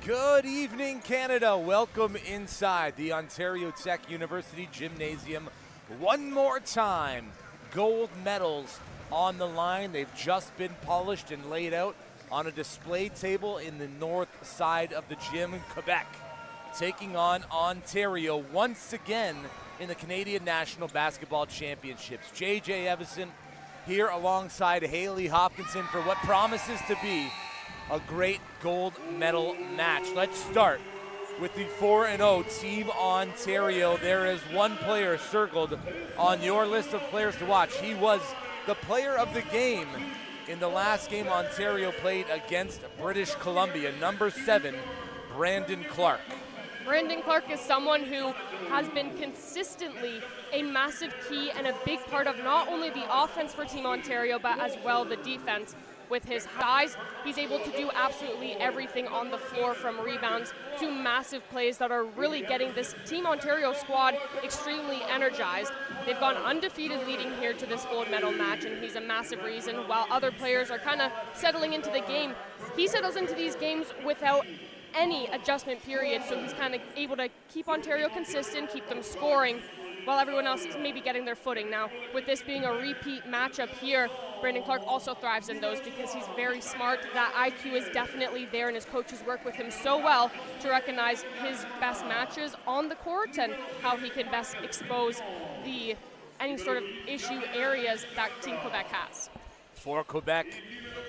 Good evening, Canada. Welcome inside the Ontario Tech University Gymnasium. One more time, gold medals on the line. They've just been polished and laid out on a display table in the north side of the gym in Quebec, taking on Ontario once again in the Canadian National Basketball Championships. JJ Evison here alongside Haley Hopkinson for what promises to be a great gold medal match. Let's start with the 4-0 Team Ontario. There is one player circled on your list of players to watch. He was the player of the game in the last game Ontario played against British Columbia, number 7, Brandon Clark. Brandon Clark is someone who has been consistently a massive key and a big part of not only the offense for Team Ontario, but as well the defense. with his size. He's able to do absolutely everything on the floor, from rebounds to massive plays that are really getting this Team Ontario squad extremely energized. They've gone undefeated leading here to this gold medal match, and he's a massive reason. While other players are kind of settling into the game, he settles into these games without any adjustment period, so he's kind of able to keep Ontario consistent, keep them scoring, while everyone else is maybe getting their footing. Now, with this being a repeat matchup here, Brandon Clark also thrives in those because he's very smart. That IQ is definitely there, and his coaches work with him so well to recognize his best matches on the court and how he can best expose any sort of issue areas that Team Quebec has. For Quebec,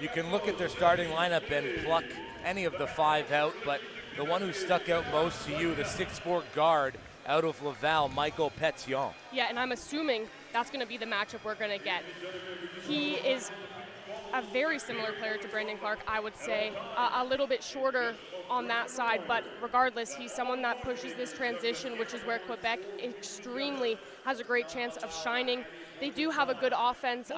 you can look at their starting lineup and pluck any of the five out, but the one who stuck out most to you, the 6'4" guard out of Laval, Michael Pétion. Yeah, and I'm assuming that's going to be the matchup we're going to get. He is a very similar player to Brandon Clark, I would say, a little bit shorter on that side, but regardless, he's someone that pushes this transition, which is where Quebec extremely has a great chance of shining. They do have a good offense,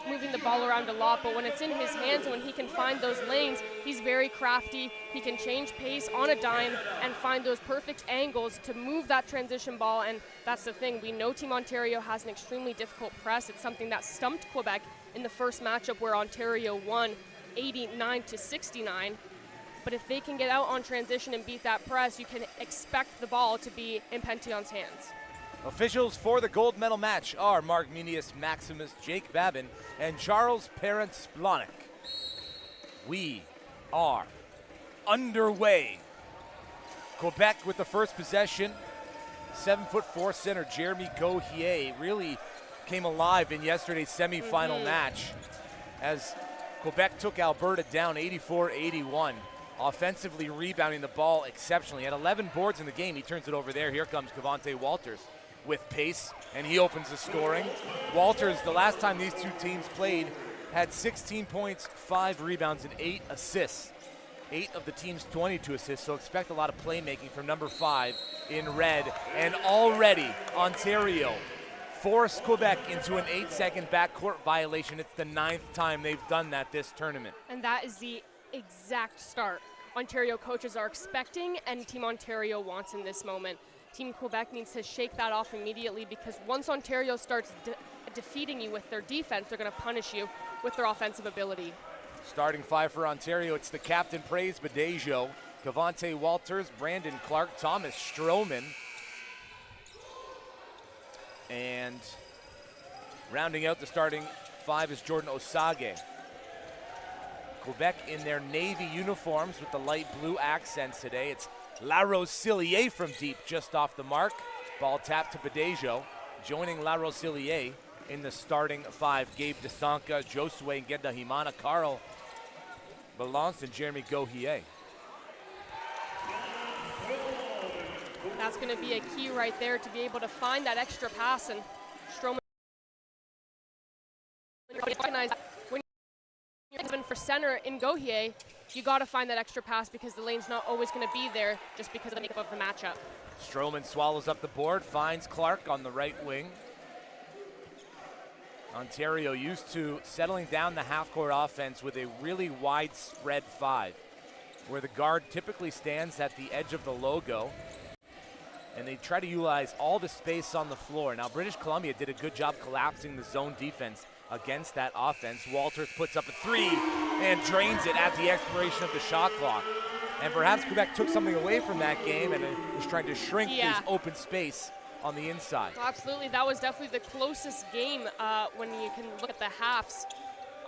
moving the ball around a lot, but when it's in his hands and when he can find those lanes, he's very crafty. He can change pace on a dime and find those perfect angles to move that transition ball, and that's the thing. We know Team Ontario has an extremely difficult press. It's something that stumped Quebec in the first matchup where Ontario won 89-69. But if they can get out on transition and beat that press, you can expect the ball to be in Pétion's hands. Officials for the gold medal match are Mark Munius, Maximus, Jake Babin, and Charles Parent-Splonick. We are underway. Quebec with the first possession. 7'4" center Jeremy Gauthier really came alive in yesterday's semifinal match as Quebec took Alberta down 84-81. Offensively rebounding the ball exceptionally. Had 11 boards in the game. He turns it over there. Here comes Cavante Walters with pace, and he opens the scoring. Walters, the last time these two teams played, had 16 points, 5 rebounds, and 8 assists. 8 of the team's 22 assists, so expect a lot of playmaking from number 5 in red. And already Ontario forced Quebec into an 8-second backcourt violation. It's the 9th time they've done that this tournament. And that is the exact start Ontario coaches are expecting and Team Ontario wants in this moment. Team Quebec needs to shake that off immediately, because once Ontario starts defeating you with their defense, they're going to punish you with their offensive ability. Starting 5 for Ontario, it's the captain, Praise Badejo, Cavante Walters, Brandon Clark, Thomas Stroman, and rounding out the starting 5 is Jordan Osage. Quebec in their navy uniforms with the light blue accents today. It's La Rosilier from deep, just off the mark. Ball tapped to Badejo. Joining La Rosilier in the starting 5, Gabe DeSanka, Josue Ngenda-Himana, Carl Balance, and Jeremy Gauthier. That's going to be a key right there, to be able to find that extra pass, and Stroman recognize when you're given for center in Gauthier, you got to find that extra pass, because the lane's not always going to be there just because of the makeup of the matchup. Stroman swallows up the board, finds Clark on the right wing. Ontario used to settling down the half-court offense with a really widespread 5, where the guard typically stands at the edge of the logo, and they try to utilize all the space on the floor. Now, British Columbia did a good job collapsing the zone defense against that offense. Walters puts up a 3 and drains it at the expiration of the shot clock. And perhaps Quebec took something away from that game and is trying to shrink this open space on the inside. Absolutely, that was definitely the closest game when you can look at the halves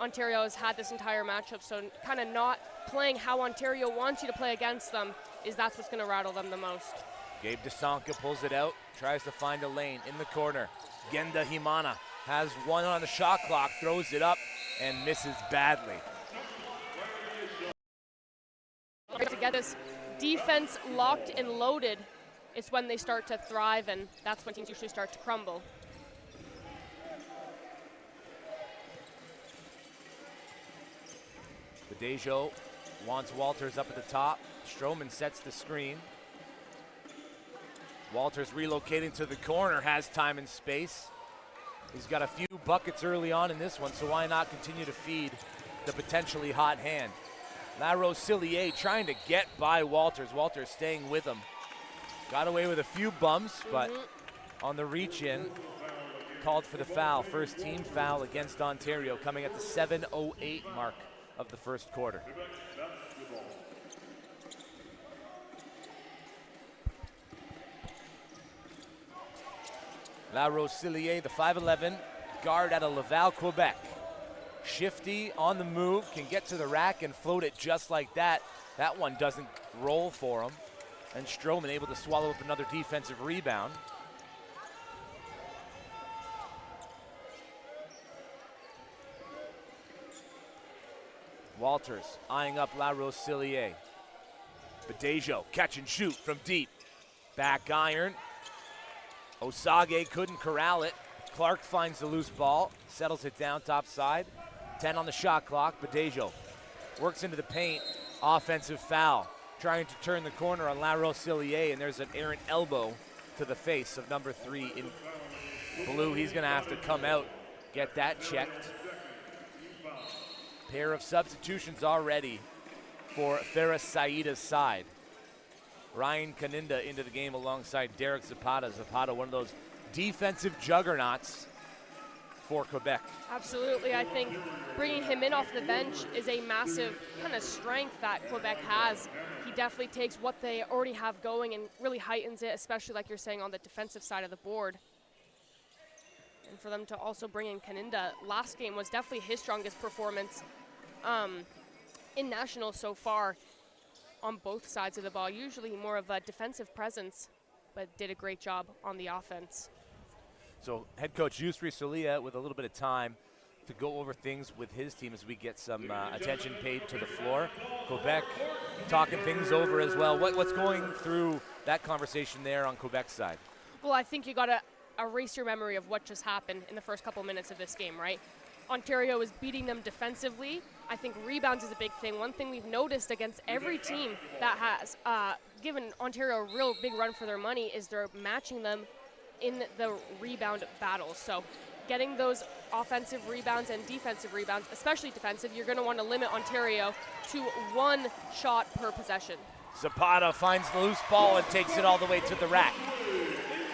Ontario has had this entire matchup. So kind of not playing how Ontario wants you to play against them, that's what's going to rattle them the most. Gabe DeSanka pulls it out, tries to find a lane in the corner. Ngenda-Himana has one on the shot clock, throws it up, and misses badly. To get this defense locked and loaded, it's when they start to thrive, and that's when teams usually start to crumble. Badejo wants Walters up at the top. Stroman sets the screen. Walters relocating to the corner, has time and space. He's got a few buckets early on in this one, so why not continue to feed the potentially hot hand. La Rosillier trying to get by Walters. Walters staying with him. Got away with a few bumps, but on the reach-in, called for the foul. First team foul against Ontario, coming at the 7:08 mark of the first quarter. La Rosillier, the 5'11", guard out of Laval, Quebec. Shifty on the move, can get to the rack and float it just like that. That one doesn't roll for him. And Stroman able to swallow up another defensive rebound. Walters eyeing up La Rosillier. Badejo, catch and shoot from deep. Back iron. Osage couldn't corral it. Clark finds the loose ball, settles it down top side. 10 on the shot clock. Badejo works into the paint. Offensive foul. Trying to turn the corner on La Rosillier, and there's an errant elbow to the face of number 3 in blue. He's going to have to come out, get that checked. Pair of substitutions already for Ferris Saida's side. Ryan Kaninda into the game alongside Derek Zapata. Zapata, one of those defensive juggernauts for Quebec. Absolutely. I think bringing him in off the bench is a massive kind of strength that Quebec has. He definitely takes what they already have going and really heightens it, especially like you're saying on the defensive side of the board. And for them to also bring in Kaninda, last game was definitely his strongest performance in nationals so far on both sides of the ball. Usually more of a defensive presence, but did a great job on the offense. So head coach Yusri Solia with a little bit of time to go over things with his team as we get some attention paid to the floor. Quebec talking things over as well. What's going through that conversation there on Quebec's side? Well, I think you got to erase your memory of what just happened in the first couple minutes of this game, right? Ontario is beating them defensively. I think rebounds is a big thing. One thing we've noticed against every team that has given Ontario a real big run for their money is they're matching them in the rebound battles. So getting those offensive rebounds and defensive rebounds, especially defensive, you're going to want to limit Ontario to 1 shot per possession. Zapata finds the loose ball and takes it all the way to the rack.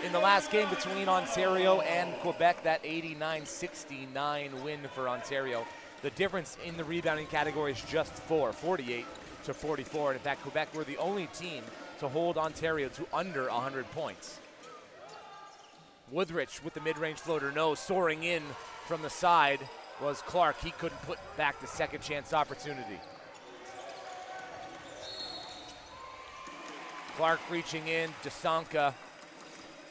In the last game between Ontario and Quebec, that 89-69 win for Ontario. The difference in the rebounding category is just 4, 48 to 44. And in fact, Quebec were the only team to hold Ontario to under 100 points. Woodrich with the mid-range floater, no, soaring in from the side was Clark. He couldn't put back the second chance opportunity. Clark reaching in, Desanka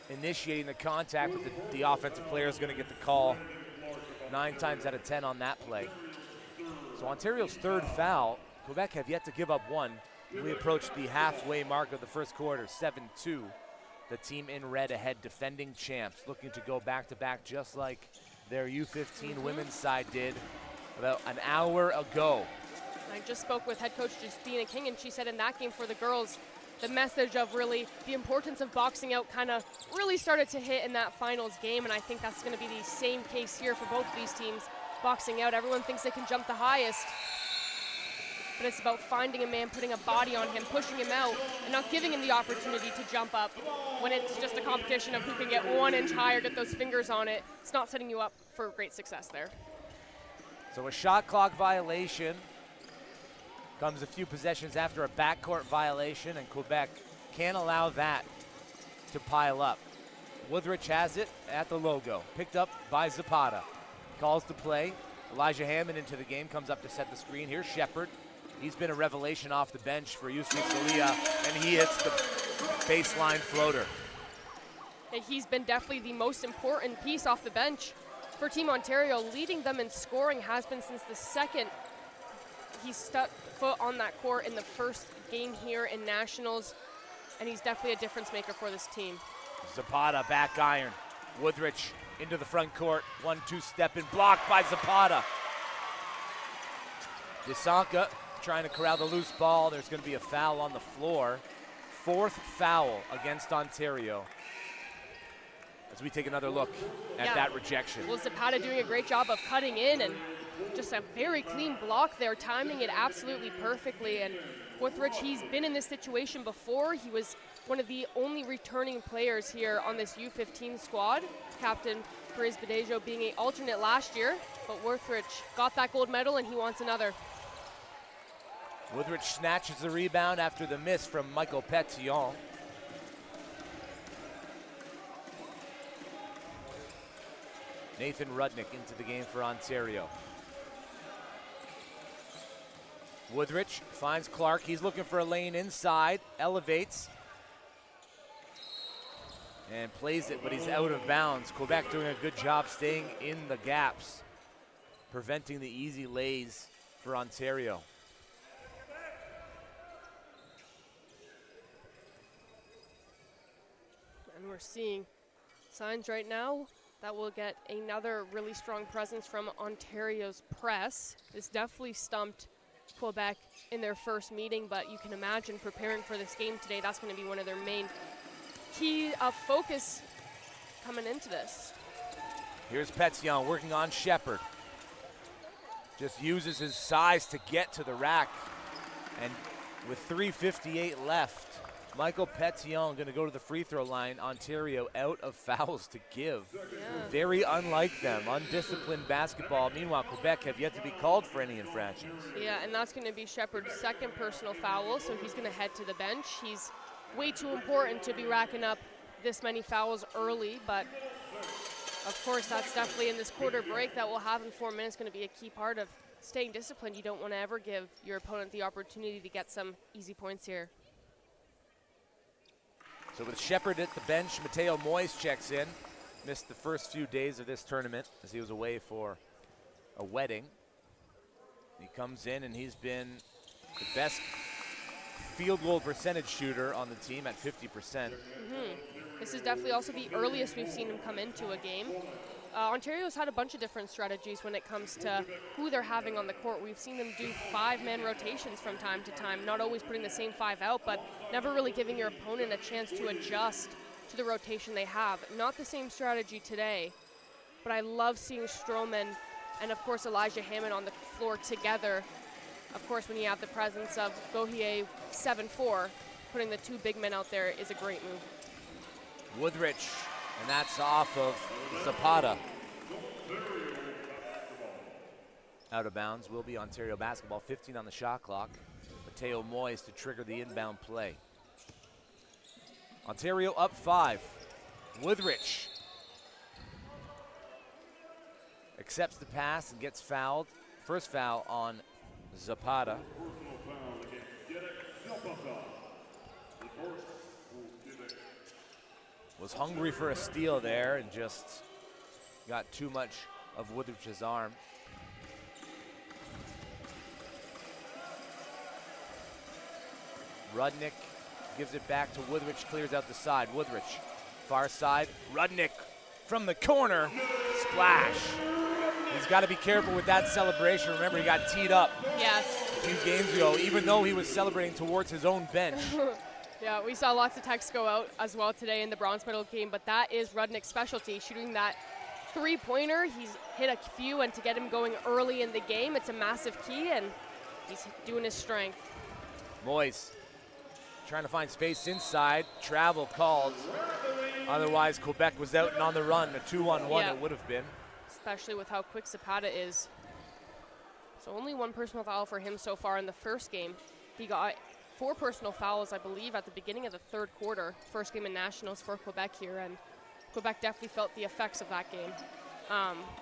initiating the contact, but the offensive player is going to get the call 9 times out of 10 on that play. So Ontario's third foul. Quebec have yet to give up one. We approach the halfway mark of the first quarter, 7-2. The team in red ahead, defending champs, looking to go back-to-back just like their U15 women's side did about an hour ago. I just spoke with head coach Justina King, and she said in that game for the girls, the message of really the importance of boxing out kind of really started to hit in that finals game, and I think that's going to be the same case here for both of these teams. Boxing out, everyone thinks they can jump the highest, but it's about finding a man, putting a body on him, pushing him out, and not giving him the opportunity to jump up. When it's just a competition of who can get 1 inch higher, get those fingers on it, it's not setting you up for great success there. So a shot clock violation comes a few possessions after a backcourt violation, and Quebec can't allow that to pile up. Woodrich has it at the logo, picked up by Zapata. Calls the play. Elijah Hammond into the game, comes up to set the screen. Here's Shepard. He's been a revelation off the bench for Yusri Solia, and he hits the baseline floater. And he's been definitely the most important piece off the bench for Team Ontario. Leading them in scoring has been since the second he stepped foot on that court in the first game here in Nationals, and he's definitely a difference maker for this team. Zapata back iron. Woodrich into the front court. 1-2 step and blocked by Zapata. Desanka trying to corral the loose ball. There's going to be a foul on the floor. 4th foul against Ontario. As we take another look at that rejection. Well, Zapata doing a great job of cutting in and just a very clean block there, timing it absolutely perfectly. And Wuthridge, he's been in this situation before. He was one of the only returning players here on this U15 squad. Captain Perez Badejo being an alternate last year, but Wuthridge got that gold medal and he wants another. Wuthridge snatches the rebound after the miss from Michael Petillon. Nathan Rudnick into the game for Ontario. Wuthridge finds Clark. He's looking for a lane inside, elevates, and plays it, but he's out of bounds. Quebec doing a good job staying in the gaps, preventing the easy lays for Ontario. And we're seeing signs right now that will get another really strong presence from Ontario's press. This definitely stumped Quebec in their first meeting, but you can imagine preparing for this game today, that's going to be one of their main key focus coming into this. Here's Petillon working on Shepard. Just uses his size to get to the rack. And with 3:58 left, Michael Petillon going to go to the free throw line. Ontario out of fouls to give. Yeah. Very unlike them, undisciplined basketball. Meanwhile, Quebec have yet to be called for any infractions. Yeah, and that's going to be Shepard's second personal foul, so he's going to head to the bench. He's way too important to be racking up this many fouls early, but of course that's definitely in this quarter break that we'll have in 4 minutes going to be a key part of staying disciplined. You don't want to ever give your opponent the opportunity to get some easy points here. So with Shepard at the bench, Mateo Moyes checks in. Missed the first few days of this tournament as he was away for a wedding. He comes in and he's been the best field goal percentage shooter on the team at 50%. This is definitely also the earliest we've seen him come into a game. Ontario's had a bunch of different strategies when it comes to who they're having on the court. We've seen them do 5-man rotations from time to time, not always putting the same 5 out, but never really giving your opponent a chance to adjust to the rotation they have. Not the same strategy today, but I love seeing Stroman and, of course, Elijah Hammond on the floor together. Of course, when you have the presence of Gohier 7-4, putting the 2 big men out there is a great move. Wuthridge, and that's off of Zapata. Out of bounds will be Ontario basketball, 15 on the shot clock. Mateo Moyes to trigger the inbound play. Ontario up 5. Wuthridge accepts the pass and gets fouled. First foul on Zapata. Was hungry for a steal there and just got too much of Wuthridge's arm. Rudnick gives it back to Wuthridge, clears out the side. Wuthridge, far side, Rudnick from the corner, splash. He's got to be careful with that celebration. Remember, he got teed up Yes. a few games ago, even though he was celebrating towards his own bench. Yeah, we saw lots of texts go out as well today in the bronze medal game, but that is Rudnick's specialty, shooting that 3-pointer. He's hit a few, and to get him going early in the game, it's a massive key, and he's doing his strength. Moyes trying to find space inside, travel called. Otherwise, Quebec was out and on the run. A 2-on-1 it would have been. Especially with how quick Zapata is. So only 1 personal foul for him so far in the first game. He got 4 personal fouls, I believe, at the beginning of the 3rd quarter. First game in nationals for Quebec here, and Quebec definitely felt the effects of that game.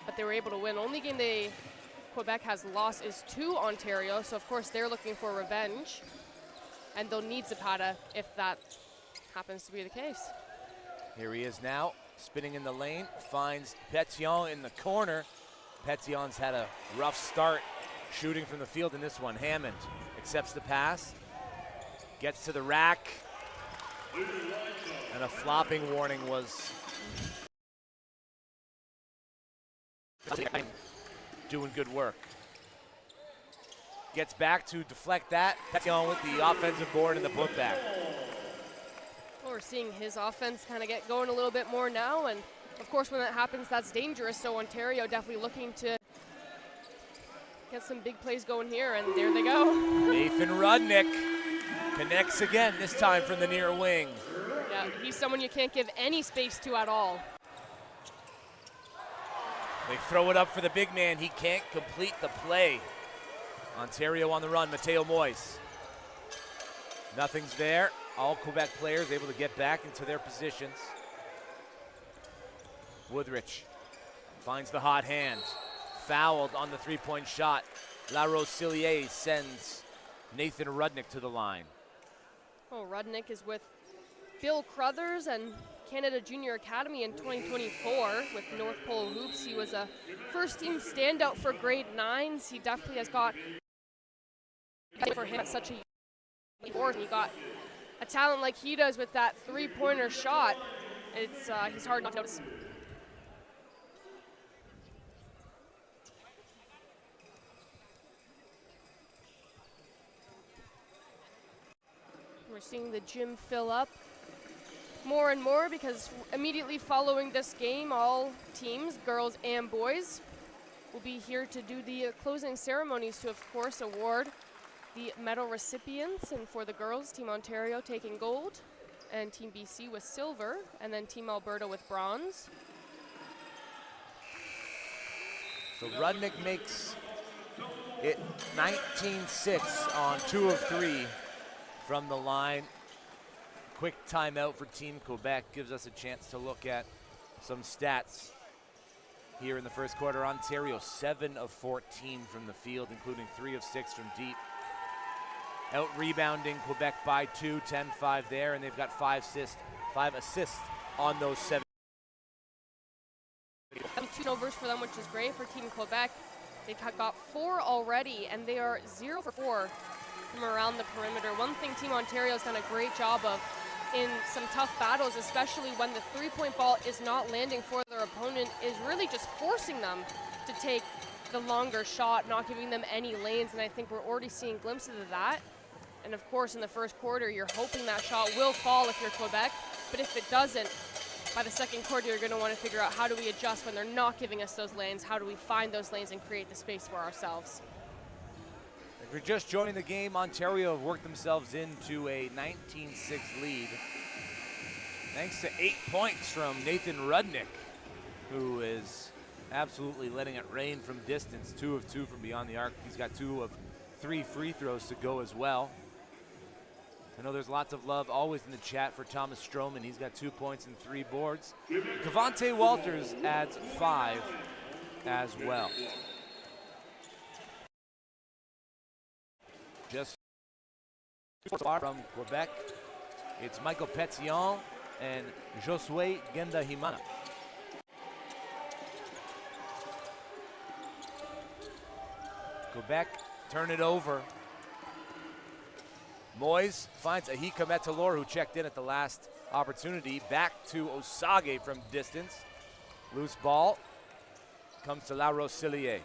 But they were able to win. Only game Quebec has lost is to Ontario, so of course they're looking for revenge, and they'll need Zapata if that happens to be the case. Here he is now, spinning in the lane, finds Petillon in the corner. Petillon's had a rough start shooting from the field in this one. Hammond accepts the pass, gets to the rack, and a flopping warning was doing good work. Gets back to deflect that. Petillon with the offensive board and the putback. Well, we're seeing his offense kind of get going a little bit more now, and of course when that happens, that's dangerous, so Ontario definitely looking to get some big plays going here, and there they go. Nathan Rudnick connects again, this time from the near wing. Yeah, he's someone you can't give any space to at all. They throw it up for the big man. He can't complete the play. Ontario on the run, Mateo Moise. Nothing's there. All Quebec players able to get back into their positions. Woodrich finds the hot hand. Fouled on the three-point shot. La Rosillier sends Nathan Rudnick to the line. Oh, Rudnick is with Bill Crothers and Canada Junior Academy in 2024 with North Pole Hoops. He was a first-team standout for grade 9s. He definitely has got for him at such a young. He got a talent like he does with that three-pointer shot. He's hard not to notice. We're seeing the gym fill up more and more because immediately following this game, all teams, girls and boys, will be here to do the closing ceremonies to, of course, award the medal recipients. And for the girls, Team Ontario taking gold, and Team BC with silver, and then Team Alberta with bronze. So Rudnick makes it 19-6 on 2 of 3 from the line. Quick timeout for Team Quebec gives us a chance to look at some stats here in the first quarter. Ontario 7 of 14 from the field, including 3 of 6 from deep. Out rebounding Quebec by 2, 10-5 there, and they've got 5 assists on those 7. 2 turnovers for them, which is great for Team Quebec. They've got 4 already, and they are 0 for 4 from around the perimeter. One thing Team Ontario has done a great job of in some tough battles, especially when the three-point ball is not landing for their opponent, is really just forcing them to take the longer shot, not giving them any lanes, and I think we're already seeing glimpses of that. And of course, in the first quarter, you're hoping that shot will fall if you're Quebec, but if it doesn't, by the second quarter, you're gonna wanna figure out how do we adjust when they're not giving us those lanes, how do we find those lanes and create the space for ourselves. If you're just joining the game, Ontario have worked themselves into a 19-6 lead. Thanks to 8 points from Nathan Rudnick, who is absolutely letting it rain from distance, 2 of 2 from beyond the arc. He's got 2 of 3 free throws to go as well. I know there's lots of love always in the chat for Thomas Stroman. He's got 2 points and 3 boards. Cavante Walters adds 5 as well. Just from Quebec, it's Michael Petillon and Josue Gendahimana. Quebec turn it over. Moise finds Ahika Metalor, who checked in at the last opportunity. Back to Osage from distance. Loose ball comes to La Rosillier.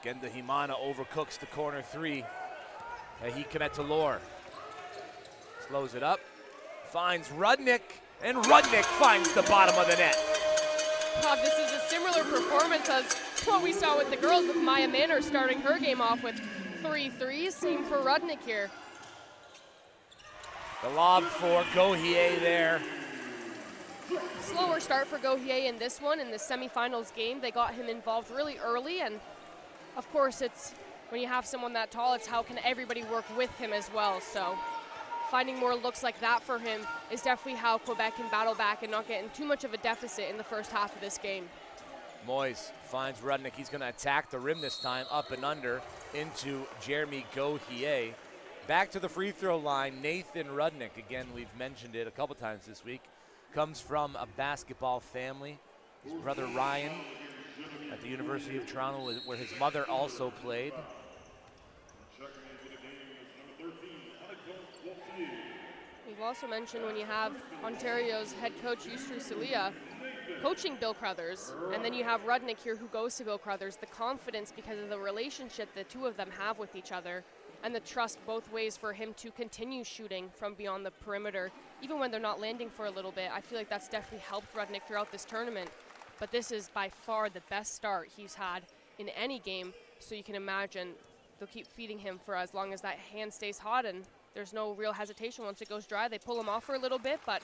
Gendahimana overcooks the corner 3. Ahika Metalor slows it up, finds Rudnick, and Rudnick finds the bottom of the net. This is a similar performance as what we saw with the girls, with Maya Manor starting her game off with 3 threes. Same for Rudnick here. The lob for Gauthier there. Slower start for Gauthier in this one. In the semifinals game, they got him involved really early, and of course, it's when you have someone that tall, it's how can everybody work with him as well. So finding more looks like that for him is definitely how Quebec can battle back and not get in too much of a deficit in the first half of this game. Moise finds Rudnick. He's going to attack the rim this time, up and under into Jeremy Gauthier. Back to the free throw line, Nathan Rudnick. Again, we've mentioned it a couple times this week. Comes from a basketball family. His brother Ryan at the University of Toronto, where his mother also played. We've also mentioned when you have Ontario's head coach, Yusri Salia, coaching Bill Crothers, and then you have Rudnick here who goes to Bill Crothers, the confidence because of the relationship the two of them have with each other, and the trust both ways for him to continue shooting from beyond the perimeter, even when they're not landing for a little bit. I feel like that's definitely helped Rudnick throughout this tournament. But this is by far the best start he's had in any game, so you can imagine they'll keep feeding him for as long as that hand stays hot, and there's no real hesitation once it goes dry. They pull him off for a little bit, but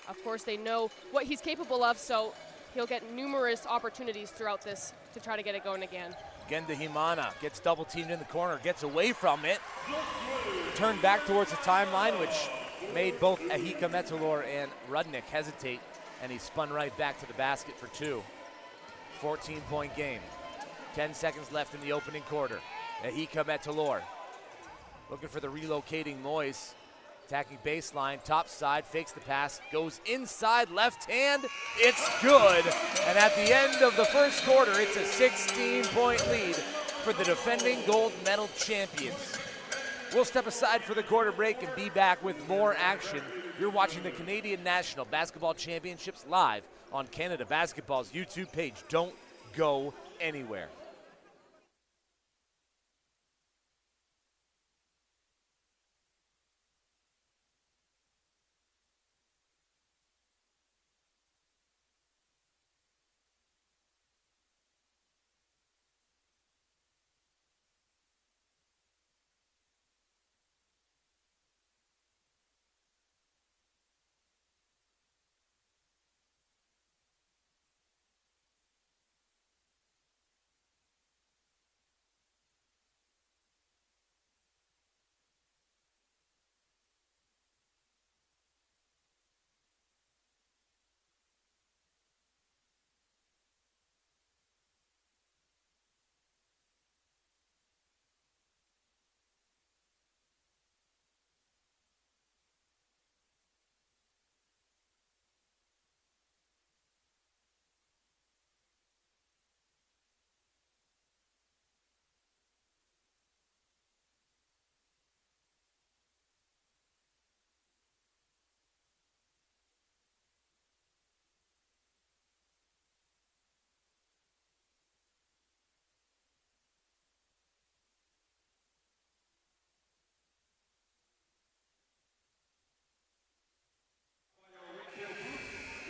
of course they know what he's capable of, so he'll get numerous opportunities throughout this to try to get it going again. Genda Himana gets double teamed in the corner, gets away from it, turned back towards the timeline, which made both Ahika Metalor and Rudnick hesitate, and he spun right back to the basket for two. 14-point game. 10 seconds left in the opening quarter. Ahika Metalor looking for the relocating Moise. Attacking baseline, top side, fakes the pass, goes inside, left hand, it's good. And at the end of the first quarter, it's a 16-point lead for the defending gold medal champions. We'll step aside for the quarter break and be back with more action. You're watching the Canadian National Basketball Championships live on Canada Basketball's YouTube page. Don't go anywhere.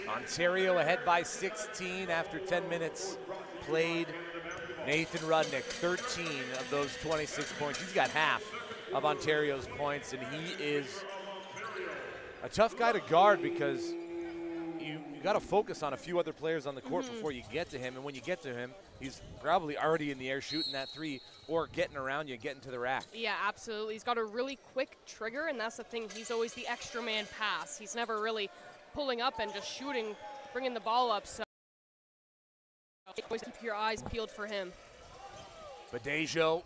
Ontario ahead by 16 after 10 minutes played. Nathan Rudnick, 13 of those 26 points. He's got half of Ontario's points, and he is a tough guy to guard because you got to focus on a few other players on the court before you get to him, and when you get to him, he's probably already in the air shooting that three or getting around you, getting to the rack. Yeah, absolutely. He's got a really quick trigger, and that's the thing. He's always the extra man pass. He's never really pulling up and just shooting, bringing the ball up, so always keep your eyes peeled for him. Badejo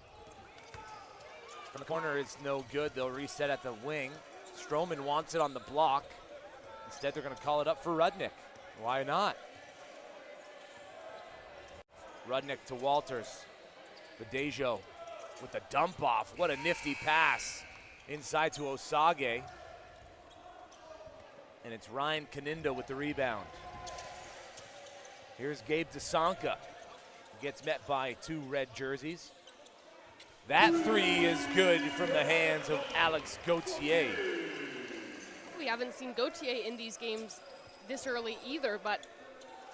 from the corner is no good. They'll reset at the wing. Stroman wants it on the block. Instead, they're going to call it up for Rudnick. Why not? Rudnick to Walters. Badejo with the dump off. What a nifty pass inside to Osage. And it's Ryan Kaninda with the rebound. Here's Gabe Dasonka. Gets met by two red jerseys. That three is good from the hands of Alex Gauthier. We haven't seen Gauthier in these games this early either, but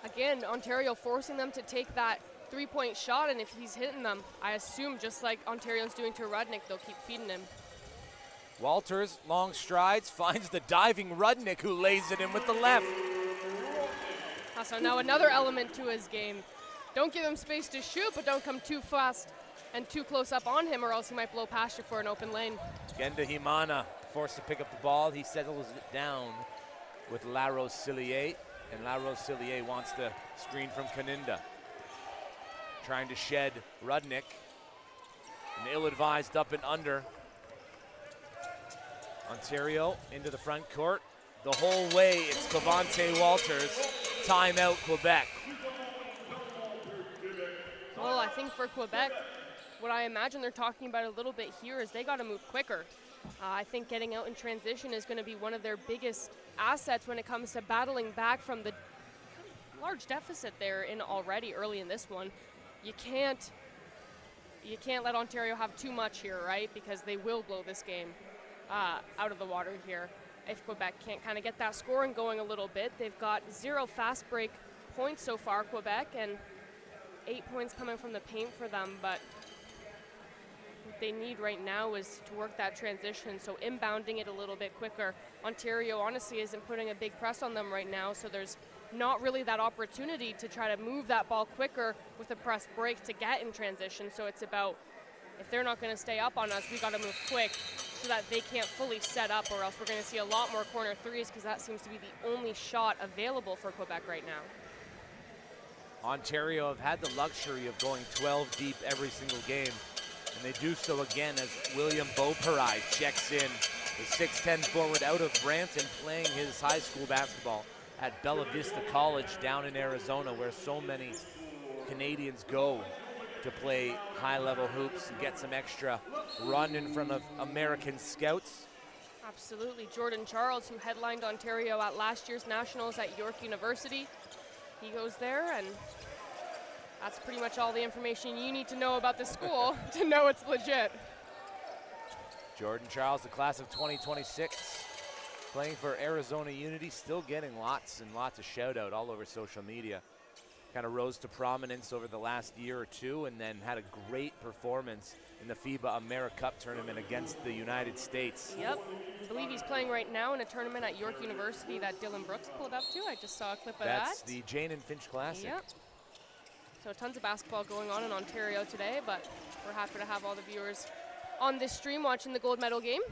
again, Ontario forcing them to take that three-point shot, and if he's hitting them, I assume just like Ontario's doing to Rudnick, they'll keep feeding him. Walters, long strides, finds the diving Rudnick, who lays it in with the left. So now another element to his game. Don't give him space to shoot, but don't come too fast and too close up on him, or else he might blow past you for an open lane. Genda Himana forced to pick up the ball. He settles it down with La Rosillier, and La Rosillier wants the screen from Kaninda. Trying to shed Rudnick. An ill-advised up and under. Ontario into the front court. The whole way, it's Cavante Walters. Timeout, Quebec. Well, I think for Quebec, what I imagine they're talking about a little bit here is they got to move quicker. I think getting out in transition is going to be one of their biggest assets when it comes to battling back from the large deficit there in already early in this one. You can't let Ontario have too much here, right? Because they will blow this game out of the water here if Quebec can't kind of get that scoring going a little bit. They've got 0 fast break points so far, Quebec, and 8 points coming from the paint for them, but what they need right now is to work that transition, so inbounding it a little bit quicker. Ontario honestly isn't putting a big press on them right now, so there's not really that opportunity to try to move that ball quicker with a press break to get in transition. So it's about, if they're not going to stay up on us, we got to move quick so that they can't fully set up, or else we're going to see a lot more corner threes, because that seems to be the only shot available for Quebec right now. Ontario have had the luxury of going 12 deep every single game, and they do so again as William Beauperai checks in, the 6'10 forward out of Brampton, playing his high school basketball at Bella Vista College down in Arizona, where so many Canadians go to play high-level hoops and get some extra run in front of American scouts. Absolutely. Jordan Charles, who headlined Ontario at last year's Nationals at York University, he goes there, and that's pretty much all the information you need to know about the school to know it's legit. Jordan Charles, the class of 2026, playing for Arizona Unity, still getting lots and lots of shout out all over social media. Kind of rose to prominence over the last year or two, and then had a great performance in the FIBA AmeriCup tournament against the United States. Yep, I believe he's playing right now in a tournament at York University that Dylan Brooks pulled up to. I just saw a clip of that. That's the Jane and Finch Classic. Yep. So tons of basketball going on in Ontario today, but we're happy to have all the viewers on this stream watching the gold medal game.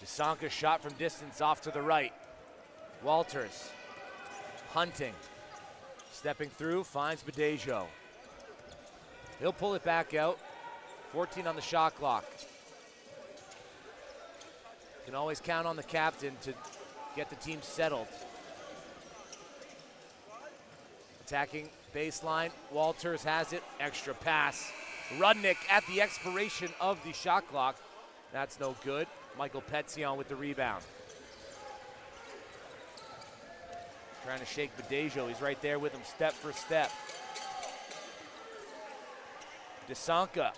Dissanka shot from distance off to the right. Walters hunting. Stepping through, finds Badejo. He'll pull it back out. 14 on the shot clock. Can always count on the captain to get the team settled. Attacking baseline, Walters has it, extra pass. Rudnick at the expiration of the shot clock. That's no good. Michael Petion with the rebound. Trying to shake Badejo, he's right there with him step for step. Dissanka,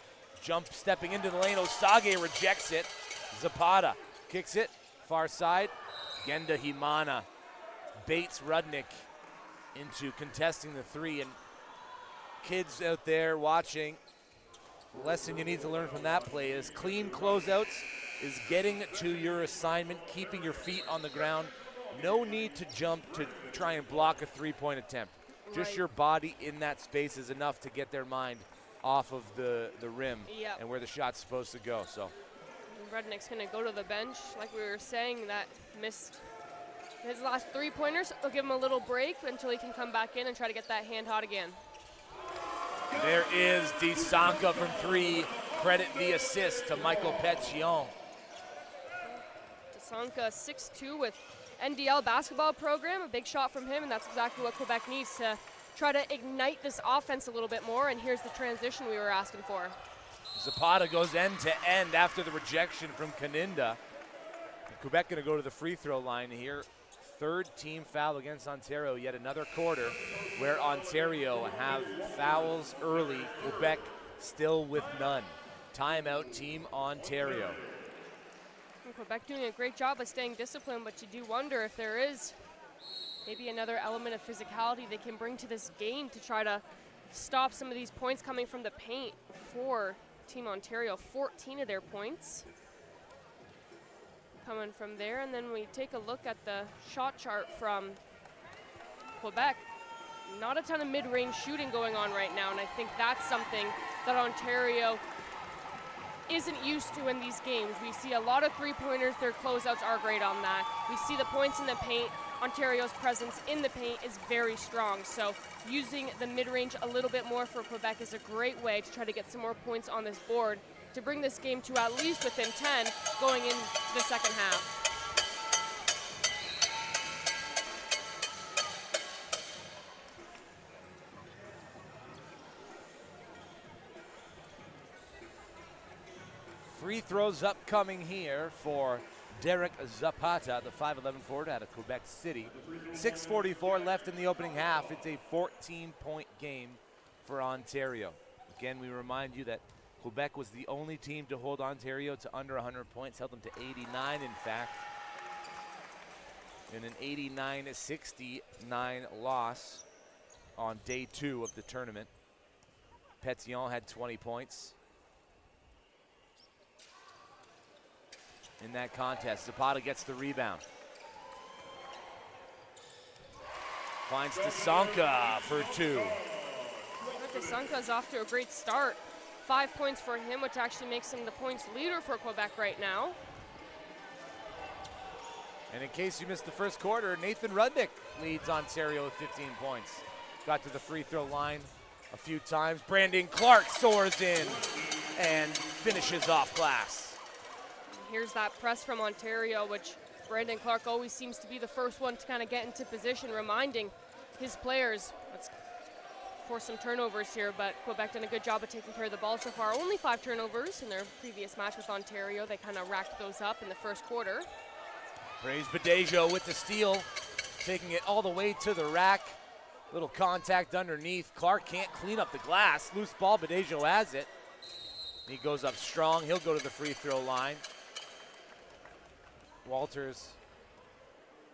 stepping into the lane, Osage rejects it. Zapata kicks it, far side. Genda Himana baits Rudnick into contesting the three, and kids out there watching, the lesson you need to learn from that play is clean closeouts, is getting to your assignment, keeping your feet on the ground. No need to jump to try and block a three-point attempt. Just your body in that space is enough to get their mind off of the rim and where the shot's supposed to go. So Rudnick's going to go to the bench, like we were saying, that missed his last three-pointers. They'll give him a little break until he can come back in and try to get that hand hot again. There is Dissanka from three. Credit the assist to Michael Petion. Dissanka 6'2" with NDL basketball program, a big shot from him, and that's exactly what Quebec needs to try to ignite this offense a little bit more, and here's the transition we were asking for. Zapata goes end to end after the rejection from Kaninda. Quebec gonna go to the free throw line here. Third team foul against Ontario, yet another quarter where Ontario have fouls early, Quebec still with none. Timeout, Team Ontario. Quebec doing a great job of staying disciplined, but you do wonder if there is maybe another element of physicality they can bring to this game to try to stop some of these points coming from the paint for Team Ontario. 14 of their points coming from there. And then we take a look at the shot chart from Quebec. Not a ton of mid-range shooting going on right now, and I think that's something that Ontario isn't used to in these games. We see a lot of three-pointers. Their closeouts are great on that. We see the points in the paint. Ontario's presence in the paint is very strong. So using the mid-range a little bit more for Quebec is a great way to try to get some more points on this board to bring this game to at least within 10 going into the second half. Free throws upcoming here for Derek Zapata, the 5'11" forward out of Quebec City. 6:44 left in the opening half. It's a 14-point game for Ontario. Again, we remind you that Quebec was the only team to hold Ontario to under 100 points, held them to 89, in fact, in an 89-69 loss on day 2 of the tournament. Pétion had 20 points in that contest. Zapata gets the rebound. Finds Tasonka for 2. Tasonka's off to a great start. 5 points for him, which actually makes him the points leader for Quebec right now. And in case you missed the first quarter, Nathan Rudnick leads Ontario with 15 points. Got to the free throw line a few times. Brandon Clark soars in and finishes off glass. Here's that press from Ontario, which Brandon Clark always seems to be the first one to kind of get into position, reminding his players. Let's force some turnovers here, but Quebec done a good job of taking care of the ball so far. Only 5 turnovers in their previous match with Ontario. They kind of racked those up in the first quarter. Praise Badejo with the steal, taking it all the way to the rack. Little contact underneath. Clark can't clean up the glass. Loose ball, Badejo has it. He goes up strong. He'll go to the free throw line. Walters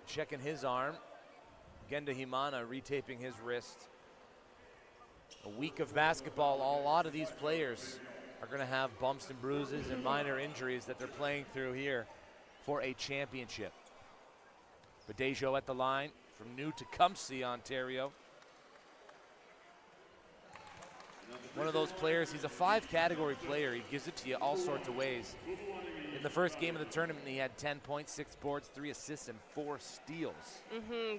checking his arm. Genda Himana retaping his wrist. A week of basketball, a lot of these players are going to have bumps and bruises and minor injuries that they're playing through here for a championship. Badejo at the line from New Tecumseh, Ontario. One of those players, he's a 5-category player. He gives it to you all sorts of ways. In the first game of the tournament, he had 10 points, 6 boards, 3 assists, and 4 steals.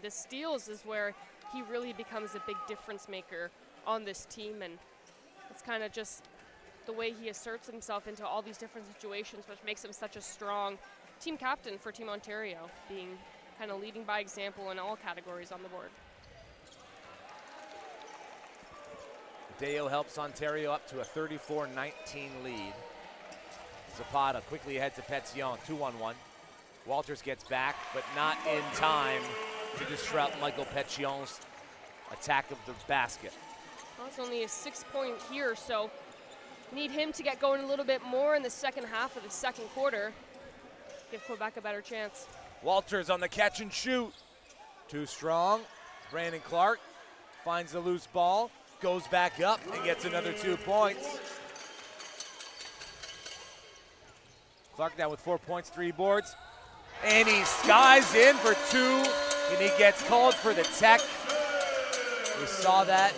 The steals is where he really becomes a big difference maker on this team, and it's kind of just the way he asserts himself into all these different situations, which makes him such a strong team captain for Team Ontario, being kind of leading by example in all categories on the board. Deo helps Ontario up to a 34-19 lead. Zapata quickly ahead to Pétion, 2-on-1. Walters gets back, but not in time to disrupt Michael Pétion's attack of the basket. Well, it's only a 6-point here, so need him to get going a little bit more in the second half of the second quarter. Give Quebec a better chance. Walters on the catch and shoot. Too strong. Brandon Clark finds the loose ball, goes back up and gets another 2 points. Clark now with 4 points, 3 boards. And he skies in for 2, and he gets called for the tech. We saw that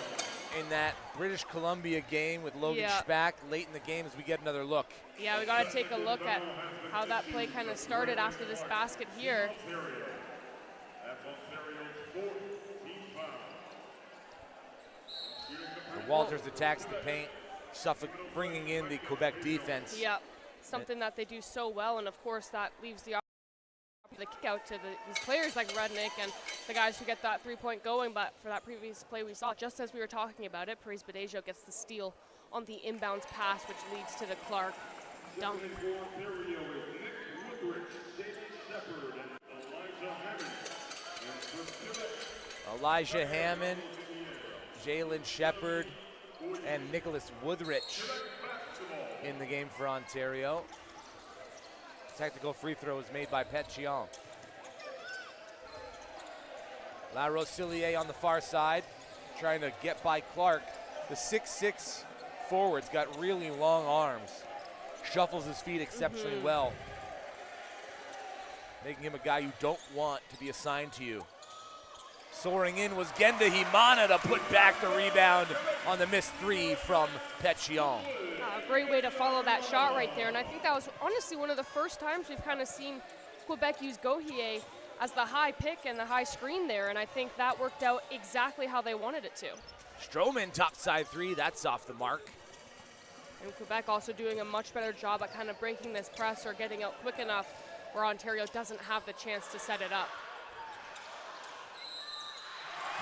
in that British Columbia game with Logan Spack late in the game as we get another look. Yeah, we got to take a look at how that play kind of started after this basket here. Walters attacks the paint, Suffolk bringing in the Quebec defense. Yeah, something that they do so well, and of course that leaves the opportunity to kick out to these players like Rudnick and the guys who get that 3-point going. But for that previous play we saw, just as we were talking about it, Praise Badejo gets the steal on the inbounds pass, which leads to the Clark dunk. Elijah Hammond, Jalen Shepard, and Nicholas Woodrich in the game for Ontario. Technical free throw is made by Pétion. La Rosillier on the far side, trying to get by Clark. The 6'6" forward's got really long arms. Shuffles his feet exceptionally well, making him a guy you don't want to be assigned to you. Soaring in was Genda Himana to put back the rebound on the missed 3 from Pétion. Great way to follow that shot right there, and I think that was honestly one of the first times we've kind of seen Quebec use Gauthier as the high pick and the high screen there, and I think that worked out exactly how they wanted it to. Stroman topside 3, that's off the mark. And Quebec also doing a much better job at kind of breaking this press or getting out quick enough where Ontario doesn't have the chance to set it up.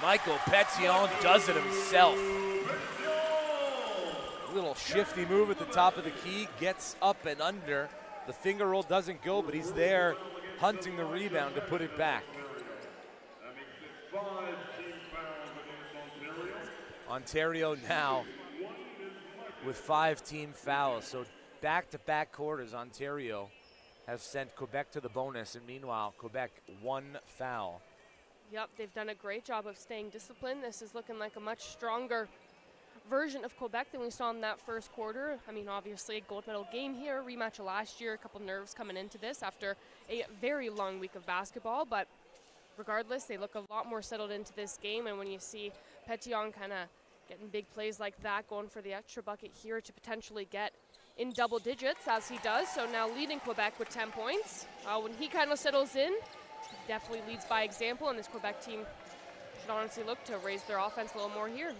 Michael Pétion does it himself. Little shifty move at the top of the key, gets up and under The finger roll doesn't go, but he's there hunting the rebound to put it back. Ontario now with 5 team fouls. So back-to-back quarters, Ontario have sent Quebec to the bonus, and meanwhile, Quebec 1 foul. Yep, they've done a great job of staying disciplined. This is looking like a much stronger version of Quebec than we saw in that first quarter. I mean, obviously a gold medal game here, rematch of last year, a couple nerves coming into this after a very long week of basketball, but regardless, they look a lot more settled into this game, and when you see Pétion kind of getting big plays like that, going for the extra bucket here to potentially get in double digits, as he does, so now leading Quebec with 10 points. When he kind of settles in, he definitely leads by example, and this Quebec team should honestly look to raise their offense a little more here.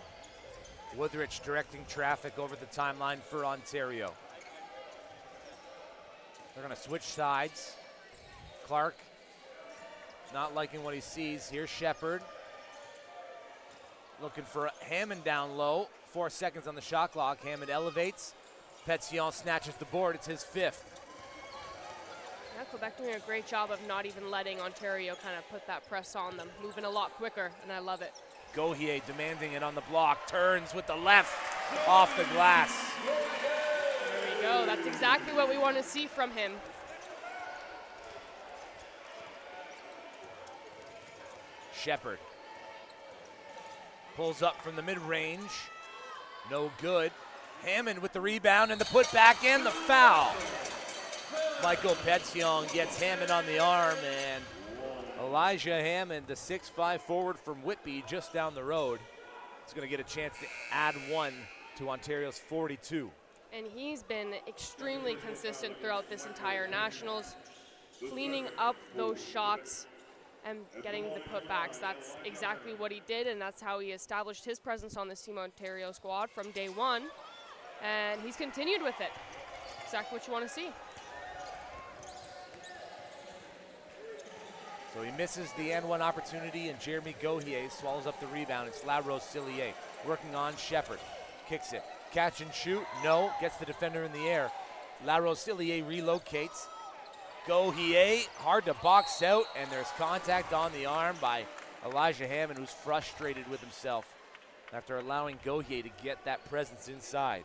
Woodrich directing traffic over the timeline for Ontario. They're going to switch sides. Clark not liking what he sees. Here's Shepard. Looking for Hammond down low. 4 seconds on the shot clock. Hammond elevates. Pétion snatches the board. It's his 5th. Yeah, Quebec doing a great job of not even letting Ontario kind of put that press on them. Moving a lot quicker, and I love it. Gauthier demanding it on the block. Turns with the left off the glass. There we go. That's exactly what we want to see from him. Shepard pulls up from the mid-range. No good. Hammond with the rebound and the putback and the foul. Michael Pétion gets Hammond on the arm, and Elijah Hammond, the 6'5" forward from Whitby, just down the road, is going to get a chance to add 1 to Ontario's 42. And he's been extremely consistent throughout this entire Nationals, cleaning up those shots and getting the putbacks. That's exactly what he did, and that's how he established his presence on this Team Ontario squad from day one. And he's continued with it. Exactly what you want to see. So he misses the N1 opportunity, and Jeremy Gauthier swallows up the rebound. It's Larose-Cillier working on Shepard. Kicks it. Catch and shoot. No. Gets the defender in the air. Larose-Cillier relocates. Gauthier hard to box out, and there's contact on the arm by Elijah Hammond, who's frustrated with himself after allowing Gauthier to get that presence inside.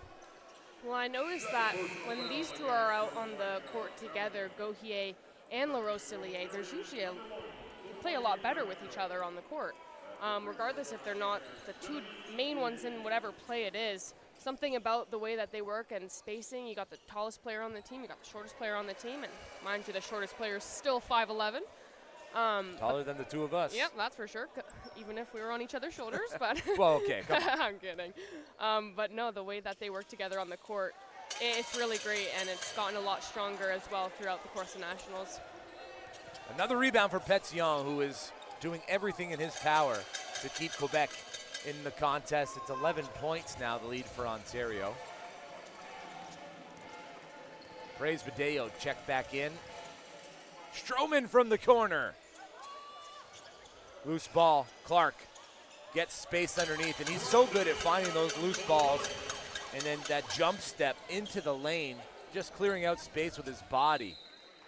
Well, I noticed that when these two are out on the court together, Gauthier and Larose-Cillier, there's usually they play a lot better with each other on the court. Regardless if they're not the two main ones in whatever play it is, something about the way that they work and spacing. You got the tallest player on the team, you got the shortest player on the team, and mind you, the shortest player is still 5'11". Taller than the two of us. Yep, that's for sure, even if we were on each other's shoulders. But well, okay, come on. I'm kidding. But no, the way that they work together on the court, it's really great, and it's gotten a lot stronger as well throughout the course of Nationals. Another rebound for Pétion, who is doing everything in his power to keep Quebec in the contest. It's 11 points now, the lead for Ontario. Praise Badeo, check back in. Stroman from the corner. Loose ball, Clark gets space underneath, and he's so good at finding those loose balls, and then that jump step into the lane, just clearing out space with his body.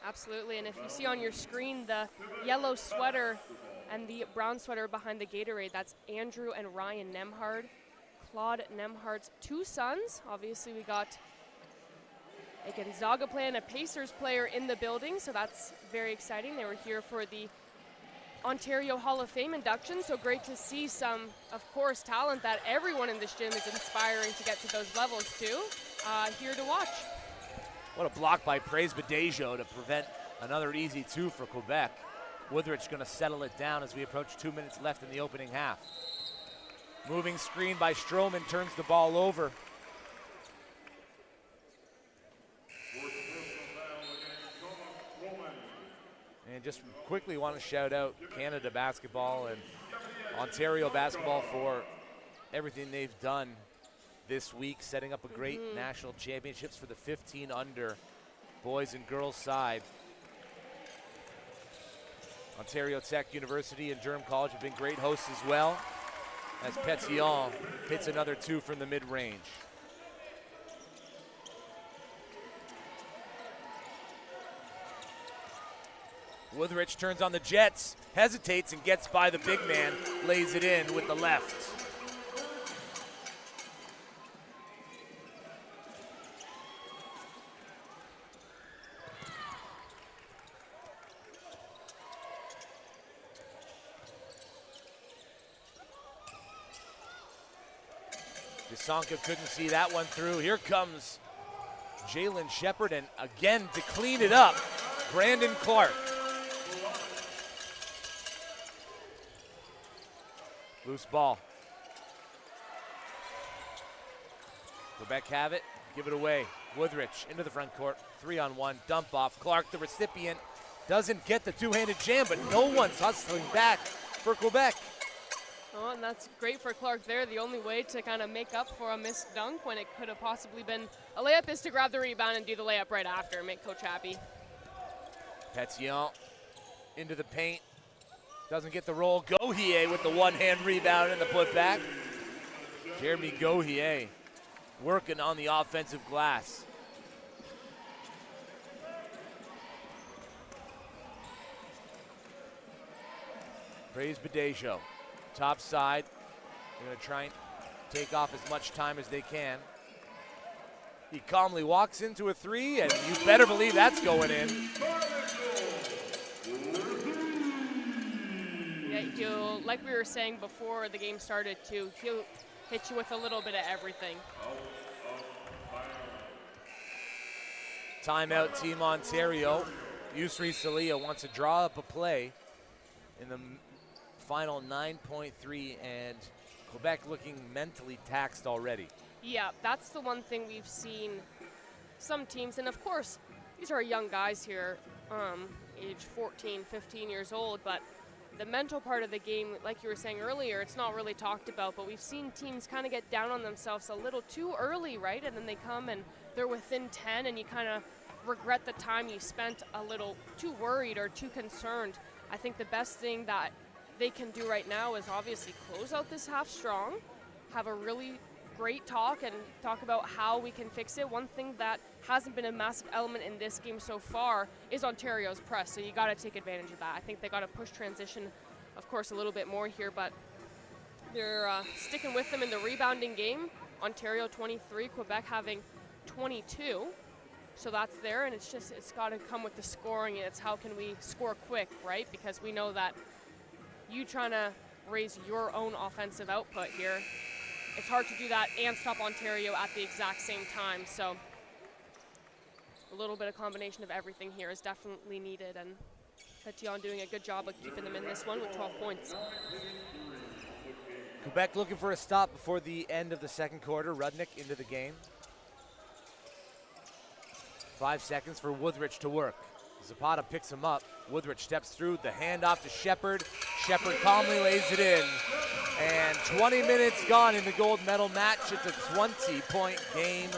Absolutely, and if you see on your screen the yellow sweater and the brown sweater behind the Gatorade, that's Andrew and Ryan Nemhard, Claude Nemhard's 2 sons. Obviously, we got a Gonzaga player and a Pacers player in the building, so that's very exciting. They were here for the Ontario Hall of Fame induction, so great to see some, of course, talent that everyone in this gym is inspiring to get to those levels too. Here to watch. What a block by Praise Badejo to prevent another easy 2 for Quebec. Woodrich going to settle it down as we approach 2 minutes left in the opening half. Moving screen by Stroman turns the ball over. And just quickly want to shout out Canada basketball and Ontario basketball for everything they've done this week, setting up a great national championships for the 15 under boys and girls side. Ontario Tech University and Durham College have been great hosts as well, as Pétion hits another 2 from the mid-range. Woodrich turns on the Jets, hesitates and gets by the big man, lays it in with the left. Sonka couldn't see that one through. Here comes Jalen Shepard, and again to clean it up, Brandon Clark. Loose ball. Quebec have it, give it away. Woodrich into the front court, 3-on-1, dump off. Clark, the recipient, doesn't get the two-handed jam, but no one's hustling back for Quebec. Oh, and that's great for Clark there. The only way to kind of make up for a missed dunk when it could have possibly been a layup is to grab the rebound and do the layup right after, make Coach happy. Petillon into the paint. Doesn't get the roll. Gohier with the one-hand rebound and the putback. Jeremy Gohier working on the offensive glass. Praise Badejo. Top side. They're going to try and take off as much time as they can. He calmly walks into a three, and you better believe that's going in. Yeah, he'll, like we were saying before the game started too, he'll hit you with a little bit of everything. Timeout, Team Ontario. Yusri Salia wants to draw up a play in the final 9.3, and Quebec looking mentally taxed already. Yeah, that's the one thing we've seen some teams, and of course, these are young guys here, age 14, 15 years old, but the mental part of the game, like you were saying earlier, it's not really talked about, but we've seen teams kind of get down on themselves a little too early, right? And then they come and they're within 10, and you kind of regret the time you spent a little too worried or too concerned. I think the best thing that they can do right now is obviously close out this half strong, have a really great talk and talk about how we can fix it. One thing that hasn't been a massive element in this game so far is Ontario's press, so you got to take advantage of that. I think they got to push transition, of course, a little bit more here, but they're sticking with them in the rebounding game. Ontario 23, Quebec having 22. So that's there, and it's got to come with the scoring, and it's how can we score quick, right? Because we know that you trying to raise your own offensive output here, it's hard to do that and stop Ontario at the exact same time. So a little bit of combination of everything here is definitely needed, and Petillon doing a good job of keeping them in this one with 12 points. Quebec looking for a stop before the end of the second quarter. Rudnick into the game. 5 seconds for Woodrich to work. Zapata picks him up. Woodrich steps through, the handoff to Shepard. Shepard calmly lays it in. And 20 minutes gone in the gold medal match. It's a 20-point game.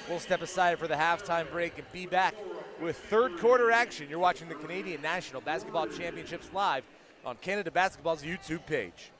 We'll step aside for the halftime break and be back with third quarter action. You're watching the Canadian National Basketball Championships live on Canada Basketball's YouTube page.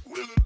Will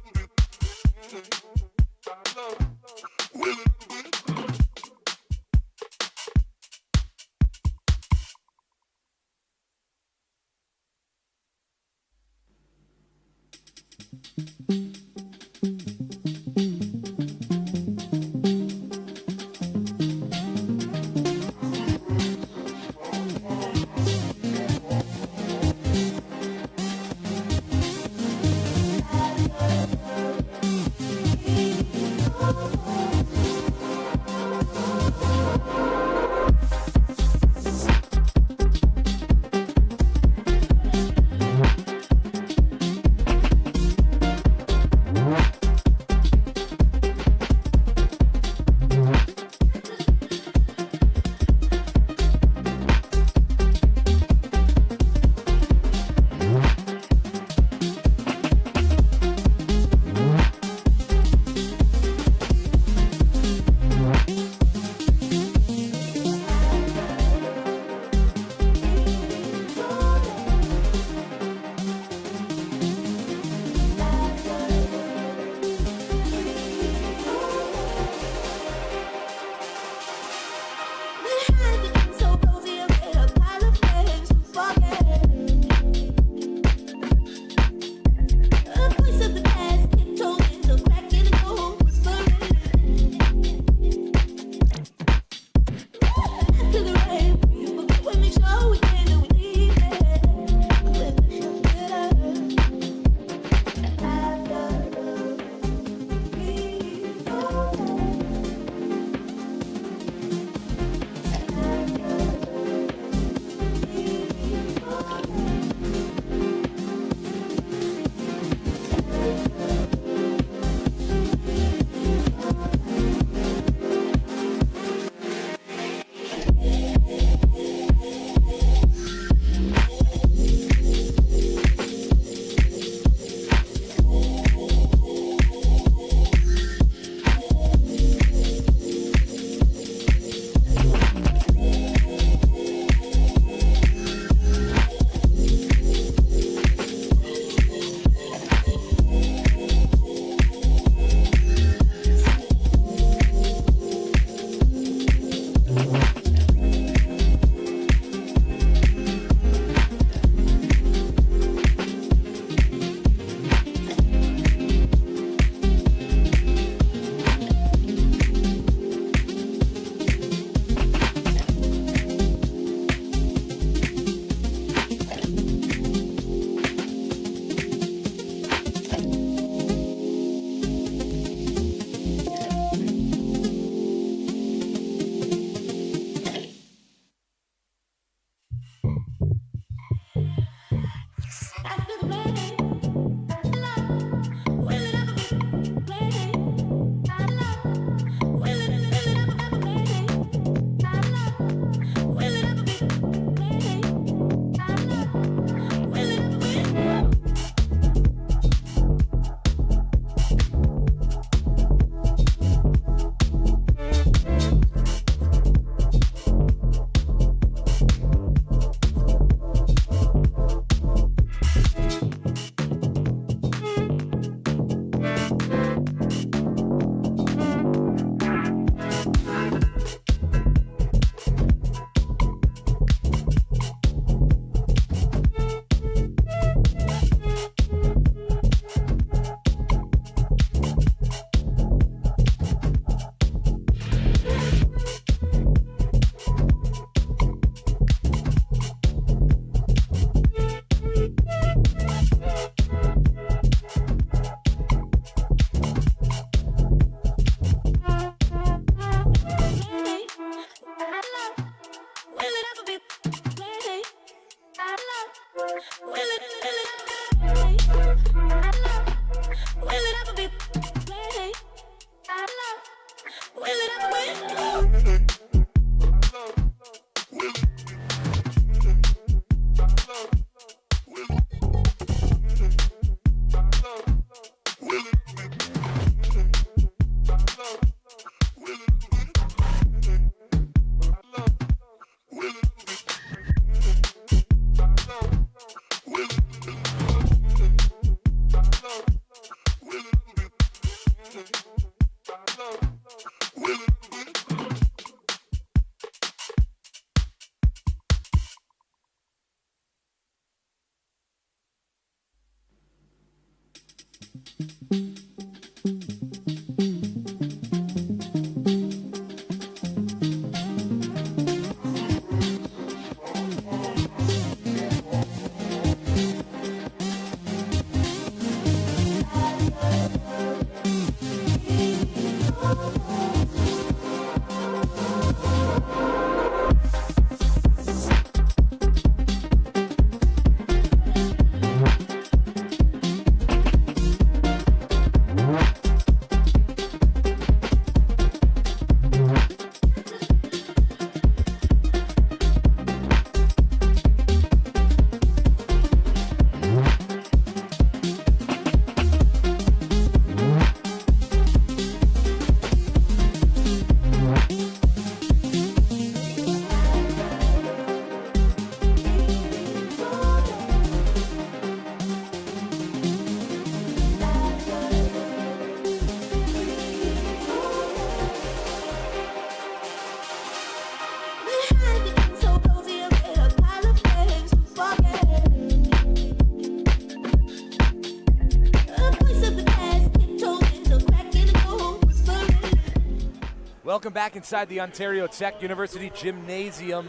Welcome back inside the Ontario Tech University Gymnasium.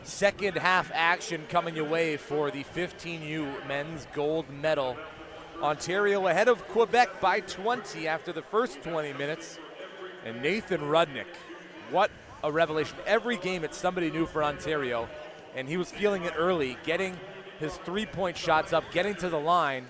Second half action coming your way for the 15U men's gold medal. Ontario ahead of Quebec by 20 after the first 20 minutes. And Nathan Rudnick, what a revelation. Every game it's somebody new for Ontario, and he was feeling it early, getting his three-point shots up, getting to the line,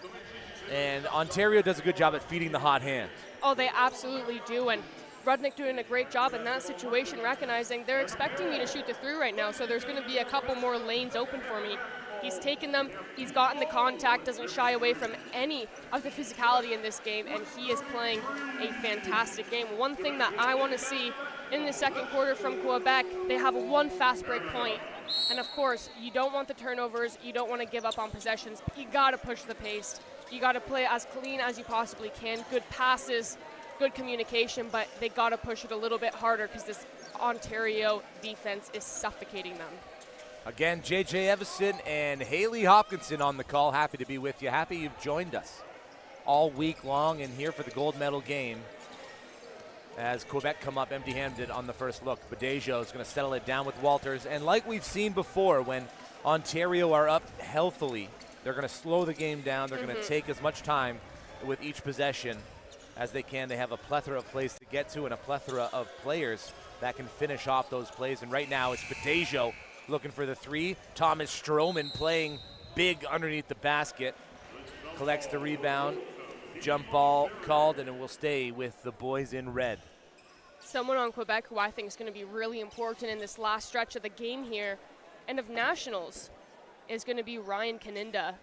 and Ontario does a good job at feeding the hot hand. Oh, they absolutely do, and Rudnick doing a great job in that situation, recognizing they're expecting me to shoot the three right now, so there's going to be a couple more lanes open for me. He's taken them, he's gotten the contact, doesn't shy away from any of the physicality in this game, and he is playing a fantastic game. One thing that I want to see in the second quarter from Quebec, they have one fast break point, and of course, you don't want the turnovers, you don't want to give up on possessions, but you got to push the pace. You got to play as clean as you possibly can, good passes, good communication, but they got to push it a little bit harder because this Ontario defense is suffocating them. Again, J.J. Evison and Haley Hopkinson on the call. Happy to be with you. Happy you've joined us all week long and here for the gold medal game as Quebec come up empty-handed on the first look. Badejo is going to settle it down with Walters. And like we've seen before, when Ontario are up healthily, they're going to slow the game down. They're going to take as much time with each possession as they can. They have a plethora of plays to get to and a plethora of players that can finish off those plays. And right now it's Badejo looking for the three. Thomas Stroman playing big underneath the basket. Collects the rebound. Jump ball called, and it will stay with the boys in red. Someone on Quebec who I think is going to be really important in this last stretch of the game here and of nationals is going to be Ryan Kaninda.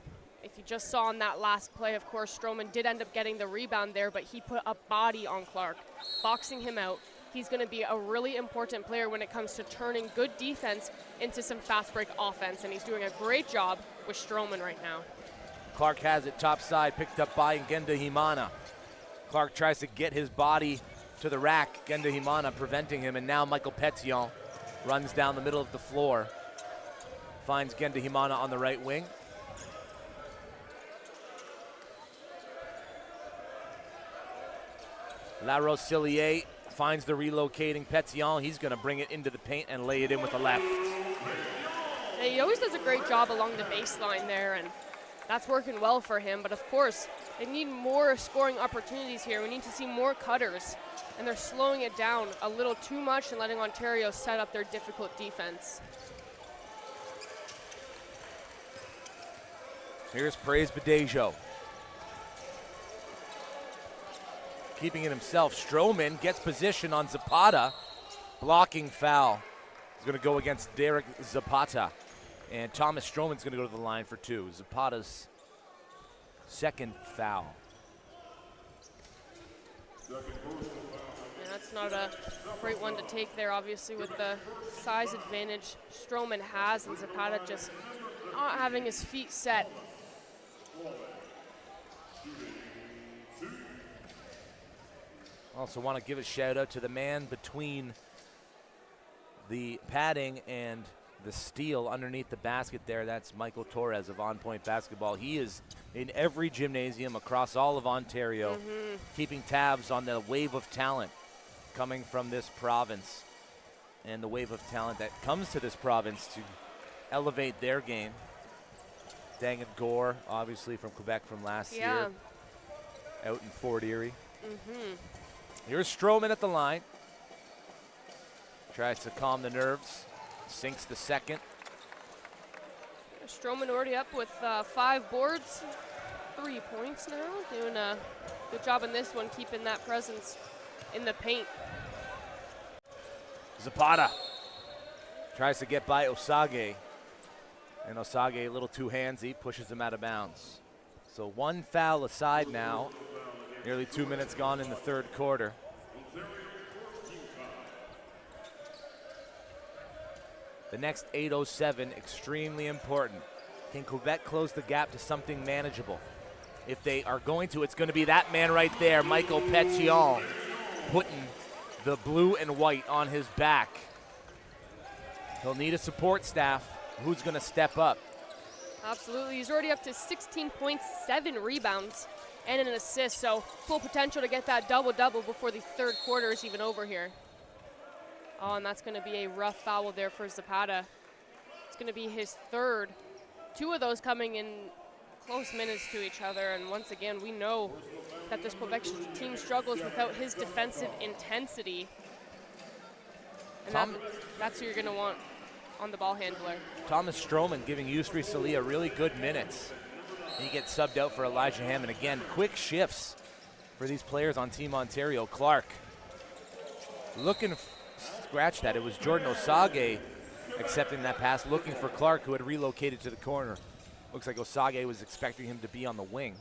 If you just saw on that last play, of course, Stroman did end up getting the rebound there, but he put a body on Clark, boxing him out. He's going to be a really important player when it comes to turning good defense into some fast break offense, and he's doing a great job with Stroman right now. Clark has it top side, picked up by Genda Himana. Clark tries to get his body to the rack. Genda Himana preventing him, and now Michael Petillon runs down the middle of the floor. Finds Genda Himana on the right wing. La Rosillier finds the relocating Petillon. He's going to bring it into the paint and lay it in with the left. Yeah, he always does a great job along the baseline there, and that's working well for him. But of course, they need more scoring opportunities here. We need to see more cutters, and they're slowing it down a little too much and letting Ontario set up their difficult defense. Here's Praise Badejo. Keeping it himself. Stroman gets position on Zapata. Blocking foul. He's going to go against Derek Zapata. And Thomas Stroman's going to go to the line for two. Zapata's second foul. Yeah, that's not a great one to take there, obviously, with the size advantage Stroman has, and Zapata just not having his feet set. Also want to give a shout out to the man between the padding and the steal underneath the basket there. That's Michael Torres of On Point Basketball. He is in every gymnasium across all of Ontario, keeping tabs on the wave of talent coming from this province and the wave of talent that comes to this province to elevate their game. Dang it, Gore, obviously from Quebec from last year, out in Fort Erie. Here's Stroman at the line. Tries to calm the nerves, sinks the second. Stroman already up with 5 boards, 3 points now. Doing a good job in this one, keeping that presence in the paint. Zapata tries to get by Osage, and Osage a little too handsy, pushes him out of bounds. So 1 foul aside now. Nearly 2 minutes gone in the third quarter. The next 8:07, extremely important. Can Quebec close the gap to something manageable? If they are going to, it's going to be that man right there, Michael Pétion, putting the blue and white on his back. He'll need a support staff. Who's going to step up? Absolutely. He's already up to 16 points, 7 rebounds, and an assist. So full potential to get that double-double before the third quarter is even over here. Oh, and that's going to be a rough foul there for Zapata. It's going to be his third. 2 of those coming in close minutes to each other. And once again, we know that this Quebec team struggles without his defensive intensity. And that's who you're going to want on the ball handler. Thomas Stroman giving Yusri Salia really good minutes. He gets subbed out for Elijah Hammond. Again, quick shifts for these players on Team Ontario. Clark looking, scratch that. It was Jordan Osage accepting that pass, looking for Clark, who had relocated to the corner. Looks like Osage was expecting him to be on the wing.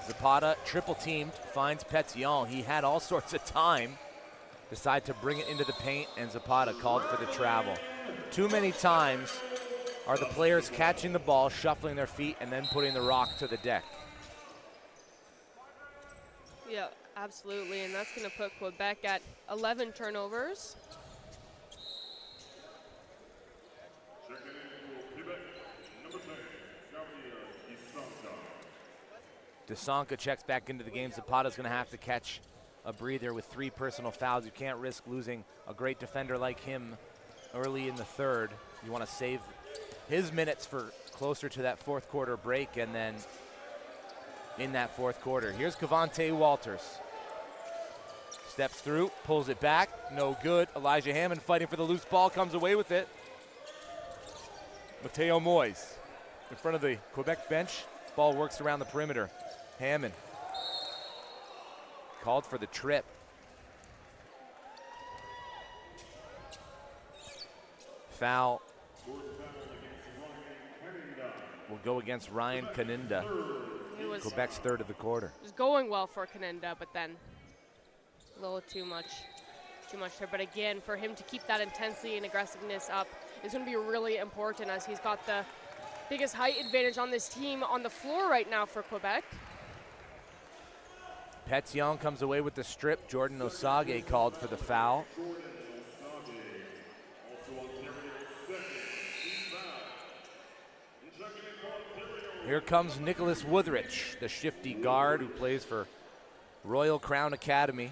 Zapata triple teamed, finds Pétion. He had all sorts of time. Decide to bring it into the paint, and Zapata called for the travel. Too many times are the players catching the ball, shuffling their feet, and then putting the rock to the deck. Yeah, absolutely, and that's going to put Quebec at 11 turnovers. Desonka checks back into the game. Zapata's going to have to catch a breather with 3 personal fouls. You can't risk losing a great defender like him early in the third. You want to save his minutes for closer to that fourth quarter break, and then in that fourth quarter. Here's Cavante Walters. Steps through, pulls it back, no good. Elijah Hammond fighting for the loose ball, comes away with it. Mateo Moyes in front of the Quebec bench. Ball works around the perimeter. Hammond called for the trip. Foul will go against Ryan Kaninda. Quebec's third of the quarter. It was going well for Kaninda, but then a little too much there. But again, for him to keep that intensity and aggressiveness up is going to be really important, as he's got the biggest height advantage on this team on the floor right now for Quebec. Pétion comes away with the strip. Jordan Osage called for the foul. Here comes Nicholas Woodrich, the shifty guard who plays for Royal Crown Academy.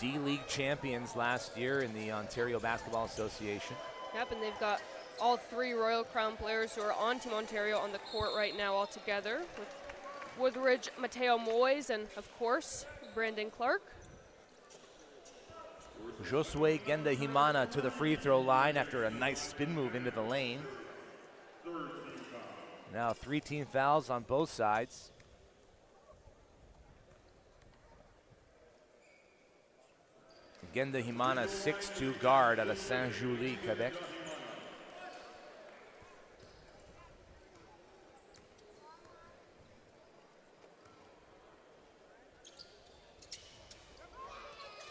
D-League champions last year in the Ontario Basketball Association. Yep, and they've got all 3 Royal Crown players who are on Team Ontario on the court right now all together, with Woodridge, Mateo Moyes, and of course, Brandon Clark. Josue Genda-Himana to the free throw line after a nice spin move into the lane. Now 3 team fouls on both sides. Genda-Himana, 6'2" guard out of Saint-Julie, Quebec.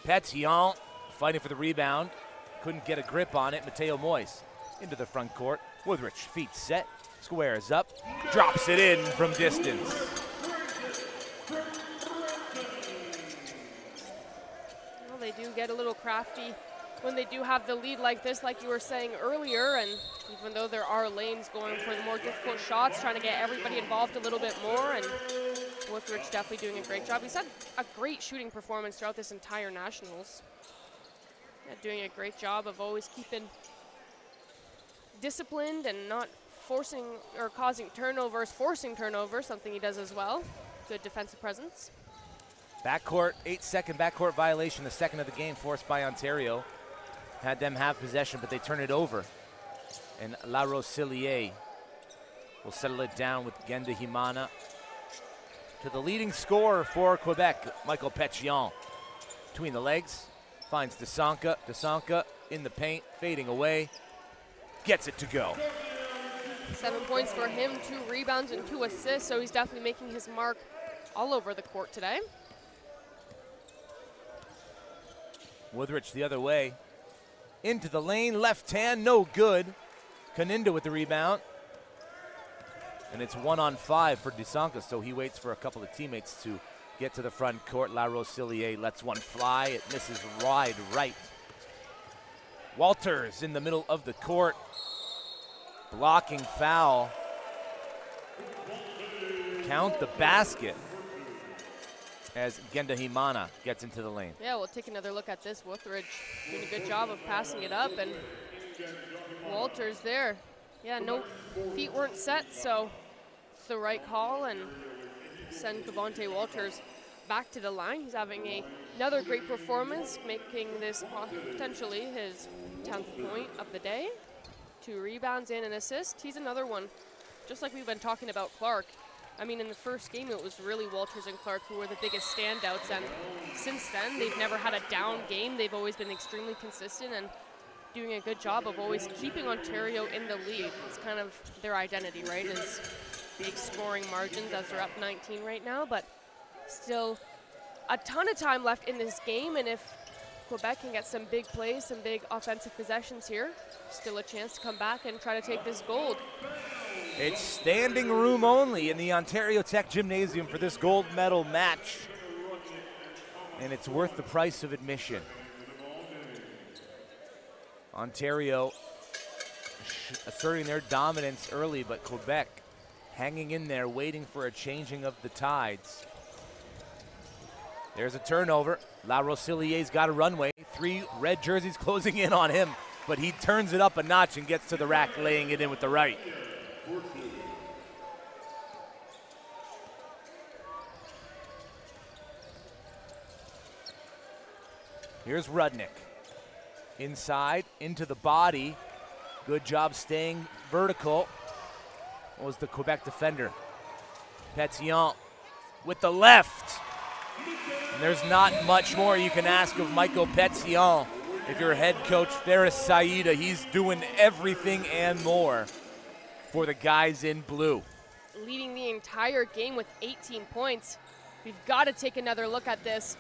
Pétion fighting for the rebound. Couldn't get a grip on it. Mateo Moyes into the front court. Woodrich, feet set, squares up, drops it in from distance. Well, they do get a little crafty when they do have the lead like this, like you were saying earlier, and even though there are lanes going for the more difficult shots, trying to get everybody involved a little bit more, and Woodrich definitely doing a great job. He's had a great shooting performance throughout this entire Nationals. Yeah, doing a great job of always keeping disciplined and not forcing or causing turnovers, forcing turnovers, something he does as well. Good defensive presence. Backcourt, 8-second backcourt violation, the second of the game forced by Ontario. Had them have possession, but they turn it over. And La Rosillier will settle it down with Genda Himana. To the leading scorer for Quebec, Michael Pétion. Between the legs, finds Desanka. Desanka in the paint, fading away. Gets it to go. 7 points for him, 2 rebounds and 2 assists, so he's definitely making his mark all over the court today. Woodrich the other way. Into the lane, left hand, no good. Kaninda with the rebound. And it's 1-on-5 for Desanka, so he waits for a couple of teammates to get to the front court. La Rosillier lets one fly. It misses wide right. Walters in the middle of the court. Blocking foul. Count the basket as Genda Himana gets into the lane. Yeah, we'll take another look at this. Woodrich doing a good job of passing it up, and Walters there. Yeah, no feet weren't set, so it's the right call, and send Cavante Walters back to the line. He's having another great performance, making this potentially his 10th point of the day. 2 rebounds and an assist. He's another one, just like we've been talking about Clark. I mean, in the first game, it was really Walters and Clark who were the biggest standouts, and since then, they've never had a down game. They've always been extremely consistent and doing a good job of always keeping Ontario in the lead. It's kind of their identity, right, is big scoring margins as they're up 19 right now, but still a ton of time left in this game, and if Quebec can get some big plays, some big offensive possessions here, still a chance to come back and try to take this gold. It's standing room only in the Ontario Tech Gymnasium for this gold medal match. And it's worth the price of admission. Ontario asserting their dominance early, but Quebec hanging in there, waiting for a changing of the tides. There's a turnover. La Rosillier's got a runway. 3 red jerseys closing in on him, but he turns it up a notch and gets to the rack, laying it in with the right. Here's Rudnick. Inside, into the body. Good job staying vertical. What was the Quebec defender? Pétion with the left. And there's not much more you can ask of Michael Pétion. If you're head coach Faris Saida, he's doing everything and more for the guys in blue. Leading the entire game with 18 points. We've got to take another look at this.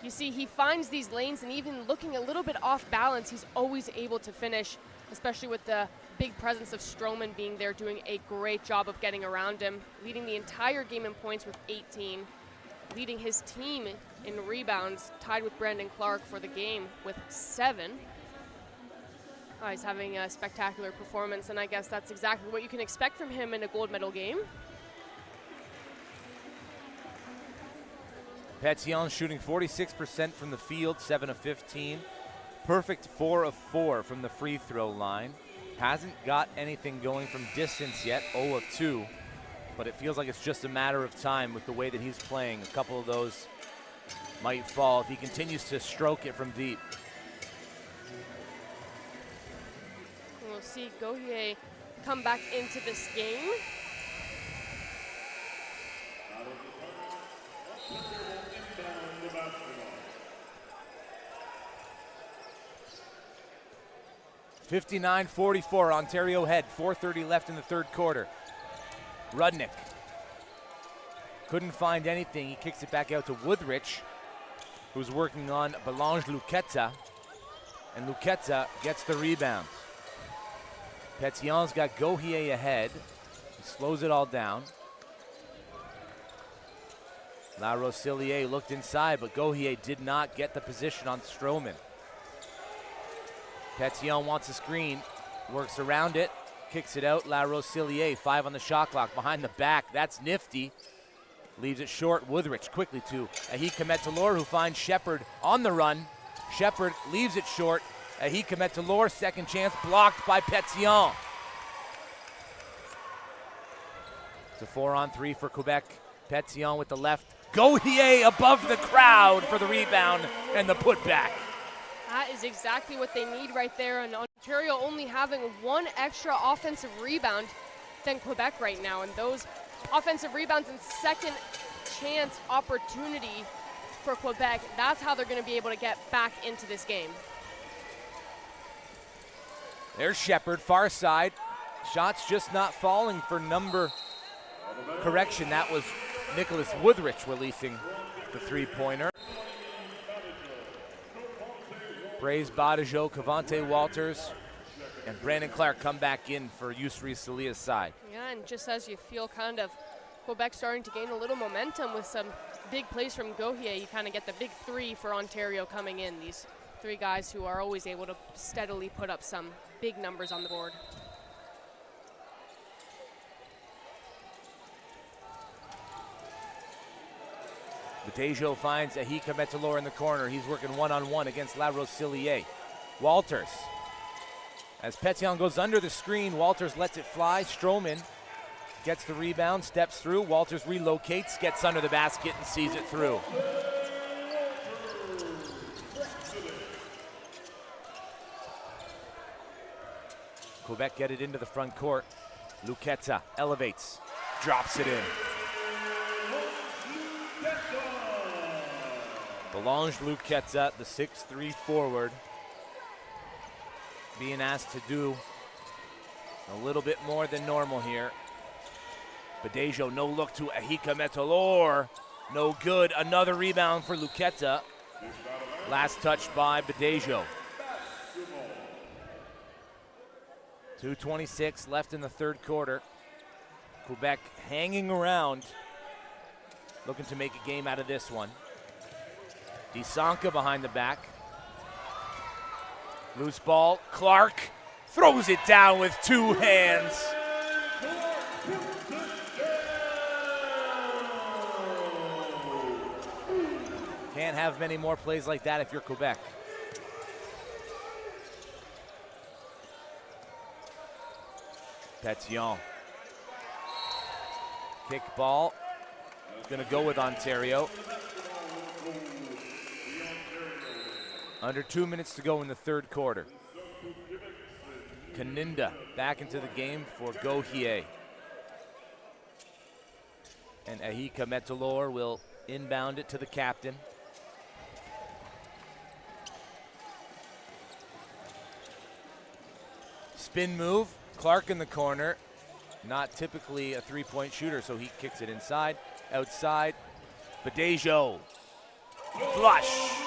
You see, he finds these lanes, and even looking a little bit off balance, he's always able to finish, especially with the big presence of Stroman being there, doing a great job of getting around him, leading the entire game in points with 18, leading his team in rebounds, tied with Brandon Clark for the game with 7. He's having a spectacular performance, and I guess that's exactly what you can expect from him in a gold medal game. Pétion shooting 46% from the field, 7 of 15. Perfect 4 of 4 from the free throw line. Hasn't got anything going from distance yet, 0 of 2. But it feels like it's just a matter of time with the way that he's playing. A couple of those might fall if he continues to stroke it from deep. We'll see Gauthier come back into this game. (59-44), Ontario head, 4:30 left in the third quarter. Rudnick couldn't find anything. He kicks it back out to Woodrich, who's working on Belange Luqueta, and Luqueta gets the rebound. Petillon's got Gauthier ahead. He slows it all down. La Rosilier looked inside, but Gauthier did not get the position on Stroman. Petillon wants a screen, works around it, kicks it out. La Rosilier, 5 on the shot clock, behind the back. That's nifty. Leaves it short. Woodrich quickly to Ahika Metalor, who finds Shepard on the run. Shepard leaves it short. Ahika Metalor, second chance, blocked by Petillon. It's a 4-on-3 for Quebec. Petillon with the left. Gauthier above the crowd for the rebound and the putback. That is exactly what they need right there, and Ontario only having one extra offensive rebound than Quebec right now, and those offensive rebounds and second chance opportunity for Quebec, that's how they're going to be able to get back into this game. There's Shepard, far side. Shots just not falling for number. Correction, that was Nicholas Woodrich releasing the three-pointer. Braze, Badajo, Cavante Walters, and Brandon Clark come back in for Yusri Salia's side. Yeah, and just as you feel kind of Quebec starting to gain a little momentum with some big plays from Gauthier, you kind of get the big three for Ontario coming in. These three guys who are always able to steadily put up some big numbers on the board. Batejo finds Ahika Metalor in the corner. He's working one-on-one against La Rosilier. Walters. As Petillon goes under the screen, Walters lets it fly. Stroman gets the rebound, steps through. Walters relocates, gets under the basket, and sees it through. Quebec get it into the front court. Luqueta elevates, drops it in. Belange Luqueta, the 6'3" forward, being asked to do a little bit more than normal here. Badejo, no look to Ahika Metalor. No good. Another rebound for Luqueta. Last touch by Badejo. 2:26 left in the third quarter. Quebec hanging around, looking to make a game out of this one. Dissanka behind the back. Loose ball. Clark throws it down with two hands. Can't have many more plays like that if you're Quebec. Petillon. Kick ball. Gonna go with Ontario. Under 2 minutes to go in the third quarter. Kaninda back into the game for Gauthier. And Ahika Metalor will inbound it to the captain. Spin move, Clark in the corner. Not typically a three-point shooter, so he kicks it inside, outside. Badejo, flush.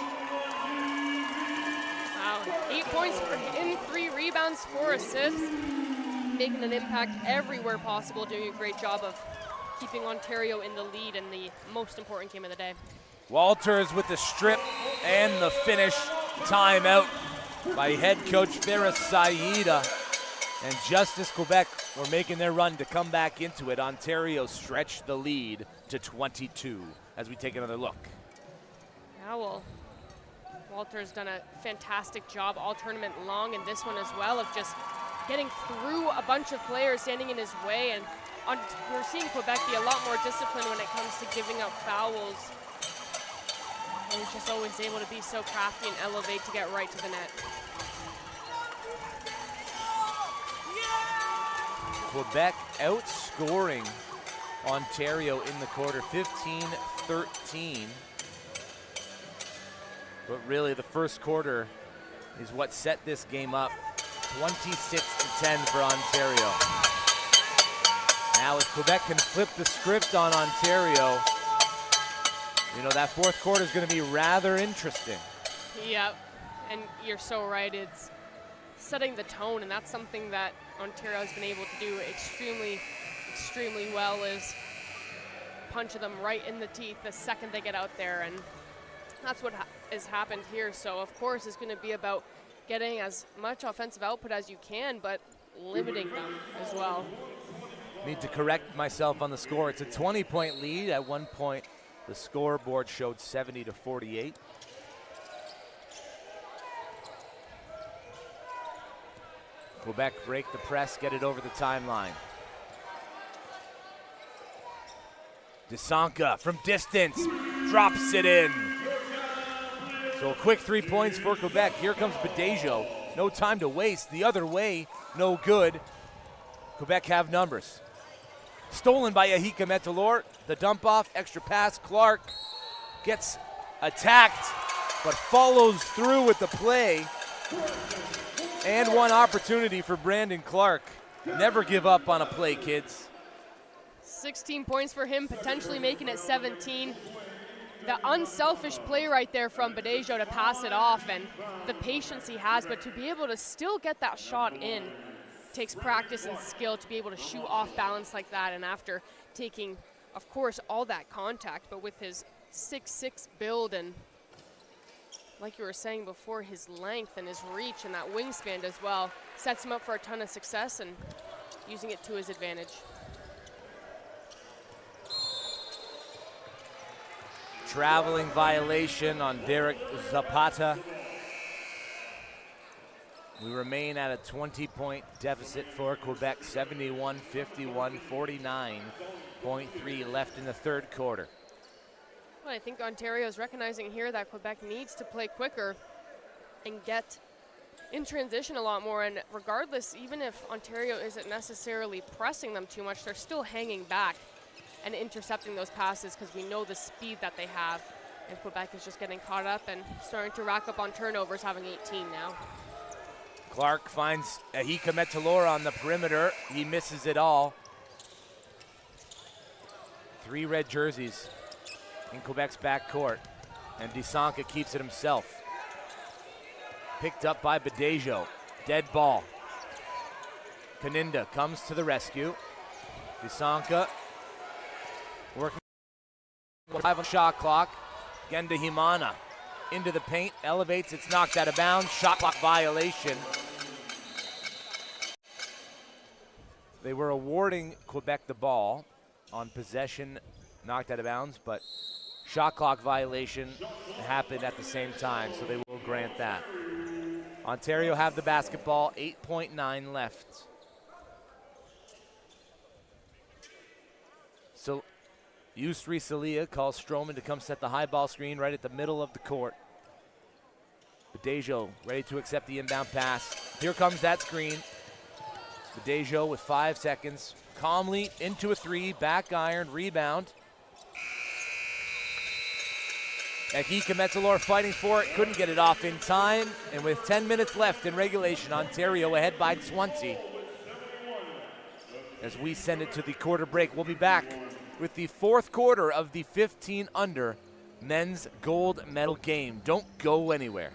8 points for him, 3 rebounds, 4 assists, making an impact everywhere possible, doing a great job of keeping Ontario in the lead in the most important game of the day. Walters with the strip and the finish. Timeout by head coach Ferris Saida. And just as Quebec were making their run to come back into it, Ontario stretched the lead to 22 as we take another look. Yeah, well, Walter's done a fantastic job all tournament long, and this one as well, of just getting through a bunch of players standing in his way. And we're seeing Quebec be a lot more disciplined when it comes to giving up fouls. And he's just always able to be so crafty and elevate to get right to the net. Quebec outscoring Ontario in the quarter, 15-13. But really, the first quarter is what set this game up. 26-10 for Ontario. Now, if Quebec can flip the script on Ontario, you know, that fourth quarter is going to be rather interesting. Yep, and you're so right. It's setting the tone, and that's something that Ontario has been able to do extremely, extremely well is punch them right in the teeth the second they get out there, and that's what has happened here. So of course it's going to be about getting as much offensive output as you can, but limiting them as well. Need to correct myself on the score. It's a 20-point lead. At one point, the scoreboard showed 70-48. Quebec break the press, get it over the timeline. Dissanka from distance, drops it in. So a quick 3 points for Quebec. Here comes Badejo. No time to waste. The other way, no good. Quebec have numbers. Stolen by Ahika Metalor. The dump off, extra pass. Clark gets attacked, but follows through with the play. And one opportunity for Brandon Clark. Never give up on a play, kids. 16 points for him, potentially making it 17. The unselfish play right there from Badejo to pass it off, and the patience he has, but to be able to still get that shot in takes practice and skill to be able to shoot off balance like that. And after taking, of course, all that contact, but with his 6'6" build and, like you were saying before, his length and his reach and that wingspan as well, sets him up for a ton of success and using it to his advantage. Traveling violation on Derek Zapata. We remain at a 20-point deficit for Quebec, 71-51, 49.3 left in the third quarter. Well, I think Ontario is recognizing here that Quebec needs to play quicker and get in transition a lot more. And regardless, even if Ontario isn't necessarily pressing them too much, they're still hanging back and intercepting those passes because we know the speed that they have. And Quebec is just getting caught up and starting to rack up on turnovers, having 18 now. Clark finds Ahika Metalor on the perimeter. He misses it all. 3 red jerseys in Quebec's backcourt, and Dissanka keeps it himself. Picked up by Badejo. Dead ball. Kaninda comes to the rescue. Dissanka working 5 on shot clock. Genda Himana into the paint, elevates, it's knocked out of bounds. Shot clock violation. They were awarding Quebec the ball on possession, knocked out of bounds, but shot clock violation happened at the same time, so they will grant that. Ontario have the basketball, 8.9 left. So Yusri Salia calls Stroman to come set the high ball screen right at the middle of the court. Badejo ready to accept the inbound pass. Here comes that screen. Badejo with 5 seconds, calmly into a 3, back iron, rebound. Ahika Metalor fighting for it, couldn't get it off in time, and with 10 minutes left in regulation, Ontario ahead by 20. As we send it to the quarter break, we'll be back with the fourth quarter of the 15 under men's gold medal game. Don't go anywhere.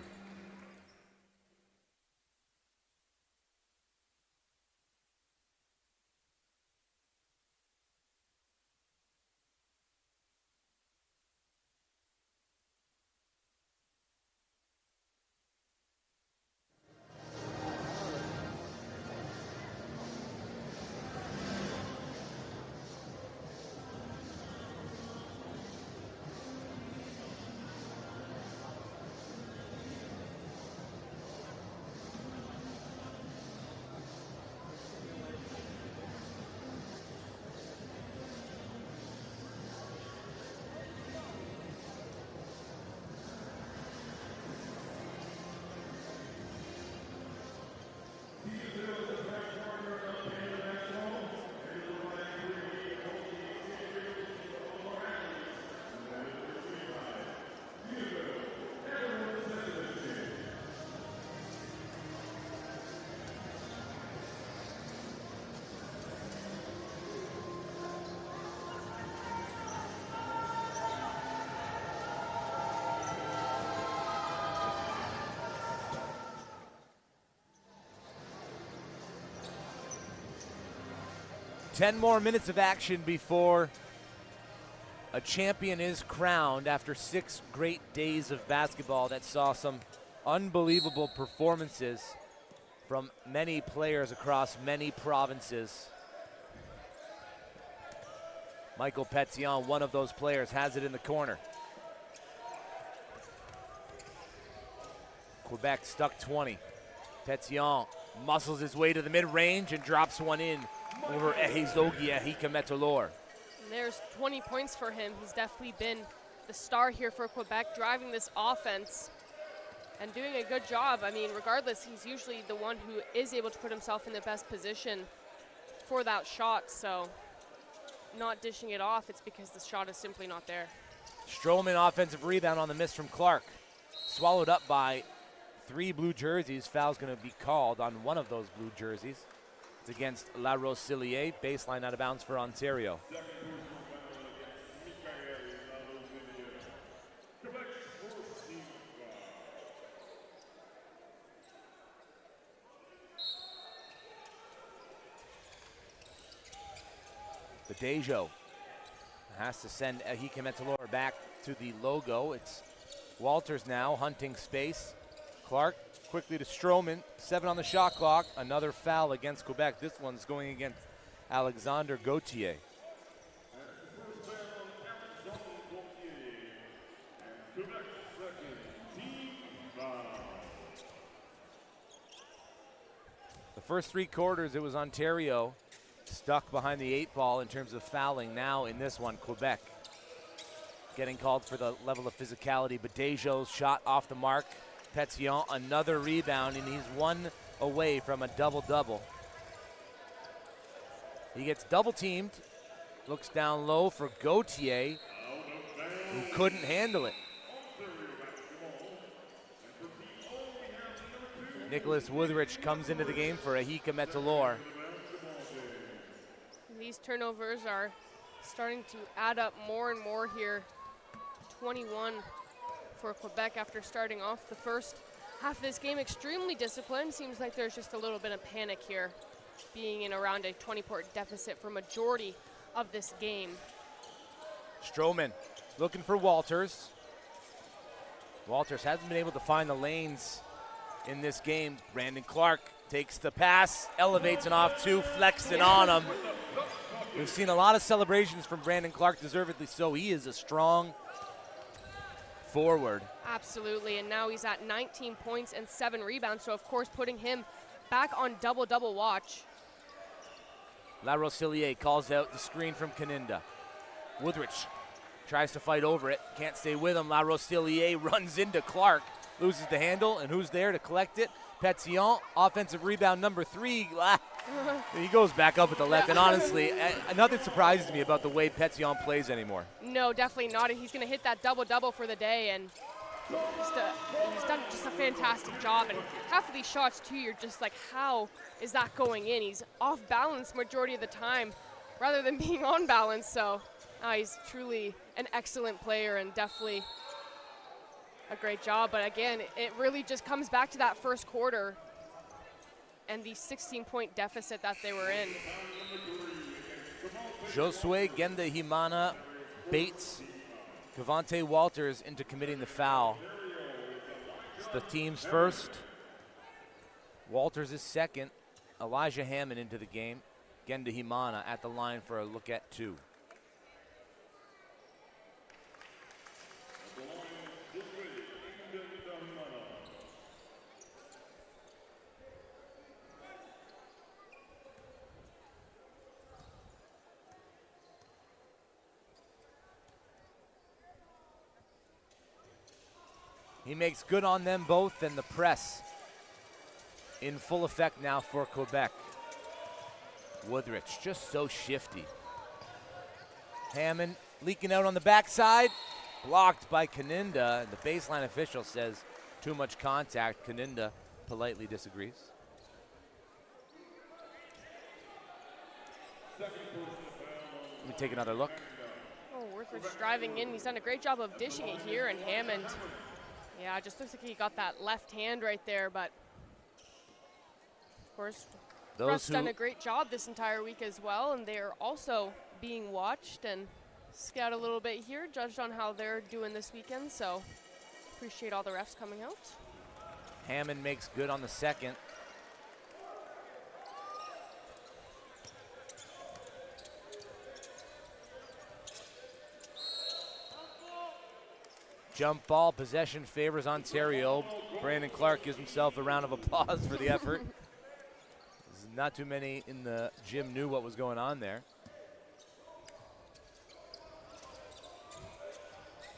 10 more minutes of action before a champion is crowned after 6 great days of basketball that saw some unbelievable performances from many players across many provinces. Michael Pétillon, one of those players, has it in the corner. Quebec stuck 20. Pétillon muscles his way to the mid-range and drops one in over Ehizogi Ehikametolor. There's 20 points for him. He's definitely been the star here for Quebec, driving this offense and doing a good job. I mean, regardless, he's usually the one who is able to put himself in the best position for that shot. So not dishing it off, it's because the shot is simply not there. Stroman offensive rebound on the miss from Clark. Swallowed up by 3 blue jerseys. Foul's going to be called on one of those blue jerseys. It's against La Roselier. Baseline out of bounds for Ontario. Badejo has to send Ehikametolor back to the logo. It's Walters now hunting space. Clark quickly to Stroman. 7 on the shot clock. Another foul against Quebec. This one's going against Alexander Gauthier. The first 3 quarters, it was Ontario stuck behind the 8 ball in terms of fouling. Now in this one, Quebec getting called for the level of physicality. Badejo's shot off the mark. Pétillon, another rebound, and he's 1 away from a double-double. He gets double-teamed, looks down low for Gauthier, who couldn't handle it. Nicholas Woodrich comes into the game for Ehikametolor. These turnovers are starting to add up more and more here. 21 for Quebec after starting off the first half of this game extremely disciplined. Seems like there's just a little bit of panic here, being in around a 20-point deficit for majority of this game. Stroman looking for Walters. Walters hasn't been able to find the lanes in this game. Brandon Clark takes the pass, elevates and off 2, flexing on him. We've seen a lot of celebrations from Brandon Clark, deservedly so. He is a strong forward. Absolutely, and now he's at 19 points and 7 rebounds, so of course putting him back on double-double watch. La Roselier calls out the screen from Caninda. Woodrich tries to fight over it, can't stay with him. La Roselier runs into Clark, loses the handle, and who's there to collect it? Pétillon, offensive rebound number 3. He goes back up with the left, and honestly, nothing surprises me about the way Pétillon plays anymore. No, definitely not. He's going to hit that double-double for the day, and he's done just a fantastic job. And half of these shots, too, you're just like, how is that going in? He's off balance majority of the time rather than being on balance. So he's truly an excellent player and definitely a great job. But again, it really just comes back to that first quarter and the 16-point deficit that they were in. Josue Gendahimana baits Cavante Walters into committing the foul. It's the team's first. Walters is second. Elijah Hammond into the game. Gendahimana at the line for a look at 2. He makes good on them both, and the press in full effect now for Quebec. Woodrich just so shifty. Hammond leaking out on the backside, blocked by Caninda. The baseline official says too much contact. Caninda politely disagrees. Let me take another look. Oh, Woodrich driving in. He's done a great job of dishing it here, and Hammond, yeah, it just looks like he got that left hand right there, but of course. Ref's done a great job this entire week as well, and they're also being watched and scout a little bit here, judged on how they're doing this weekend. So appreciate all the refs coming out. Hammond makes good on the second. Jump ball, possession favors Ontario. Brandon Clark gives himself a round of applause for the effort. Not too many in the gym knew what was going on there.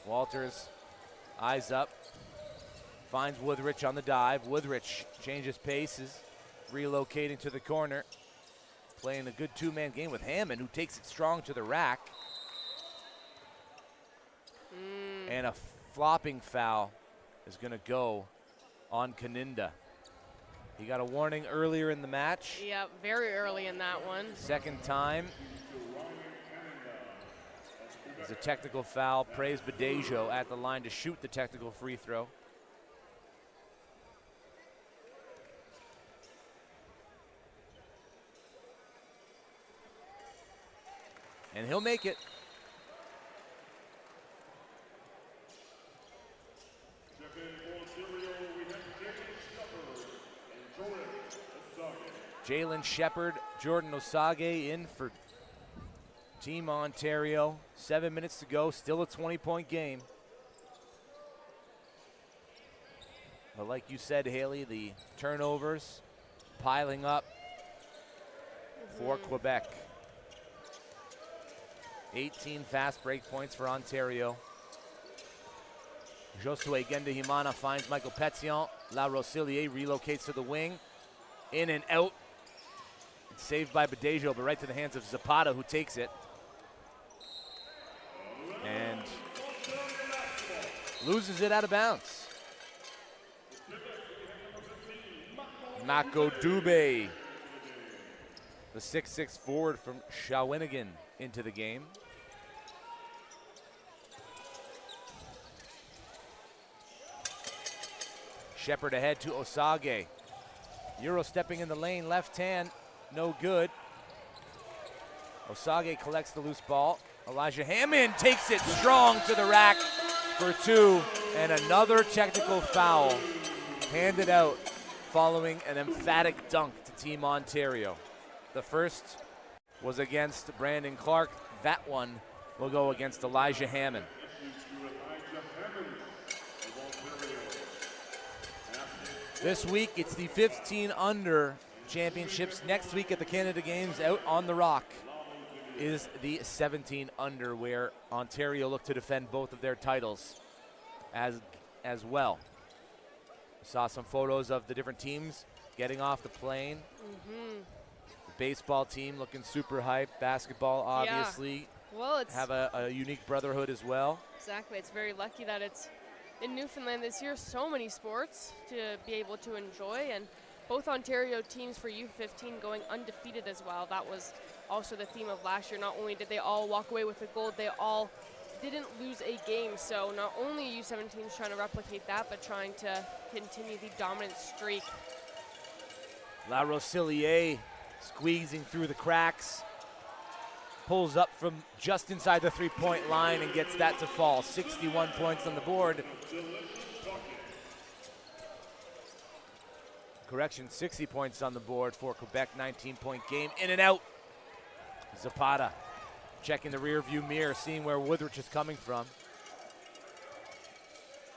Walters, eyes up, finds Woodrich on the dive. Woodrich changes paces, relocating to the corner. Playing a good two-man game with Hammond, who takes it strong to the rack. And a flopping foul is going to go on Kaninda. He got a warning earlier in the match. Yeah, very early in that one. Second time. It's a technical foul. Praise Badejo at the line to shoot the technical free throw. And he'll make it. Jalen Shepard, Jordan Osage in for Team Ontario. 7 minutes to go, still a 20-point game. But like you said, Haley, the turnovers piling up for Quebec. 18 fast break points for Ontario. Josue Gendahimana finds Michael Petion. La Rosillier relocates to the wing. In and out. It's saved by Badejo, but right to the hands of Zapata, who takes it. And loses it out of bounds. Mako Dube, the 6'6" forward from Shawinigan, into the game. Shepard ahead to Osage. Euro stepping in the lane, left hand, no good. Osage collects the loose ball. Elijah Hammond takes it strong to the rack for two, and another technical foul handed out following an emphatic dunk to Team Ontario. The first was against Brandon Clark. That one will go against Elijah Hammond. This week, it's the 15 under championships. Next week at the Canada Games out on the Rock is the 17 under, where Ontario look to defend both of their titles as well. Saw some photos of the different teams getting off the plane. The baseball team looking super hyped. Basketball, obviously, well, it's have a unique brotherhood as well. Exactly. It's very lucky that it's in Newfoundland this year. So many sports to be able to enjoy, and both Ontario teams for U15 going undefeated as well. That was also the theme of last year. Not only did they all walk away with the gold, they all didn't lose a game. So not only U17 is trying to replicate that, but trying to continue the dominant streak. La Rosillier squeezing through the cracks. Pulls up from just inside the three-point line and gets that to fall. 61 points on the board. Correction, 60 points on the board for Quebec. 19-point game. In and out. Zapata checking the rear view mirror, seeing where Woodrich is coming from.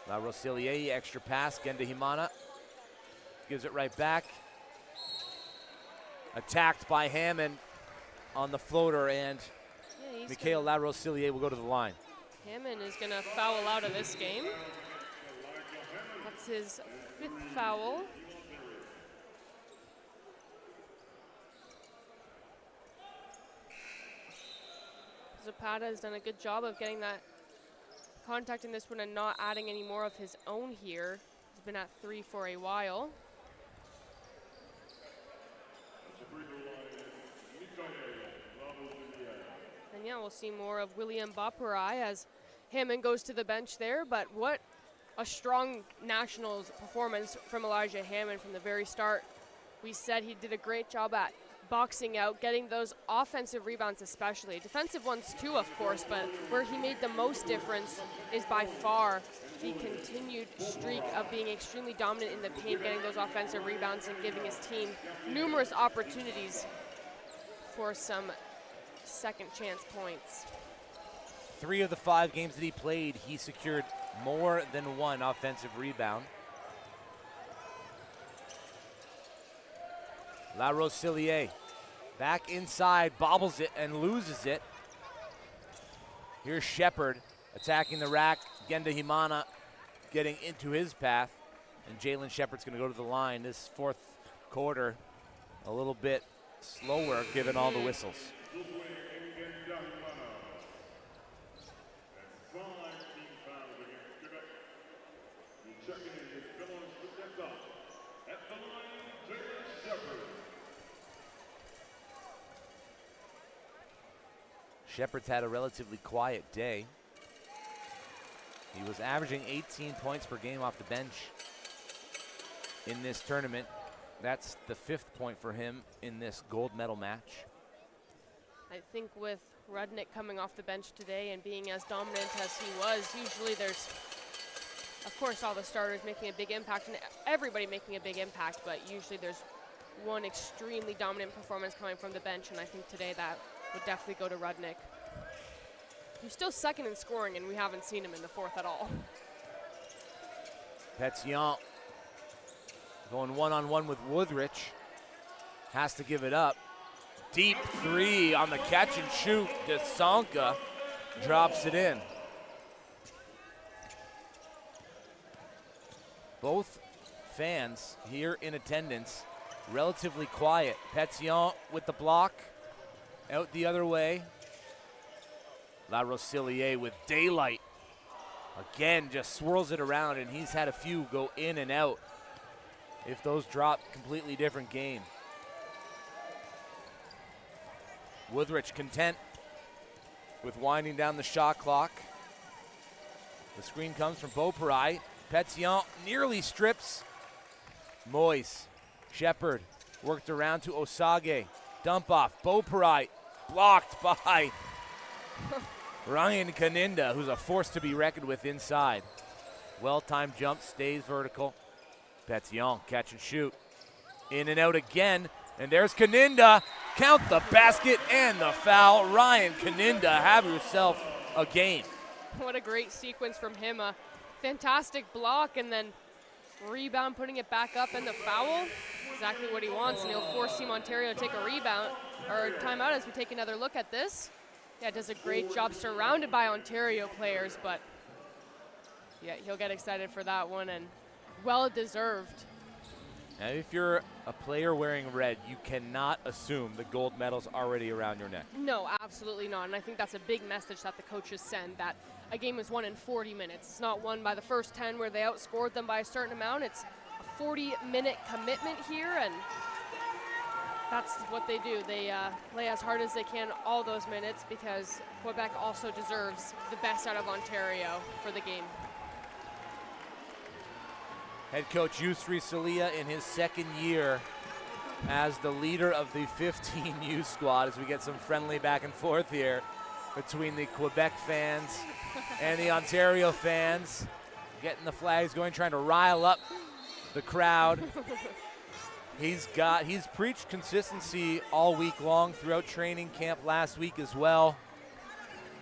La Rosillier, extra pass. Gendahimana gives it right back. Attacked by Hammond on the floater, and Mikhail La Rosillier will go to the line. Hammond is going to foul out of this game. That's his 5th foul. Zapata has done a good job of getting that contact in this one and not adding any more of his own here. He's been at 3 for a while. And yeah, we'll see more of William Bapurai as Hammond goes to the bench there. But what a strong Nationals performance from Elijah Hammond from the very start. we said he did a great job at boxing out, getting those offensive rebounds especially. Defensive ones too, of course, but where he made the most difference is by far the continued streak of being extremely dominant in the paint, getting those offensive rebounds and giving his team numerous opportunities for some second chance points. 3 of the 5 games that he played, he secured more than 1 offensive rebound. La Rosillier back inside, bobbles it and loses it. Here's Shepard attacking the rack. Genda Himana getting into his path. And Jalen Shepard's going to go to the line. This fourth quarter a little bit slower given all the whistles. Shepard's had a relatively quiet day. He was averaging 18 points per game off the bench in this tournament. That's the 5th point for him in this gold medal match. I think with Rudnick coming off the bench today and being as dominant as he was, usually there's, of course, all the starters making a big impact and everybody making a big impact, but usually there's one extremely dominant performance coming from the bench, and I think today that would definitely go to Rudnick. He's still second in scoring, and we haven't seen him in the 4th at all. Petion going one-on-one with Woodrich. Has to give it up. Deep 3 on the catch and shoot. Desonka drops it in. Both fans here in attendance relatively quiet. Petion with the block. Out the other way. La Rosillier with daylight. Again, just swirls it around, and he's had a few go in and out. If those drop, completely different game. Woodrich content with winding down the shot clock. The screen comes from Beauperai. Petion nearly strips. Moise, Shepard worked around to Osage. Dump off, Beauperai blocked by Ryan Kaninda, who's a force to be reckoned with inside. Well-timed jump, stays vertical. Petion, catch and shoot. In and out again, and there's Kaninda. Count the basket and the foul. Ryan Kaninda, have yourself a game. What a great sequence from him. A fantastic block and then rebound, putting it back up, and the foul. Exactly what he wants, and he'll force Team Ontario to take a rebound or timeout as we take another look at this. Yeah, does a great job surrounded by Ontario players, but yeah, he'll get excited for that one, and well deserved. Now, if you're a player wearing red, you cannot assume the gold medal's already around your neck. No, absolutely not, and I think that's a big message that the coaches send, that a game is won in 40 minutes. It's not won by the first 10 where they outscored them by a certain amount. It's a 40-minute commitment here, and that's what they do. They play as hard as they can all those minutes because Quebec also deserves the best out of Ontario for the game. Head coach Yusri Salia in his 2nd year as the leader of the 15U squad, as we get some friendly back and forth here between the Quebec fans and the Ontario fans. Getting the flags going, trying to rile up the crowd. He's preached consistency all week long throughout training camp last week as well.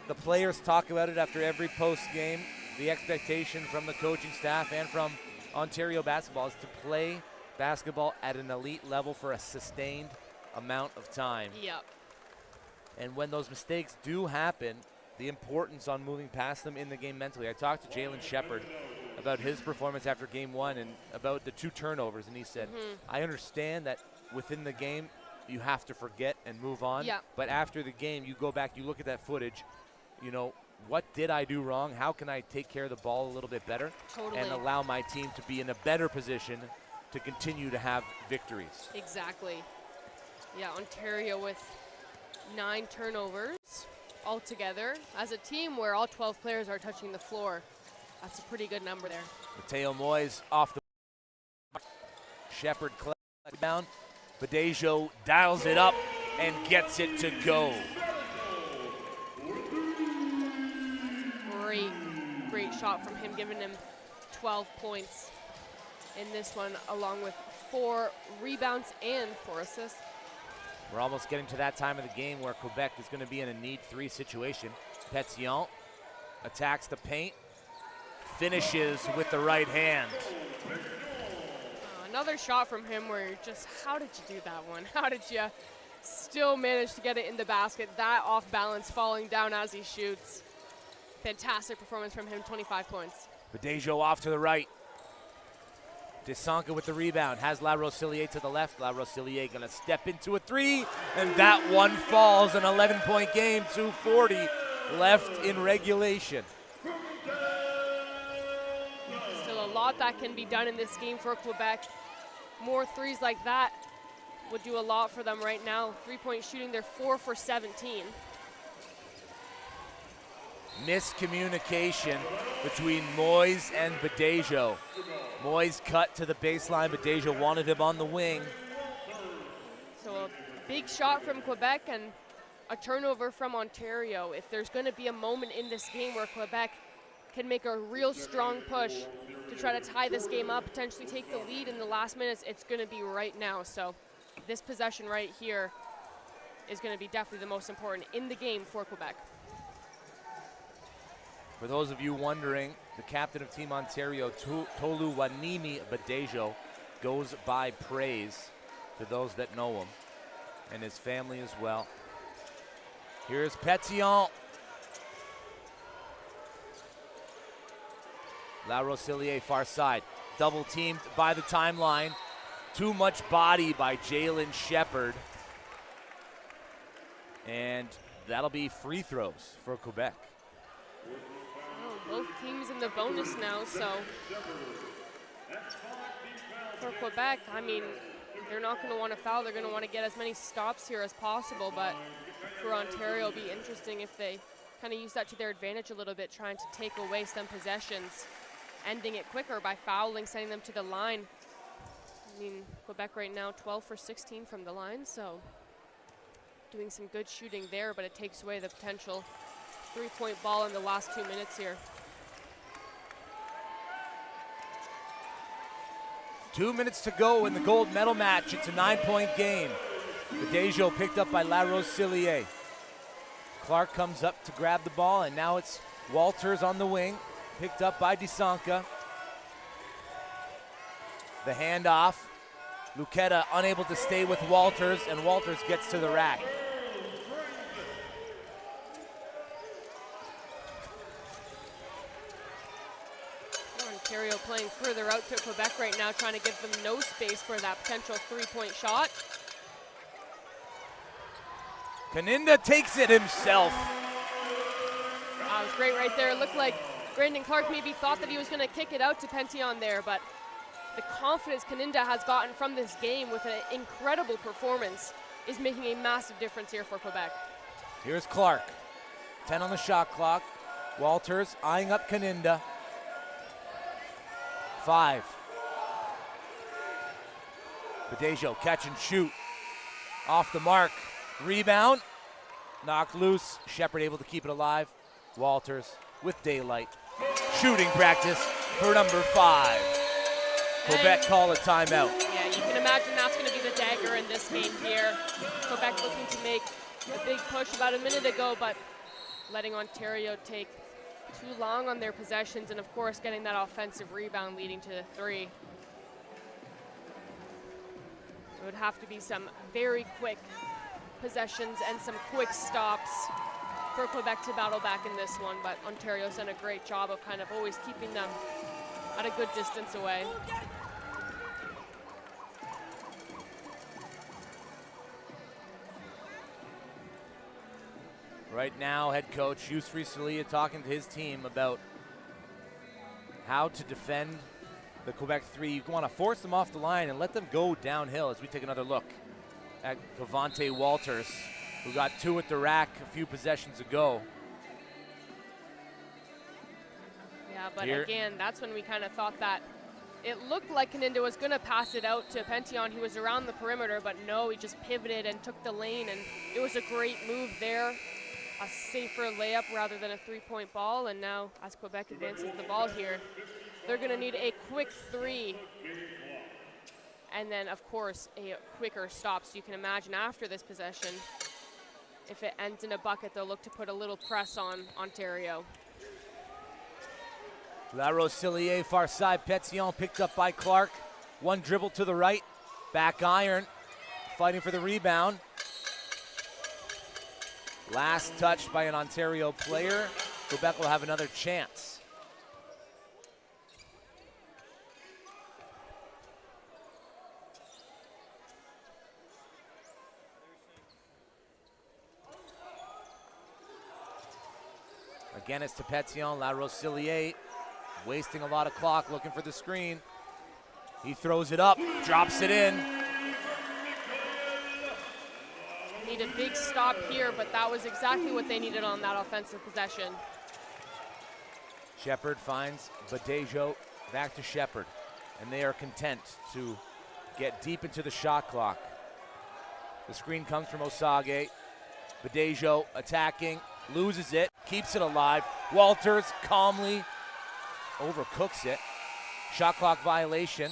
The players talk about it after every post game. The expectation from the coaching staff and from Ontario basketball is to play basketball at an elite level for a sustained amount of time. Yep. And when those mistakes do happen, the importance on moving past them in the game mentally. I talked to Jalen Shepard about his performance after game 1 and about the 2 turnovers, and he said, I understand that within the game you have to forget and move on, but after the game you go back, you look at that footage, you know, what did I do wrong? How can I take care of the ball a little bit better and allow my team to be in a better position to continue to have victories? Exactly. Yeah, Ontario with 9 turnovers altogether. As a team where all 12 players are touching the floor, that's a pretty good number there. Mateo Moise off the Shepard down. Badejo dials it up and gets it to go. Great shot from him, giving him 12 points in this one, along with 4 rebounds and 4 assists. We're almost getting to that time of the game where Quebec is going to be in a need 3 situation. Petillon attacks the paint, finishes with the right hand. Another shot from him where you're just, how did you do that one? How did you still manage to get it in the basket? That off balance, falling down as he shoots. Fantastic performance from him, 25 points. Badejo off to the right. Desanka with the rebound, has La Rosillier to the left. La Rosillier gonna step into a 3, and that one falls. An 11-point game, 2:40 left in regulation. Still a lot that can be done in this game for Quebec. More threes like that would do a lot for them right now. 3-point shooting, they're 4 for 17. Miscommunication between Moise and Badejo. Moise cut to the baseline. Badejo wanted him on the wing. So a big shot from Quebec and a turnover from Ontario. If there's going to be a moment in this game where Quebec can make a real strong push to try to tie this game up, potentially take the lead in the last minutes, it's going to be right now. So this possession right here is going to be definitely the most important in the game for Quebec. For those of you wondering, the captain of Team Ontario, Tolu Wanimi Badejo, goes by praise to those that know him and his family as well. Here's Petillon. La Rosillier far side, double teamed by the timeline. Too much body by Jalen Shepard. And that'll be free throws for Quebec. Both teams in the bonus now, so for Quebec, I mean, they're not going to want to foul. They're going to want to get as many stops here as possible, but for Ontario, it'll be interesting if they kind of use that to their advantage a little bit, trying to take away some possessions, ending it quicker by fouling, sending them to the line. I mean, Quebec right now 12 for 16 from the line, so doing some good shooting there, but it takes away the potential 3-point ball in the last 2 minutes here. 2 minutes to go in the gold medal match. It's a 9-point game. Badejo picked up by La Rosillier. Clark comes up to grab the ball, and now it's Walters on the wing, picked up by Desanka. The handoff. Luqueta unable to stay with Walters, and Walters gets to the rack. Ontario playing further out to Quebec right now, trying to give them no space for that potential 3-point shot. Kaninda takes it himself. That was great right there. It looked like Brandon Clark maybe thought that he was going to kick it out to Petillon there, but the confidence Kaninda has gotten from this game with an incredible performance is making a massive difference here for Quebec. Here's Clark. 10 on the shot clock. Walters eyeing up Kaninda. 5. Badejo catch and shoot. Off the mark. Rebound. Knocked loose. Shepard able to keep it alive. Walters with daylight. Shooting practice for number 5. Quebec call a timeout. Yeah, you can imagine that's going to be the dagger in this game here. Quebec looking to make a big push about a minute ago, but letting Ontario take too long on their possessions, and of course getting that offensive rebound leading to the 3. It would have to be some very quick possessions and some quick stops for Quebec to battle back in this one, but Ontario's done a great job of kind of always keeping them at a good distance away. Right now, head coach Yousri Salia talking to his team about how to defend the Quebec 3. You want to force them off the line and let them go downhill as we take another look at Cavante Walters, who got 2 at the rack a few possessions ago. Yeah, but again, that's when we kind of thought that It looked like Kaninda was going to pass it out to Pention. He was around the perimeter, but no, he just pivoted and took the lane, and it was a great move there. A safer layup rather than a three-point ball, and now as Quebec advances the ball here, they're going to need a quick three. And then, of course, a quicker stop. So you can imagine after this possession, if it ends in a bucket, they'll look to put a little press on Ontario. La Rosillier, far side. Pétion picked up by Clark. One dribble to the right. Back iron. Fighting for the rebound. Last touch by an Ontario player. Quebec will have another chance. Again, it's to Pétion. La Rosillier wasting a lot of clock, looking for the screen. He throws it up, drops it in. Need a big stop here, but that was exactly what they needed on that offensive possession. Shepard finds Badejo, back to Shepard, and they are content to get deep into the shot clock. The screen comes from Osage. Badejo attacking, loses it, keeps it alive. Walters calmly overcooks it. Shot clock violation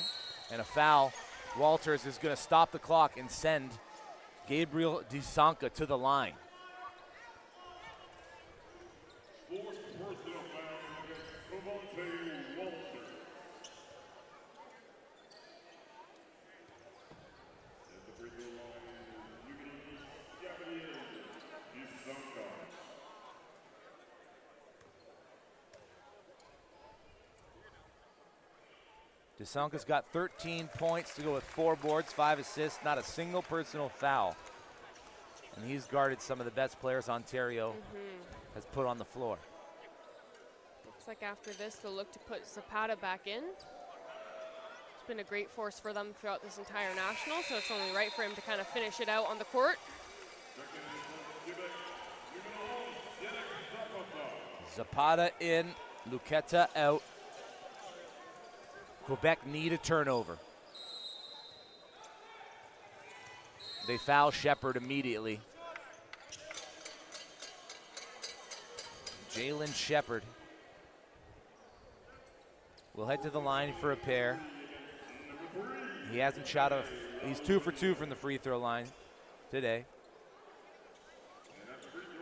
and a foul. Walters is going to stop the clock and send Gabriel Dissanka to the line. Dissanka's got 13 points to go with 4 boards, 5 assists, not a single personal foul. And he's guarded some of the best players Ontario has put on the floor. Looks like after this, they'll look to put Zapata back in. It's been a great force for them throughout this entire national, so it's only right for him to kind of finish it out on the court. Zapata in, Luqueta out. Quebec need a turnover. They foul Shepard immediately. Jalen Shepard will head to the line for a pair. He hasn't shot he's 2 for 2 from the free throw line today.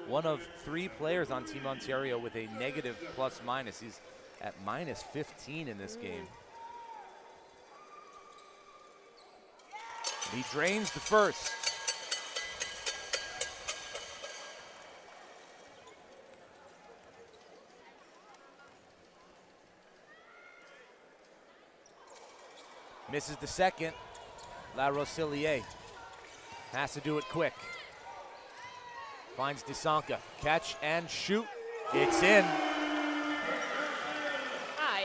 One of 3 players on Team Ontario with a negative plus minus. He's at minus 15 in this game. He drains the first. Misses the second. La Rosillier has to do it quick. Finds Dissanka. Catch and shoot. It's in.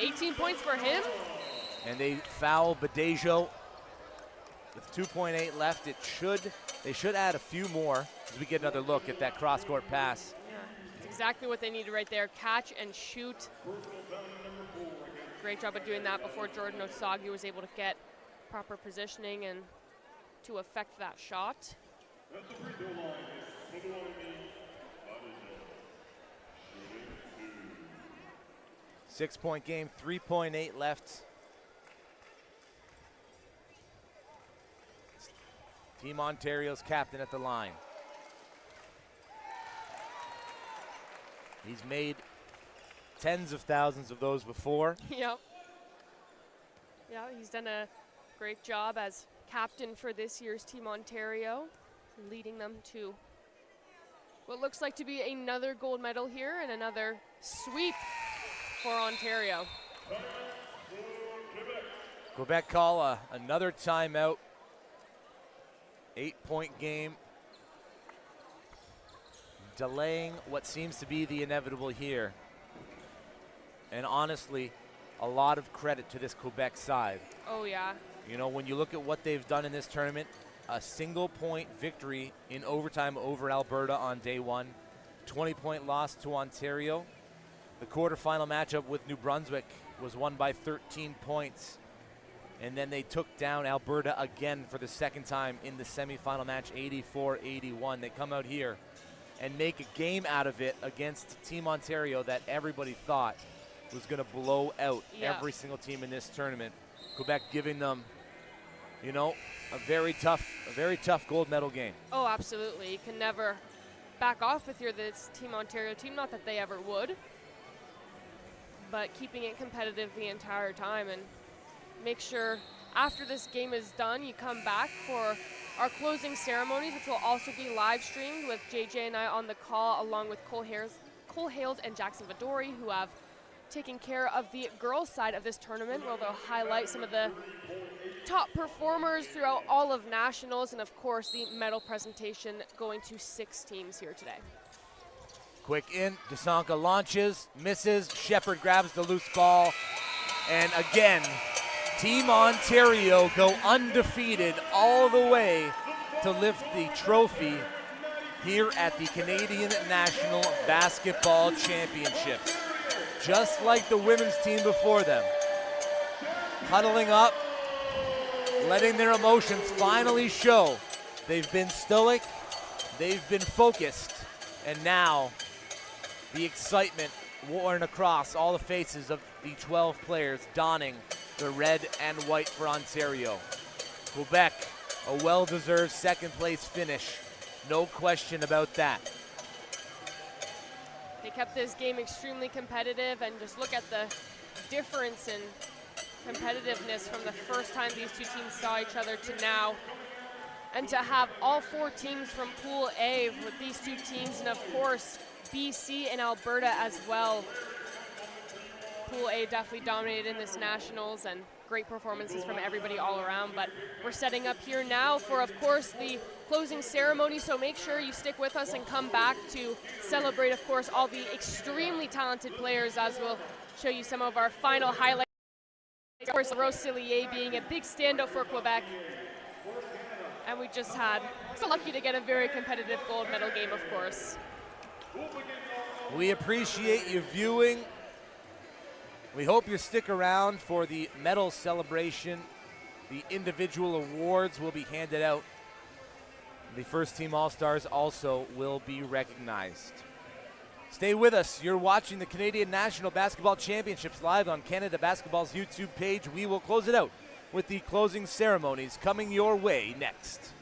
18 points for him. And they foul Badejo. With 2.8 left, they should add a few more as we get another look at that cross-court pass. Yeah, it's exactly what they needed right there. Catch and shoot. Great job of doing that before Jordan Osagi was able to get proper positioning and to affect that shot. 6-point game, 3.8 left. Team Ontario's captain at the line. He's made tens of thousands of those before. Yep. Yeah, he's done a great job as captain for this year's Team Ontario, leading them to what looks like to be another gold medal here and another sweep for Ontario. Quebec call another timeout. 8-point game. Delaying what seems to be the inevitable here. And honestly, a lot of credit to this Quebec side. Oh, yeah. You know, when you look at what they've done in this tournament, a single-point victory in overtime over Alberta on day 1, 20-point loss to Ontario. The quarterfinal matchup with New Brunswick was won by 13 points. And then they took down Alberta again for the second time in the semifinal match, 84-81. They come out here and make a game out of it against Team Ontario that everybody thought was going to blow out every single team in this tournament. Quebec giving them, you know, a very tough gold medal game. Oh, absolutely. You can never back off with this Team Ontario team, not that they ever would, but keeping it competitive the entire time. And make sure after this game is done, you come back for our closing ceremonies, which will also be live streamed with JJ and I on the call, along with Cole Hales and Jackson Vidori, who have taken care of the girls' side of this tournament, where they'll highlight some of the top performers throughout all of nationals, and of course the medal presentation going to 6 teams here today. Quick in, Desanka launches, misses, Shepard grabs the loose ball, and again, Team Ontario go undefeated all the way to lift the trophy here at the Canadian National Basketball Championships. Just like the women's team before them. Huddling up, letting their emotions finally show. They've been stoic, they've been focused, and now the excitement worn across all the faces of the 12 players donning the red and white for Ontario. Quebec, a well-deserved second place finish. No question about that. They kept this game extremely competitive, and just look at the difference in competitiveness from the first time these two teams saw each other to now. And to have all 4 teams from Pool A with these 2 teams, and of course BC and Alberta as well. Pool A definitely dominated in this nationals, and great performances from everybody all around. But we're setting up here now for, of course, the closing ceremony, so make sure you stick with us and come back to celebrate, of course, all the extremely talented players, as we'll show you some of our final highlights. Of course, Rose Cillier being a big standout for Quebec. And we just had so lucky to get a very competitive gold medal game, of course. We appreciate you viewing. We hope you stick around for the medal celebration. The individual awards will be handed out. The first team All-Stars also will be recognized. Stay with us. You're watching the Canadian National Basketball Championships live on Canada Basketball's YouTube page. We will close it out with the closing ceremonies coming your way next.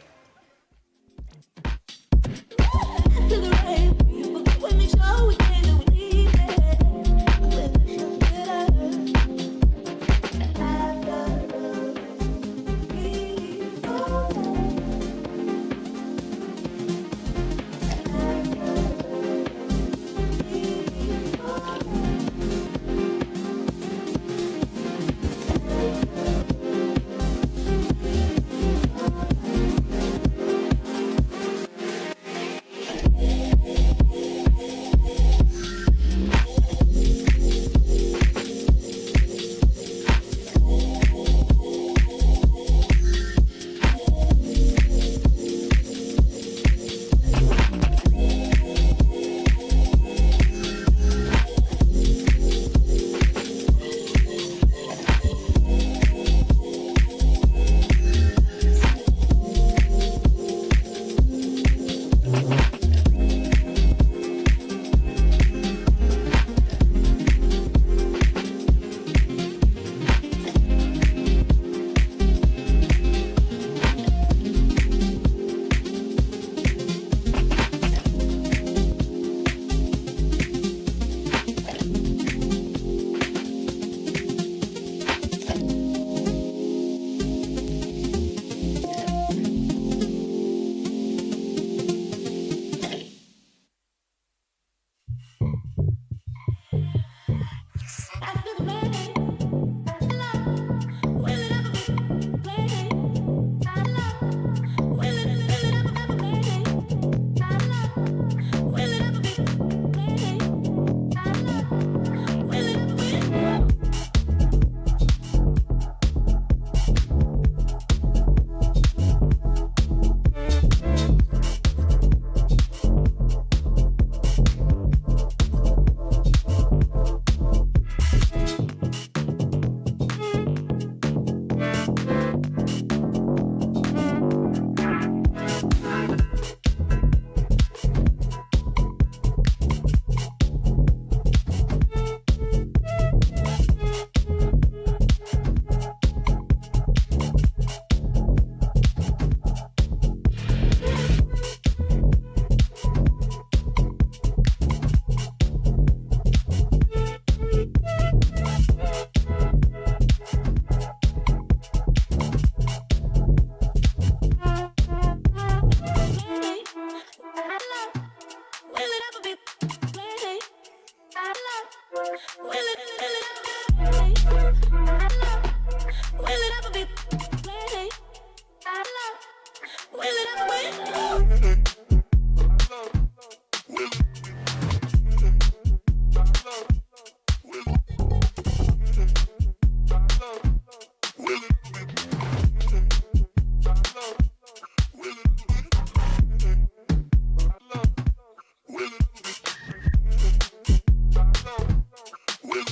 Will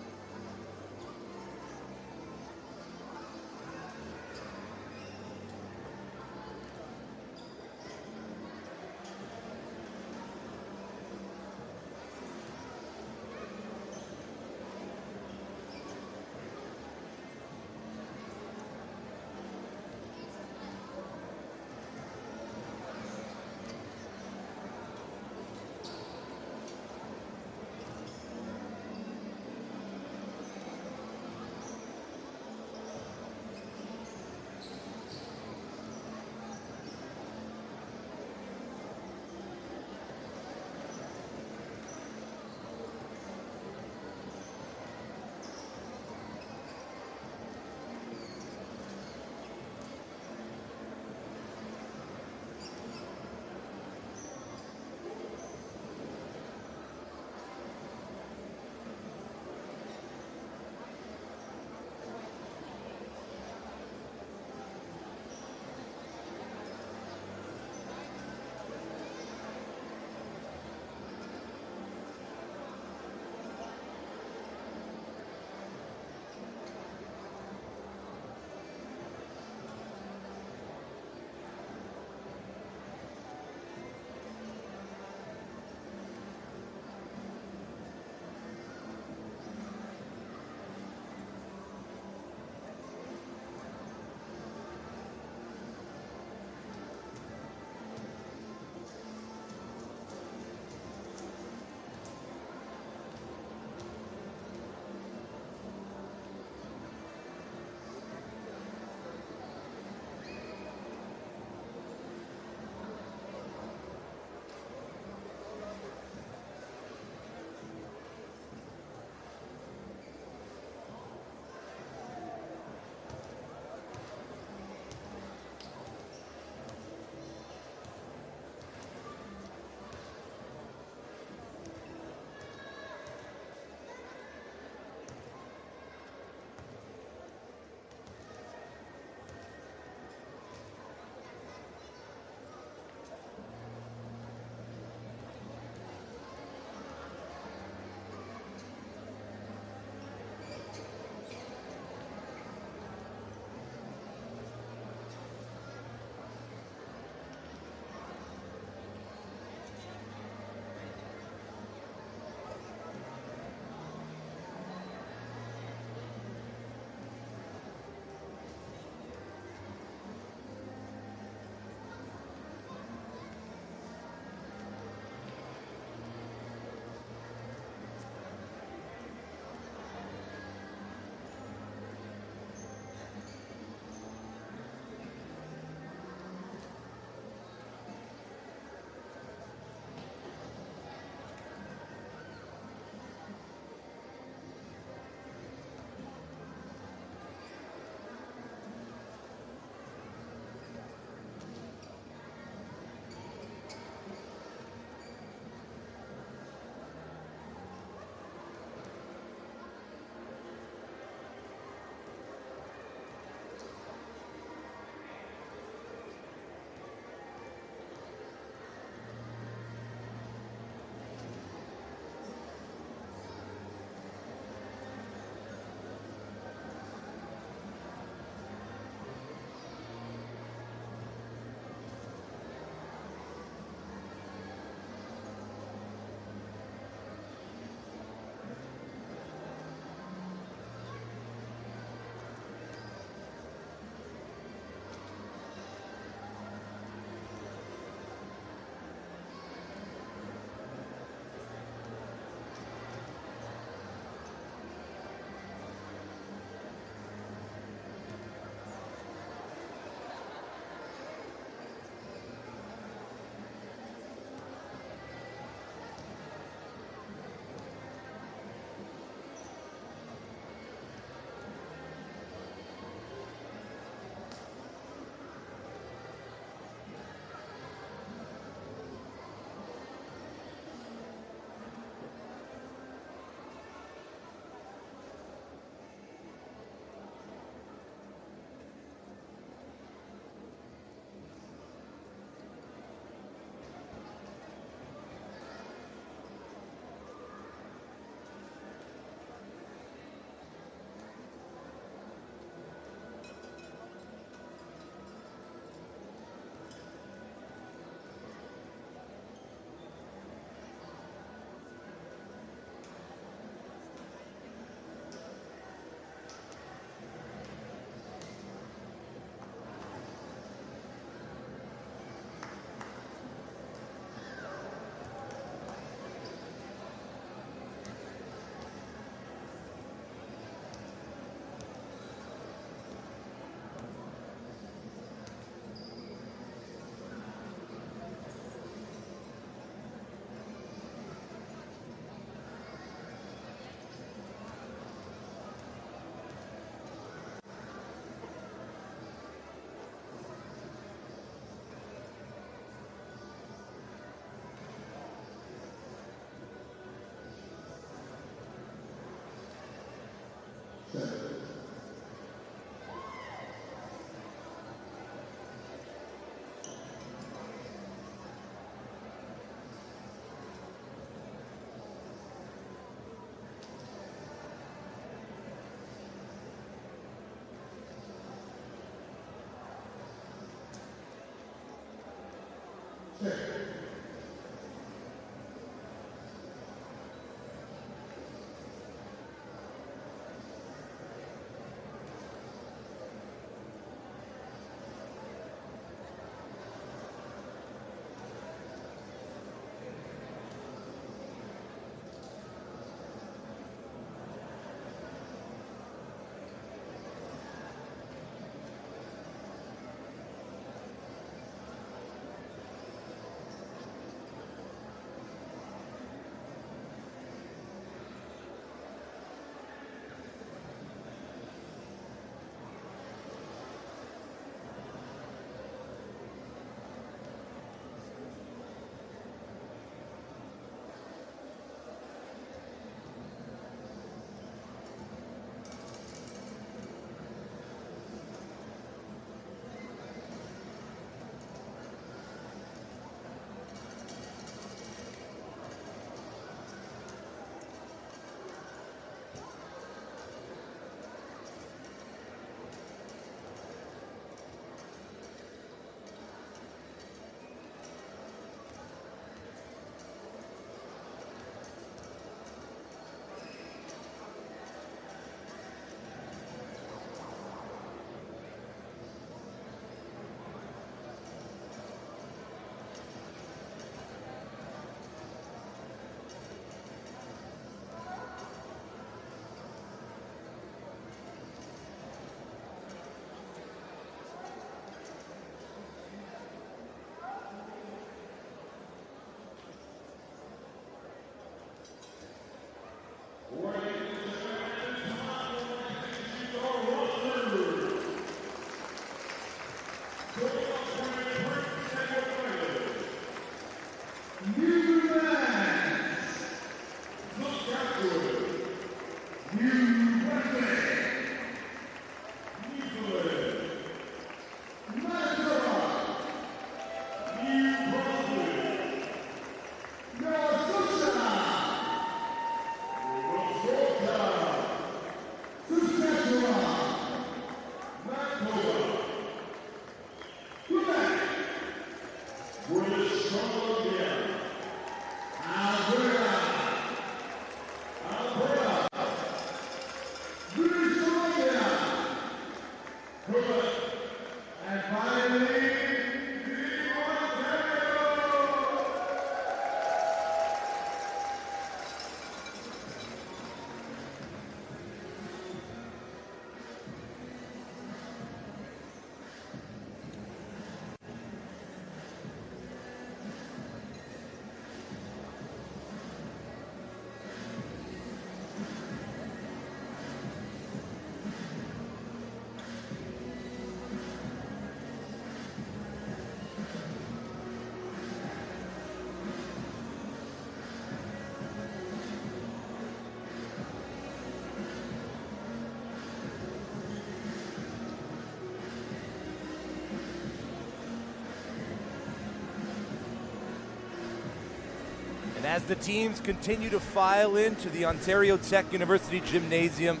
And as the teams continue to file into the Ontario Tech University Gymnasium,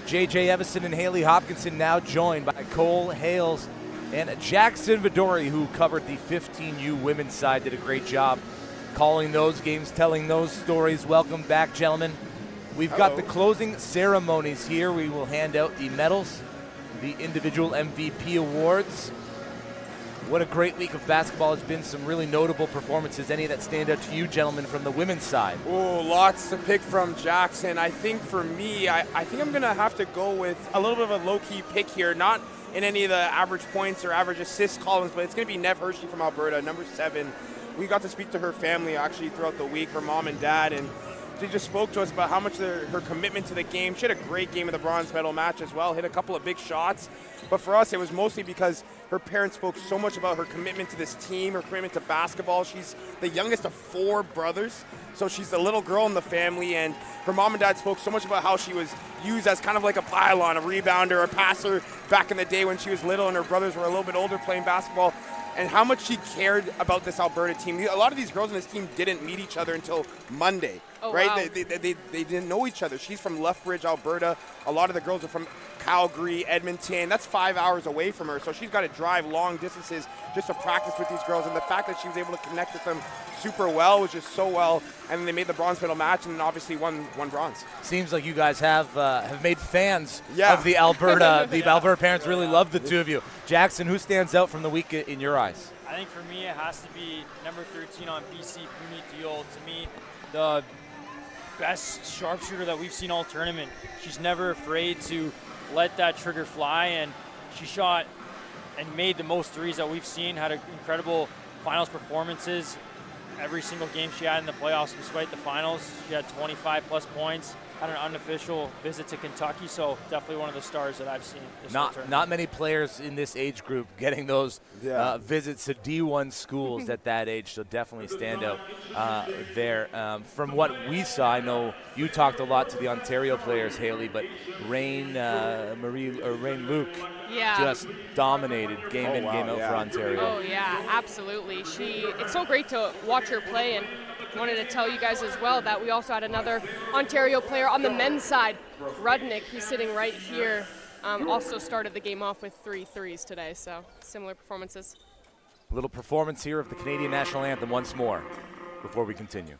J.J. Evison and Haley Hopkinson now joined by Cole Hales and Jackson Vidori, who covered the 15U women's side, did a great job calling those games, telling those stories. Welcome back, gentlemen. We've got the closing ceremonies here. We will hand out the medals, the individual MVP awards. What a great week of basketball has been. Some really notable performances. Any that stand out to you, gentlemen, from the women's side? Oh, lots to pick from, Jackson. I think for me, I think I'm going to have to go with a little bit of a low-key pick here. Not in any of the average points or average assist columns, but it's going to be Nev Hershey from Alberta, number 7. We got to speak to her family, actually, throughout the week, her mom and dad, and she just spoke to us about how much her commitment to the game. She had a great game in the bronze medal match as well, hit a couple of big shots. But for us, it was mostly because her parents spoke so much about her commitment to this team, her commitment to basketball. She's the youngest of 4 brothers, so she's the little girl in the family, and her mom and dad spoke so much about how she was used as kind of like a pylon, a rebounder, a passer back in the day when she was little and her brothers were a little bit older playing basketball, and how much she cared about this Alberta team. A lot of these girls on this team didn't meet each other until Monday, right? Wow. They didn't know each other. She's from Lethbridge, Alberta. A lot of the girls are from Calgary, Edmonton. That's 5 hours away from her, so she's got to drive long distances just to practice with these girls, and the fact that she was able to connect with them super well was just so well, and they made the bronze medal match and then obviously won bronze. Seems like you guys have made fans of the Alberta. The Alberta parents really love the two of you. Jackson, who stands out from the week in your eyes? I think for me it has to be number 13 on BC, Puni Deal. To me, the best sharpshooter that we've seen all tournament. She's never afraid to let that trigger fly, and she shot and made the most threes that we've seen, had incredible finals performances. Every single game she had in the playoffs, despite the finals, she had 25 plus points, had an unofficial visit to Kentucky, so definitely one of the stars that I've seen this whole tournament. Not many players in this age group getting those visits to D1 schools at that age, so definitely stand out there. From what we saw, I know you talked a lot to the Ontario players, Haley, but Rain Luke just dominated game in, game out for Ontario. Oh yeah, absolutely. It's so great to watch her play, and wanted to tell you guys as well that we also had another Ontario player on the men's side, Rudnick, who's sitting right here, also started the game off with 3 threes today, so similar performances. A little performance here of the Canadian National Anthem once more before we continue.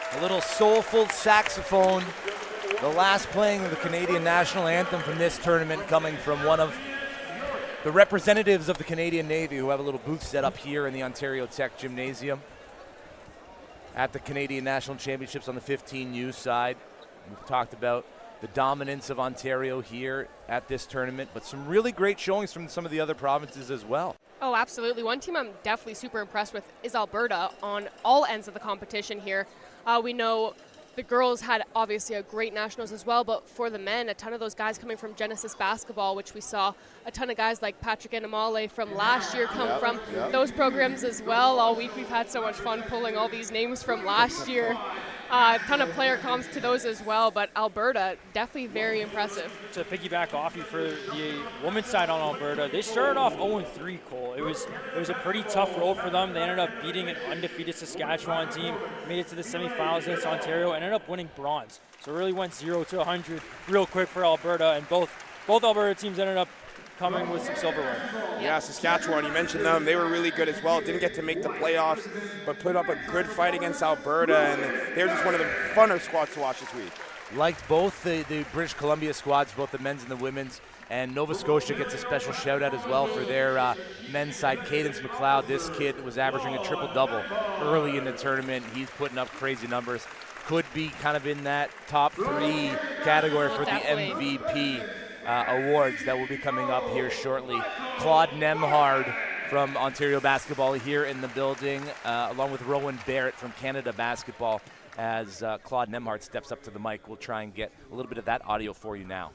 A little soulful saxophone, the last playing of the Canadian National Anthem from this tournament, coming from one of the representatives of the Canadian Navy, who have a little booth set up here in the Ontario Tech Gymnasium at the Canadian National Championships on the 15U side. We've talked about the dominance of Ontario here at this tournament, but some really great showings from some of the other provinces as well. Oh, absolutely. One team I'm definitely super impressed with is Alberta on all ends of the competition here. We know the girls had obviously a great nationals as well, but for the men, a ton of those guys coming from Genesis basketball, which we saw a ton of guys like Patrick Enamale from last year come from those programs as well. All week we've had so much fun pulling all these names from last year. A ton of player comps to those as well, but Alberta, definitely very impressive. To piggyback off you for the women's side on Alberta, they started off 0-3, Cole. It was a pretty tough road for them. They ended up beating an undefeated Saskatchewan team, made it to the semifinals against Ontario, and ended up winning bronze. So it really went 0 to 100 real quick for Alberta, and both Alberta teams ended up coming with some silverware. Yeah, Saskatchewan, you mentioned them. They were really good as well. Didn't get to make the playoffs, but put up a good fight against Alberta, and they were just one of the funner squads to watch this week. Liked both the British Columbia squads, both the men's and the women's, and Nova Scotia gets a special shout out as well for their men's side. Cadence McLeod, this kid was averaging a triple-double early in the tournament. He's putting up crazy numbers. Could be kind of in that top 3 category for the MVP awards that will be coming up here shortly. Claude Nemhard from Ontario Basketball here in the building, along with Rowan Barrett from Canada Basketball. As Claude Nemhart steps up to the mic, we'll try and get a little bit of that audio for you now.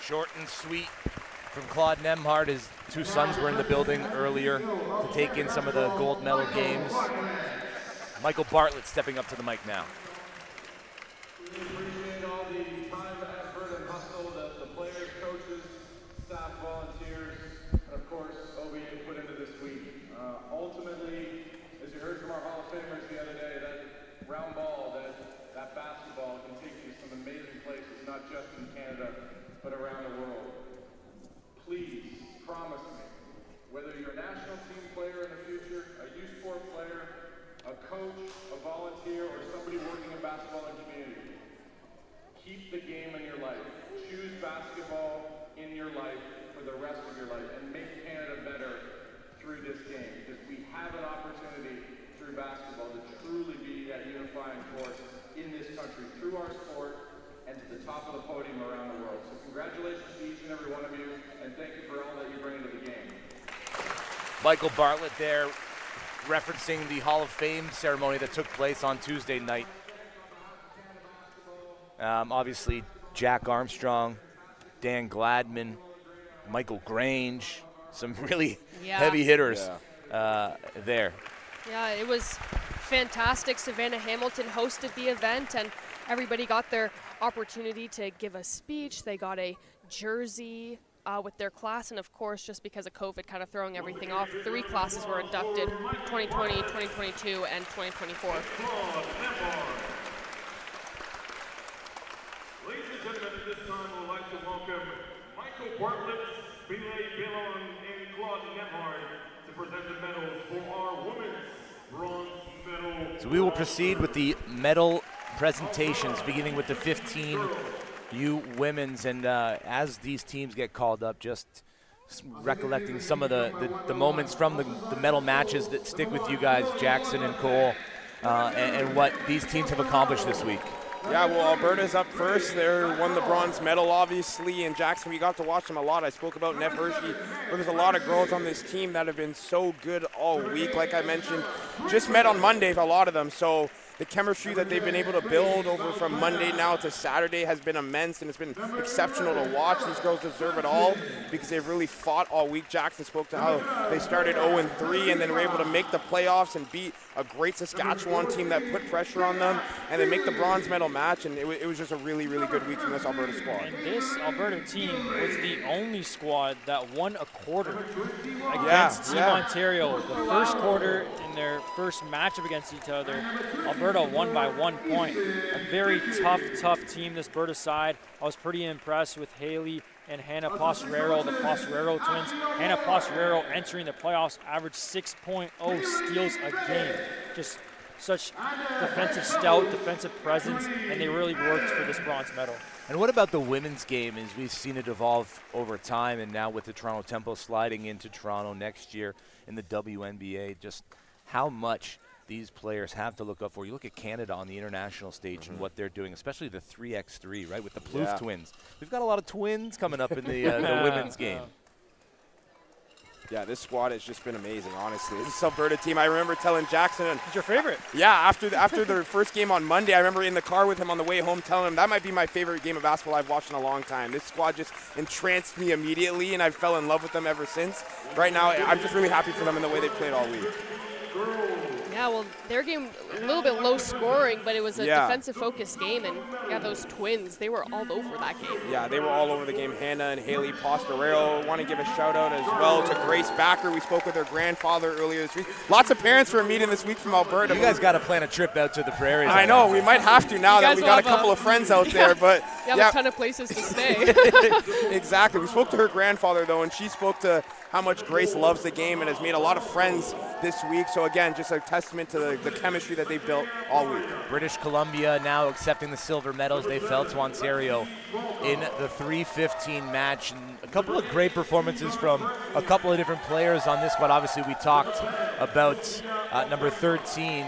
Short and sweet from Claude Nemhart. His two sons were in the building earlier to take in some of the gold medal games. Michael Bartlett stepping up to the mic now. We appreciate all the time, effort, and hustle that the players, coaches, staff, volunteers, and of course, OBA put into this week. Ultimately, as you heard from our Hall of Famers the other day, that round ball, that basketball can take you to some amazing places, not just in Canada, but around the world. Please promise me, whether you're a national team player in the future, a youth sport player, a coach, a volunteer, or somebody working in basketball and community, keep the game in your life. Choose basketball in your life for the rest of your life and make Canada better through this game, because we have an opportunity through basketball to truly be that unifying force in this country through our sport and to the top of the podium around the world. So congratulations to each and every one of you, and thank you for all that you bring to the game. Michael Bartlett there referencing the Hall of Fame ceremony that took place on Tuesday night. Obviously, Jack Armstrong, Dan Gladman, Michael Grange, some really heavy hitters there. Yeah, it was fantastic. Savannah Hamilton hosted the event, and everybody got their opportunity to give a speech. They got a jersey with their class, and of course, just because of COVID kind of throwing everything off, 3 classes were inducted, 2020, 2022, and 2024. Ladies and gentlemen, at this time, I would like to welcome Michael Bartlett, Billy Billon, and Claude Nemhart to present the medals for our women's bronze medal. So we will proceed with the medal presentations, beginning with the 15U women's. And as these teams get called up, just recollecting some of the moments from the medal matches that stick with you guys, Jackson and Cole, and what these teams have accomplished this week. Yeah, well, Alberta's up first. They won the bronze medal, obviously, and Jackson, we got to watch them a lot. I spoke about Nev Hershey, but there's a lot of girls on this team that have been so good all week. Like I mentioned, just met on Monday, a lot of them, so the chemistry that they've been able to build over from Monday now to Saturday has been immense, and it's been exceptional to watch. These girls deserve it all because they've really fought all week. Jackson spoke to how they started 0-3 and then were able to make the playoffs and beat a great Saskatchewan team that put pressure on them, and then make the bronze medal match, and it was just a really, really good week from this Alberta squad. And this Alberta team was the only squad that won a quarter against Team Ontario. The first quarter in their first matchup against each other, Alberta won by 1 point. A very tough team, this Alberta side. I was pretty impressed with Haley and Hannah Posterero, the Posterero twins. Hannah Posterero entering the playoffs, averaged 6.0 steals a game. Just such defensive stout, defensive presence, and they really worked for this bronze medal. And what about the women's game? As we've seen it evolve over time, and now with the Toronto Tempo sliding into Toronto next year in the WNBA, just how much these players have to look up for. You look at Canada on the international stage and what they're doing, especially the 3x3, right, with the Plouffe twins. We've got a lot of twins coming up in the women's game. Yeah, this squad has just been amazing, honestly. This Alberta team, I remember telling Jackson. It's your favorite? Yeah, after their first game on Monday, I remember in the car with him on the way home telling him that might be my favorite game of basketball I've watched in a long time. This squad just entranced me immediately, and I fell in love with them ever since. Right now, I'm just really happy for them in the way they played all week. Yeah, well, their game a little bit low scoring, but it was a defensive-focused game, and those twins, they were all over that game. Yeah, they were all over the game. Hannah and Haley Posterero. Want to give a shout-out as well to Grace Backer. We spoke with her grandfather earlier this week. Lots of parents were meeting this week from Alberta. You guys got to plan a trip out to the prairies. I know, we might have to now that we got a couple of friends out there, but You have a ton of places to stay. Exactly. We spoke to her grandfather, though, and she spoke to how much Grace loves the game and has made a lot of friends this week. So, again, just a testament to the chemistry that they've built all week. British Columbia now accepting the silver medals. They fell to Ontario in the 3:15 match. And a couple of great performances from a couple of different players on this one. Obviously, we talked about number 13.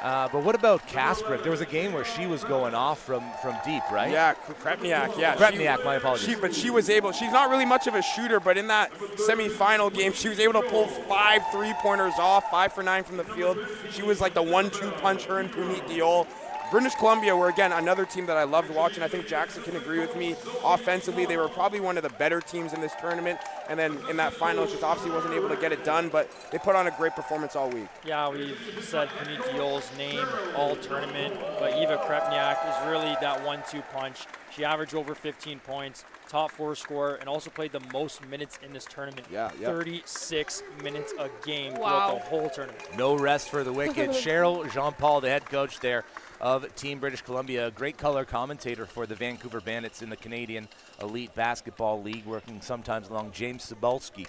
But what about Kasparek? There was a game where she was going off from deep, right? Yeah, Krepniak, yeah. Krepniak, my apologies. But she was able, she's not really much of a shooter, but in that semifinal game, she was able to pull 5 3-pointers off, 5 for 9 from the field. She was like the 1-2 punch, her and Punit Diol. British Columbia were, again, another team that I loved watching. I think Jackson can agree with me. Offensively, they were probably one of the better teams in this tournament. And then in that final, just obviously wasn't able to get it done, but they put on a great performance all week. Yeah, we've said Punit Diol's name all tournament, but Eva Krepniak is really that 1-2 punch. She averaged over 15 points, top 4 scorer, and also played the most minutes in this tournament. 36 minutes a game throughout the whole tournament. No rest for the wicked. Cheryl Jean-Paul, the head coach there of Team British Columbia, a great color commentator for the Vancouver Bandits in the Canadian Elite Basketball League, working sometimes along James Cebulski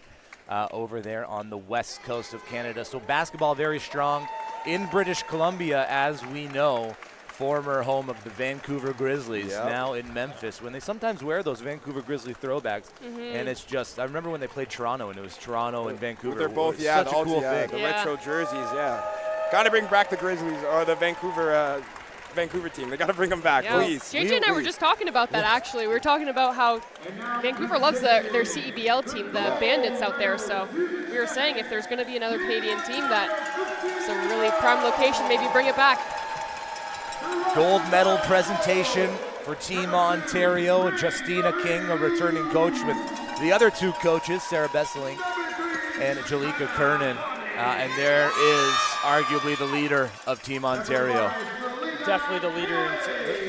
over there on the west coast of Canada. So basketball very strong in British Columbia, as we know, former home of the Vancouver Grizzlies, now in Memphis, when they sometimes wear those Vancouver Grizzly throwbacks. And it's just, I remember when they played Toronto, and it was Toronto and Vancouver. They're both, such a cool thing. The retro jerseys, Got to bring back the Grizzlies, or the Vancouver team. They got to bring them back, please. JJ and I were just talking about that, actually. We were talking about how Vancouver loves their CEBL team, the Bandits out there. So we were saying if there's going to be another Canadian team that is a really prime location, maybe bring it back. Gold medal presentation for Team Ontario. Justina King, a returning coach, with the other 2 coaches, Sarah Besseling and Jalika Kernan. And there is arguably the leader of Team Ontario. Definitely the leader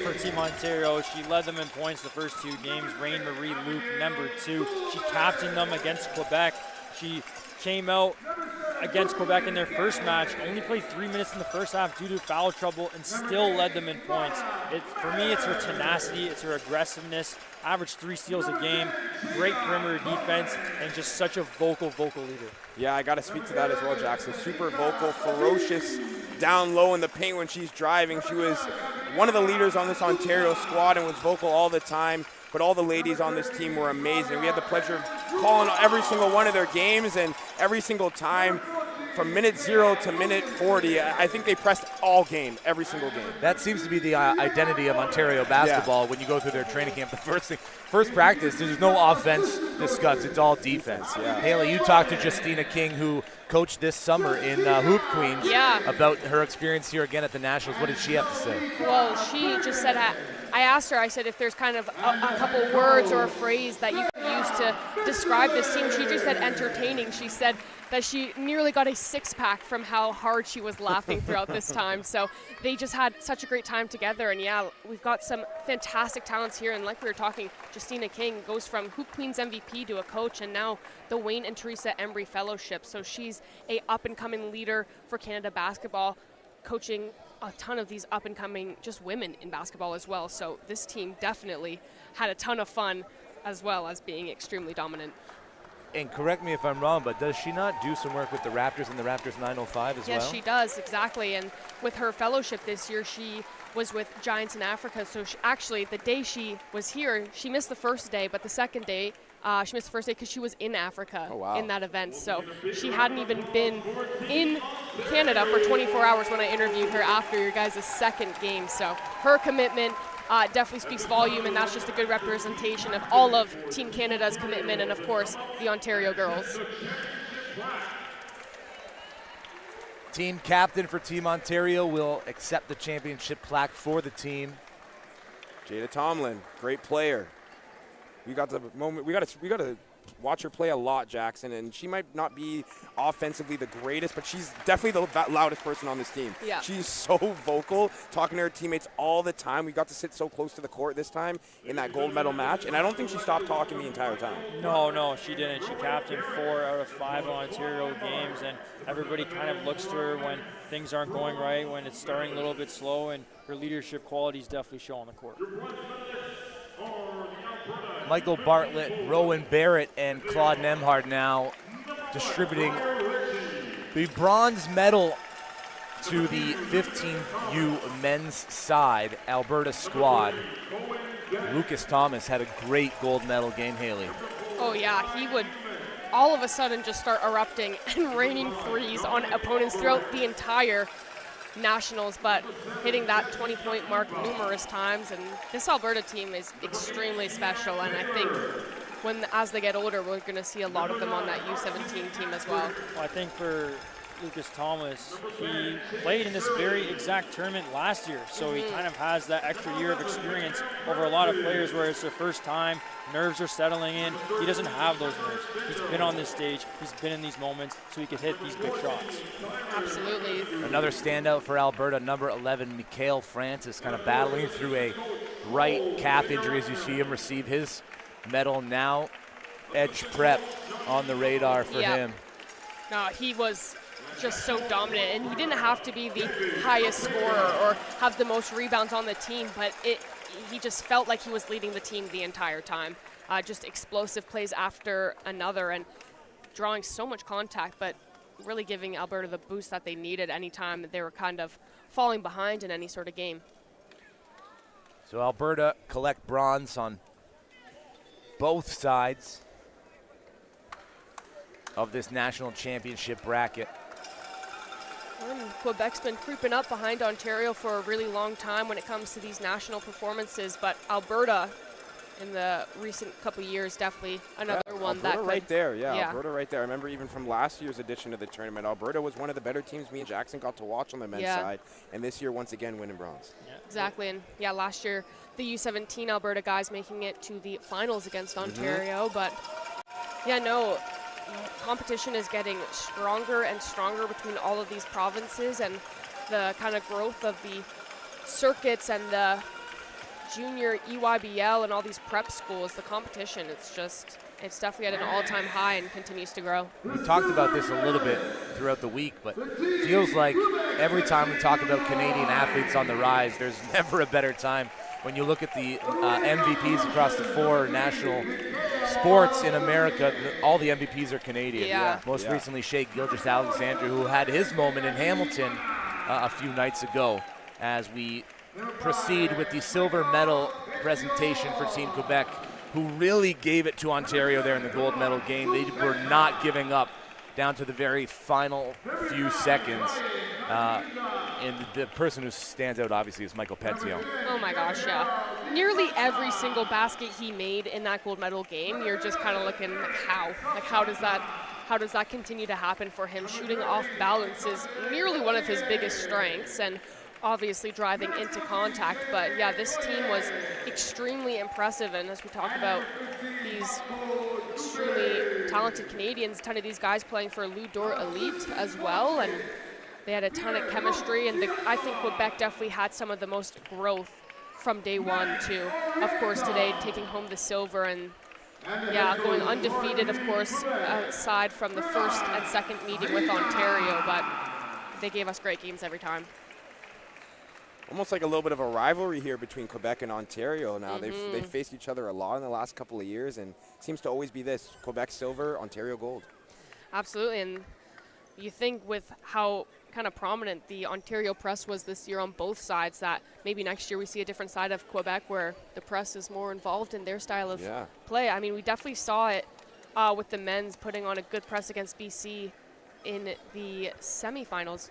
for Team Ontario. She led them in points the first 2 games. Rain Marie Luke, number 2. She captained them against Quebec. She came out against Quebec in their first match, only played 3 minutes in the first half due to foul trouble, and still led them in points. For me, it's her tenacity, it's her aggressiveness, averaged 3 steals a game, great perimeter defense, and just such a vocal leader. Yeah, I got to speak to that as well, Jackson. Super vocal, ferocious, down low in the paint when she's driving. She was one of the leaders on this Ontario squad and was vocal all the time. But all the ladies on this team were amazing. We had the pleasure of calling every single one of their games, and every single time from minute 0 to minute 40, I think they pressed all game, every single game. That seems to be the identity of Ontario basketball when you go through their training camp. The first practice, there's no offense discussed. It's all defense. Haley, you talked to Justina King, who coached this summer in Hoop Queens, about her experience here again at the Nationals. What did she have to say? Well, she just said, I asked her, I said, if there's kind of a couple words or a phrase that you could use to describe this team. She just said entertaining. She said that she nearly got a 6-pack from how hard she was laughing throughout this time. So they just had such a great time together. And we've got some fantastic talents here. And like we were talking, Justina King goes from Hoop Queens MVP to a coach, and now the Wayne and Teresa Embry Fellowship. So she's a up-and-coming leader for Canada basketball, coaching a ton of these up-and-coming just women in basketball as well. So this team definitely had a ton of fun, as well as being extremely dominant. And correct me if I'm wrong, but does she not do some work with the Raptors and the Raptors 905 as well? Yes, she does, exactly. And with her fellowship this year, she was with Giants in Africa. So actually, the day she was here, she missed the first day, but the second day, she missed the first day because she was in Africa in that event. So she hadn't even been in Canada for 24 hours when I interviewed her after your guys' second game. So her commitment definitely speaks volume, and that's just a good representation of all of Team Canada's commitment and, of course, the Ontario girls. Team captain for Team Ontario will accept the championship plaque for the team. Jada Tomlin, great player. We got the moment. We got to watch her play a lot, Jackson, and she might not be offensively the greatest, but she's definitely the loudest person on this team. Yeah. She's so vocal, talking to her teammates all the time. We got to sit so close to the court this time in that gold medal match, and I don't think she stopped talking the entire time. No, she didn't. She captained 4 out of 5 Ontario games, and everybody kind of looks to her when things aren't going right, when it's starting a little bit slow, and her leadership qualities definitely show on the court. Michael Bartlett, Rowan Barrett, and Claude Nemhard now distributing the bronze medal to the 15U men's side, Alberta squad. Lucas Thomas had a great gold medal game, Haley. Oh yeah, he would all of a sudden just start erupting and raining threes on opponents throughout the entire nationals, but hitting that 20-point mark numerous times. And this Alberta team is extremely special, and I think as they get older, we're going to see a lot of them on that U17 team as well. Well, I think for Lucas Thomas, he played in this very exact tournament last year, so he kind of has that extra year of experience over a lot of players where it's their first time, nerves are settling in. He doesn't have those nerves. He's been on this stage, he's been in these moments, so he can hit these big shots. Absolutely. Another standout for Alberta, number 11, Mikhail Francis, kind of battling through a right calf injury as you see him receive his medal. Now edge prep on the radar for him. No, he was just so dominant, and he didn't have to be the highest scorer or have the most rebounds on the team, but he just felt like he was leading the team the entire time. Just explosive plays after another and drawing so much contact, but really giving Alberta the boost that they needed anytime they were kind of falling behind in any sort of game. So Alberta collect bronze on both sides of this national championship bracket. And Quebec's been creeping up behind Ontario for a really long time when it comes to these national performances, but Alberta in the recent couple years definitely another one Alberta that could, right there, Alberta right there. I remember even from last year's edition of the tournament, Alberta was one of the better teams me and Jackson got to watch on the men's side, and this year once again winning bronze. Exactly, and last year the U17 Alberta guys making it to the finals against Ontario, but competition is getting stronger and stronger between all of these provinces, and the kind of growth of the circuits and the junior EYBL and all these prep schools, the competition, it's definitely at an all-time high and continues to grow. We talked about this a little bit throughout the week, but it feels like every time we talk about Canadian athletes on the rise, there's never a better time. When you look at the MVPs across the 4 national sports in America, all the MVPs are Canadian. Most recently, Shea Gilgeous-Alexander, who had his moment in Hamilton a few nights ago. As we proceed with the silver medal presentation for Team Quebec, who really gave it to Ontario there in the gold medal game. They were not giving up down to the very final few seconds. And the person who stands out, obviously, is Michael Petzio. Oh, my gosh, yeah. Nearly every single basket he made in that gold medal game, you're just kind of looking like how does that continue to happen for him? Shooting off balance is nearly one of his biggest strengths, and obviously driving into contact. But, this team was extremely impressive, and as we talk about these extremely talented Canadians, a ton of these guys playing for Loup d'Or Elite as well, and they had a ton of chemistry, and I think Quebec definitely had some of the most growth from day one too. Of course, today taking home the silver and going undefeated, of course, aside from the first and second meeting with Ontario, but they gave us great games every time. Almost like a little bit of a rivalry here between Quebec and Ontario now. They've faced each other a lot in the last couple of years, and it seems to always be this: Quebec silver, Ontario gold. Absolutely, and you think with how kind of prominent the Ontario press was this year on both sides, that maybe next year we see a different side of Quebec where the press is more involved in their style of play. I mean, we definitely saw it with the men's putting on a good press against BC in the semifinals.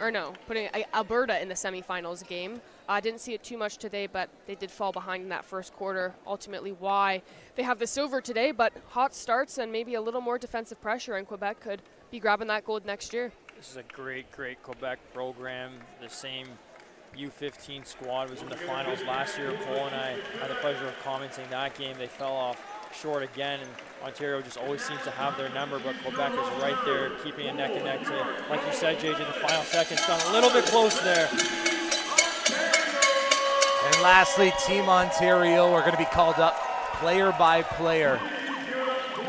Or no, putting Alberta in the semifinals game. I didn't see it too much today, but they did fall behind in that first quarter. Ultimately why they have the silver today, but hot starts and maybe a little more defensive pressure, and Quebec could be grabbing that gold next year. This is a great Quebec program. The same U15 squad was in the finals last year. Cole and I had the pleasure of commenting that game. They fell off short again, and Ontario just always seems to have their number, but Quebec is right there keeping a neck and neck to, like you said, JJ, the final seconds. Got a little bit close there. And lastly, Team Ontario are going to be called up player by player.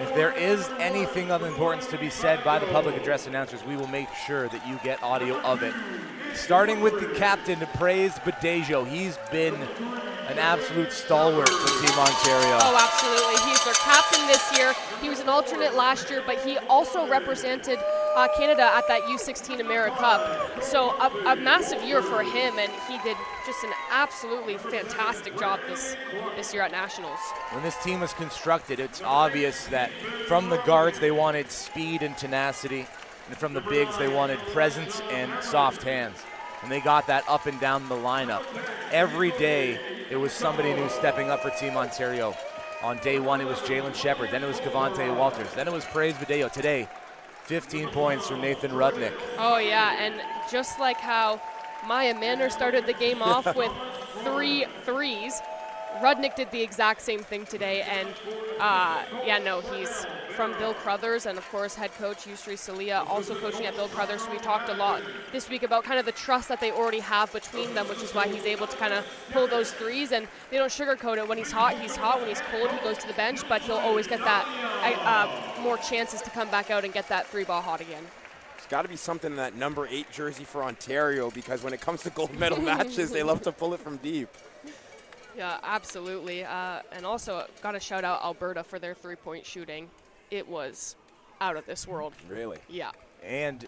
If there is anything of importance to be said by the public address announcers, we will make sure that you get audio of it. Starting with the captain, to praise Badejo. He's been an absolute stalwart for Team Ontario. Oh, absolutely. He's their captain this year. He was an alternate last year, but he also represented Canada at that U16 America Cup. So a massive year for him, and he did just an absolutely fantastic job this year at Nationals. When this team was constructed, it's obvious that from the guards they wanted speed and tenacity, and from the bigs they wanted presence and soft hands. And they got that up and down the lineup. Every day it was somebody new stepping up for Team Ontario. On day one it was Jalen Shepard, then it was Cavante Walters, then it was Praise Video. Today, 15 points from Nathan Rudnick. Oh yeah, and just like how Maya Manor started the game off with 3 threes, Rudnick did the exact same thing today, and he's from Bill Crothers, and of course head coach Yusri Salia also coaching at Bill Crothers. So we talked a lot this week about kind of the trust that they already have between them, which is why he's able to kind of pull those threes, and they don't sugarcoat it. When he's hot, he's hot. When he's cold, he goes to the bench, but he'll always get that more chances to come back out and get that 3-ball hot again. It's got to be something in that number 8 jersey for Ontario, because when it comes to gold medal matches, they love to pull it from deep. Yeah, absolutely. And also, got to shout out Alberta for their 3-point shooting. It was out of this world. Really? Yeah. And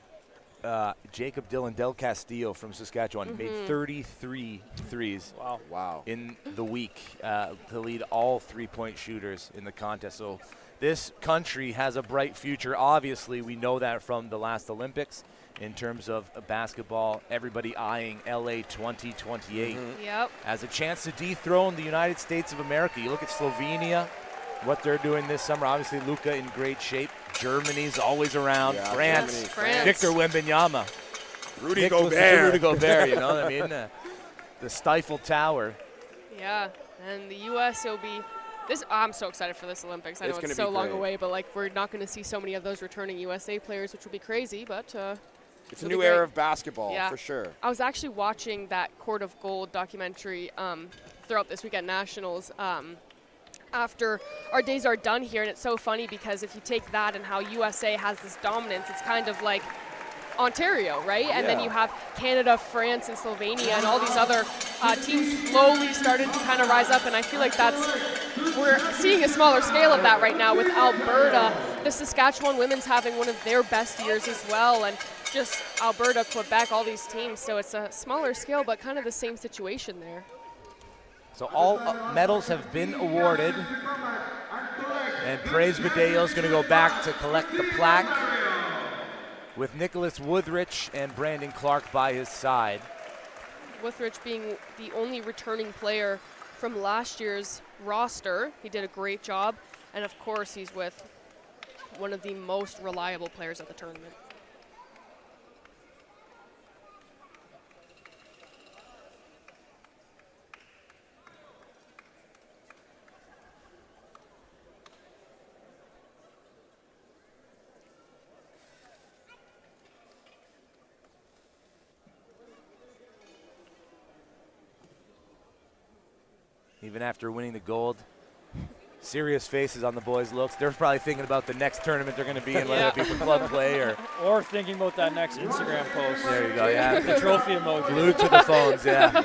Jacob Dylan Del Castillo from Saskatchewan made 33 threes. Wow. In the week to lead all 3-point shooters in the contest. So this country has a bright future. Obviously, we know that from the last Olympics. In terms of basketball, everybody eyeing LA 2028 Yep. as a chance to dethrone the United States of America. You look at Slovenia, what they're doing this summer. Obviously, Luka in great shape. Germany's always around. Yeah, France. France. Victor Wembanyama. Rudy Gobert. Rudy Gobert, you know what I mean? The Stifle Tower. Yeah, and the U.S. will be this. I'm so excited for this Olympics. I know it's so long away, but like we're not going to see so many of those returning USA players, which will be crazy. But it's a new era of basketball, for sure. I was actually watching that Court of Gold documentary throughout this week at Nationals after our days are done here, and it's so funny because if you take that and how USA has this dominance, it's kind of like Ontario, right? And then you have Canada, France, and Slovenia, and all these other teams slowly started to kind of rise up, and I feel like we're seeing a smaller scale of that right now with Alberta. The Saskatchewan women's having one of their best years as well, and just Alberta, Quebec, all these teams. So it's a smaller scale, but kind of the same situation there. So all medals have been awarded, and Praise Badeo is going to go back to collect the plaque with Nicholas Woodrich and Brandon Clark by his side. Woodrich being the only returning player from last year's roster. He did a great job, and of course he's with one of the most reliable players at the tournament. Even after winning the gold, serious faces on the boys' looks. They're probably thinking about the next tournament they're going to be in, whether it be for club play or thinking about that next Instagram post. There you go, yeah. The trophy emoji. Glued to the phones, yeah.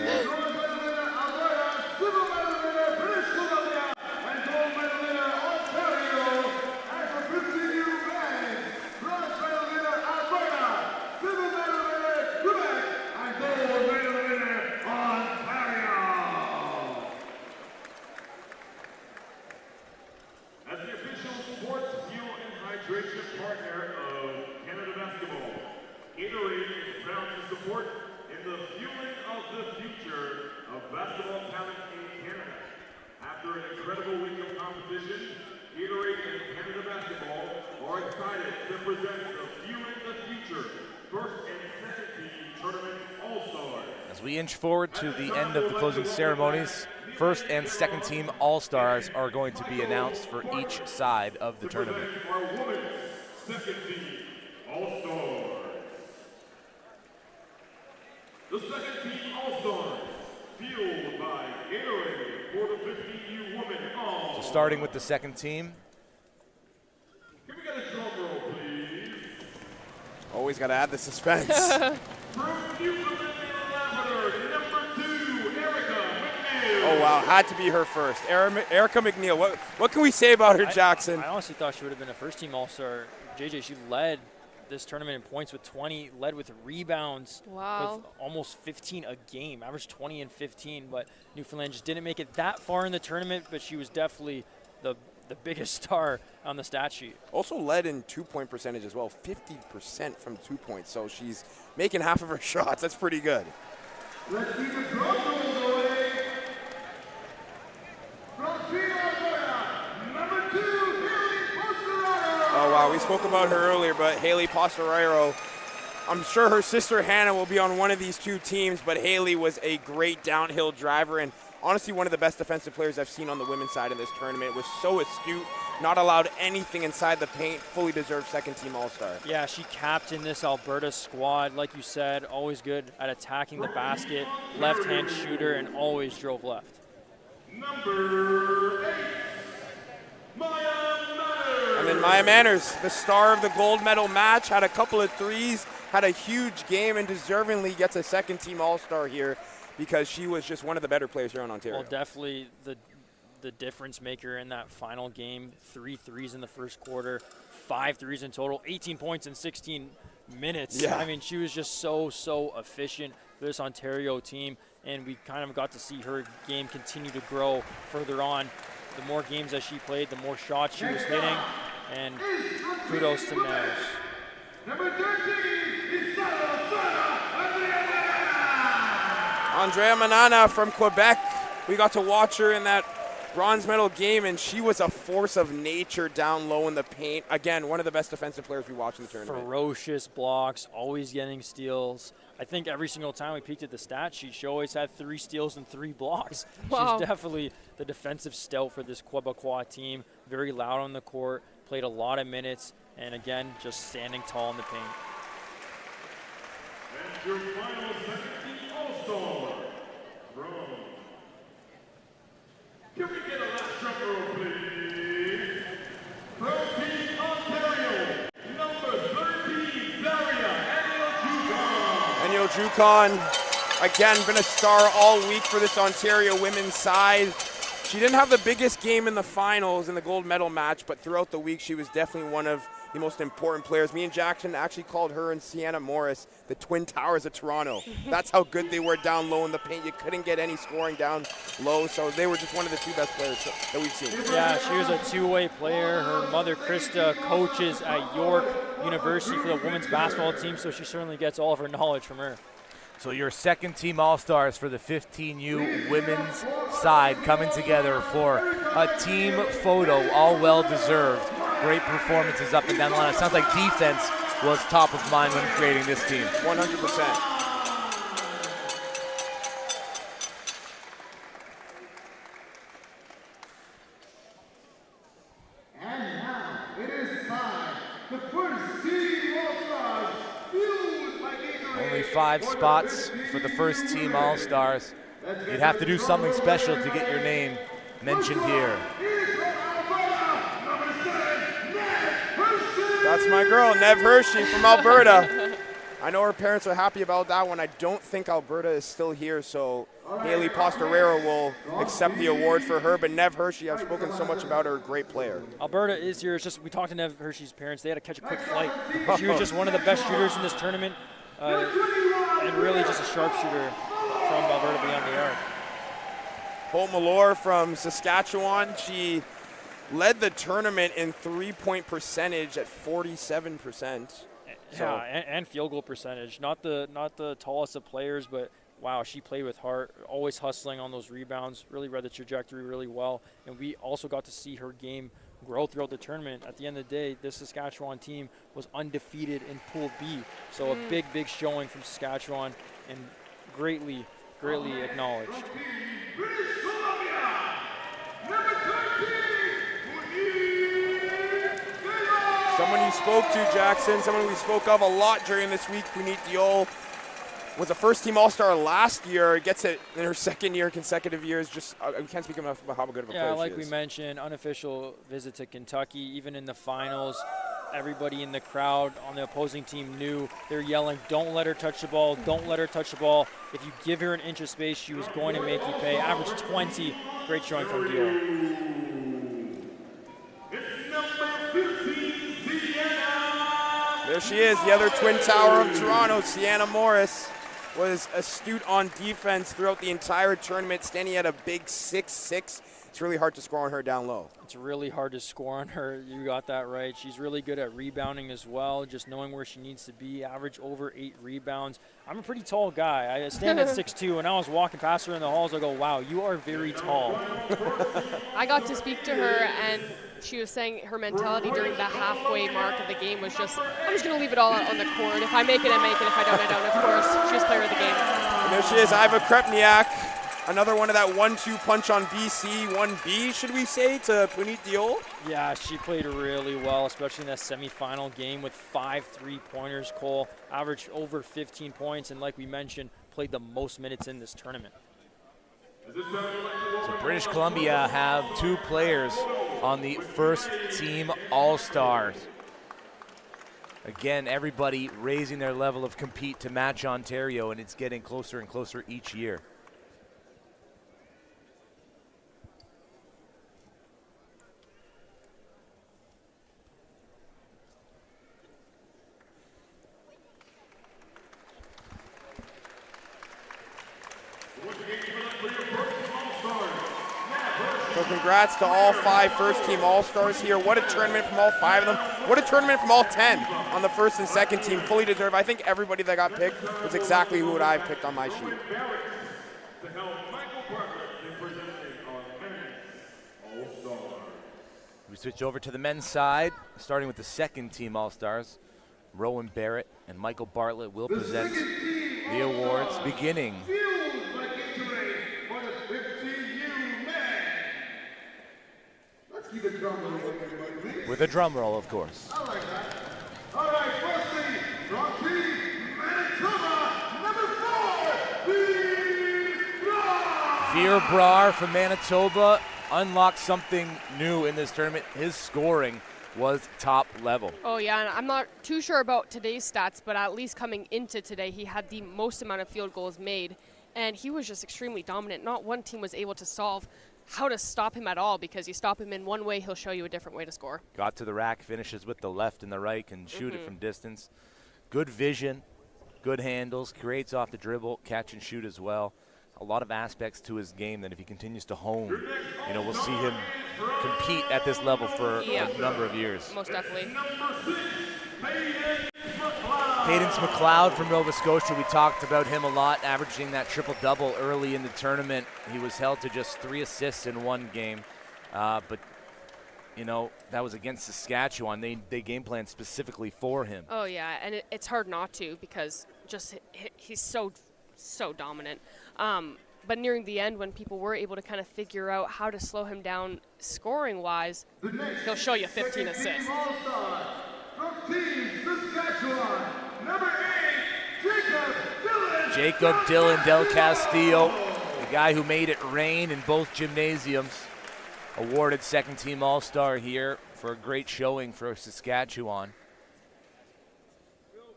As we inch forward to the end of the closing ceremonies, first and second team All-Stars are going to be announced for each side of the tournament. Our women's second team All-Stars. The second team All-Stars, fueled by Gatorade for the 15U women all. So starting with the second team. Can we get a drum roll, please? Always got to add the suspense. From Newfoundland and Labrador, number 2, Erica Whitney. Oh, wow. Had to be her first. Erica McNeil. What can we say about her, Jackson? I honestly thought she would have been a first-team All-Star. JJ, she led this tournament in points with 20, led with rebounds with almost 15 a game, averaged 20 and 15, but Newfoundland just didn't make it that far in the tournament, but she was definitely the biggest star on the stat sheet. Also led in 2-point percentage as well, 50% from 2 points, so she's making half of her shots. That's pretty good. Let's see the drum roll away. From Team Alberta, number 2, Haley Postoraro. Oh, wow, we spoke about her earlier, but Haley Postoraro, I'm sure her sister Hannah will be on one of these two teams, but Haley was a great downhill driver and honestly one of the best defensive players I've seen on the women's side in this tournament. Was so astute, not allowed anything inside the paint, fully deserved second-team All-Star. Yeah, she captained this Alberta squad, like you said, always good at attacking the basket, left-hand shooter, and always drove left. Number 8, Maya Manners. And then Maya Manners, the star of the gold medal match, had a couple of threes, had a huge game, and deservingly gets a second-team All-Star here because she was just one of the better players here in Ontario. Well, definitely the difference maker in that final game. 3 threes in the first quarter, 5 threes in total, 18 points in 16 minutes. Yeah. I mean, she was just so efficient for this Ontario team, and we kind of got to see her game continue to grow further on. The more games that she played, the more shots she was hitting, and kudos to Manners. Number 13 is Andrea Manana from Quebec. We got to watch her in that bronze medal game, and she was a force of nature down low in the paint. Again, one of the best defensive players we watched in the tournament. Ferocious blocks, always getting steals. I think every single time we peeked at the stat sheet, she always had 3 steals and 3 blocks. Wow. She's definitely the defensive stout for this Quebecois team. Very loud on the court, played a lot of minutes, and again, just standing tall in the paint. And your final second-team All-Star from. Can we get a last drum roll, please? From Team Ontario, number 13, Daria Enyo Jukon, again, been a star all week for this Ontario women's side. She didn't have the biggest game in the finals in the gold medal match, but throughout the week she was definitely one of the most important players. Me and Jackson actually called her and Sienna Morris the Twin Towers of Toronto. That's how good they were down low in the paint. You couldn't get any scoring down low, so they were just one of the 2 best players that we've seen. Yeah, she was a 2-way player. Her mother, Krista, coaches at York University for the women's basketball team, so she certainly gets all of her knowledge from her. So your second-team All-Stars for the 15U women's side coming together for a team photo, all well-deserved. Great performances up and down the line. It sounds like defense was top of mind when creating this team. 100%. And now it is time. The first team All-Stars, fueled by Gatorade. Only 5 spots for the first-team All-Stars. You'd have to do something special to get your name mentioned here. That's my girl, Nev Hershey from Alberta. I know her parents are happy about that one. I don't think Alberta is still here, so Haley Postoraro will accept the award for her. But Nev Hershey, I've spoken so much about her, a great player. Alberta is here. It's just we talked to Nev Hershey's parents. They had to catch a quick flight. She was just one of the best shooters in this tournament, and really just a sharpshooter from Alberta beyond the arc. Holt Malore from Saskatchewan. She led the tournament in 3-point percentage at 47%. Yeah, and field goal percentage. Not the tallest of players, but wow, she played with heart, always hustling on those rebounds, really read the trajectory really well. And we also got to see her game grow throughout the tournament. At the end of the day, this Saskatchewan team was undefeated in Pool B. So a big showing from Saskatchewan, and greatly acknowledged. British Columbia, number 13, Someone you spoke to, Jackson, someone we spoke of a lot during this week, Puneet Diol, was a first-team All-Star last year, gets it in her second year, consecutive years. Just we can't speak enough about how good of a player she is. Yeah, like we mentioned, unofficial visit to Kentucky, even in the finals. everybody in the crowd on the opposing team knew. They're yelling, don't let her touch the ball, don't let her touch the ball. If you give her an inch of space, she was going to make you pay. Average 20, great showing from Dior. There she is, the other twin tower of Toronto. Sienna Morris was astute on defense throughout the entire tournament, standing at a big 6'6". It's really hard to score on her down low. It's really hard to score on her. You got that right. She's really good at rebounding as well, just knowing where she needs to be. Average over 8 rebounds. I'm a pretty tall guy. I stand at 6'2", and I was walking past her in the halls. I go, wow, you are very tall. I got to speak to her, and she was saying her mentality during the halfway mark of the game was just, I'm just going to leave it all out on the court. If I make it, I make it. If I don't, I don't. Of course, she was player of the game. And there she is, Iva Krepniak. Another one of that 1-2 punch on BC, 1B, should we say, to Punit Diol? Yeah, she played really well, especially in that semifinal game with 5 3-pointers, Cole. Averaged over 15 points, and like we mentioned, played the most minutes in this tournament. So British Columbia have 2 players on the first team All-Stars. Again, everybody raising their level of compete to match Ontario, and it's getting closer and closer each year. So congrats to all 5 first-team All-Stars here. What a tournament from all 5 of them. What a tournament from all 10 on the first and second team. Fully deserved. I think everybody that got picked was exactly who I picked on my sheet. We switch over to the men's side, starting with the second team All-Stars. Rowan Barrett and Michael Bartlett will present the awards, beginning with a drum roll, of course. All right, firstly, from Team Manitoba, number 4, Veer Brar from Manitoba unlocked something new in this tournament. His scoring was top level. Oh, yeah, and I'm not too sure about today's stats, but at least coming into today, he had the most amount of field goals made, and he was just extremely dominant. Not one team was able to solve how to stop him at all, because you stop him in one way, he'll show you a different way to score. Got to the rack, finishes with the left and the right, can shoot it from distance. Good vision, good handles, creates off the dribble, catch and shoot as well. A lot of aspects to his game that if he continues to hone, you know, we'll see him compete at this level for a number of years. Most definitely. Cadence McLeod from Nova Scotia, we talked about him a lot, averaging that triple-double early in the tournament. He was held to just 3 assists in one game, but, you know, that was against Saskatchewan. They game planned specifically for him. Oh, yeah, and it's hard not to, because just he's so dominant. But nearing the end, when people were able to kind of figure out how to slow him down scoring-wise, he'll show you 15 assists. from Team Saskatchewan, number 8, Jacob Dylan Del Castillo, the guy who made it rain in both gymnasiums, awarded second team All-Star here for a great showing for Saskatchewan.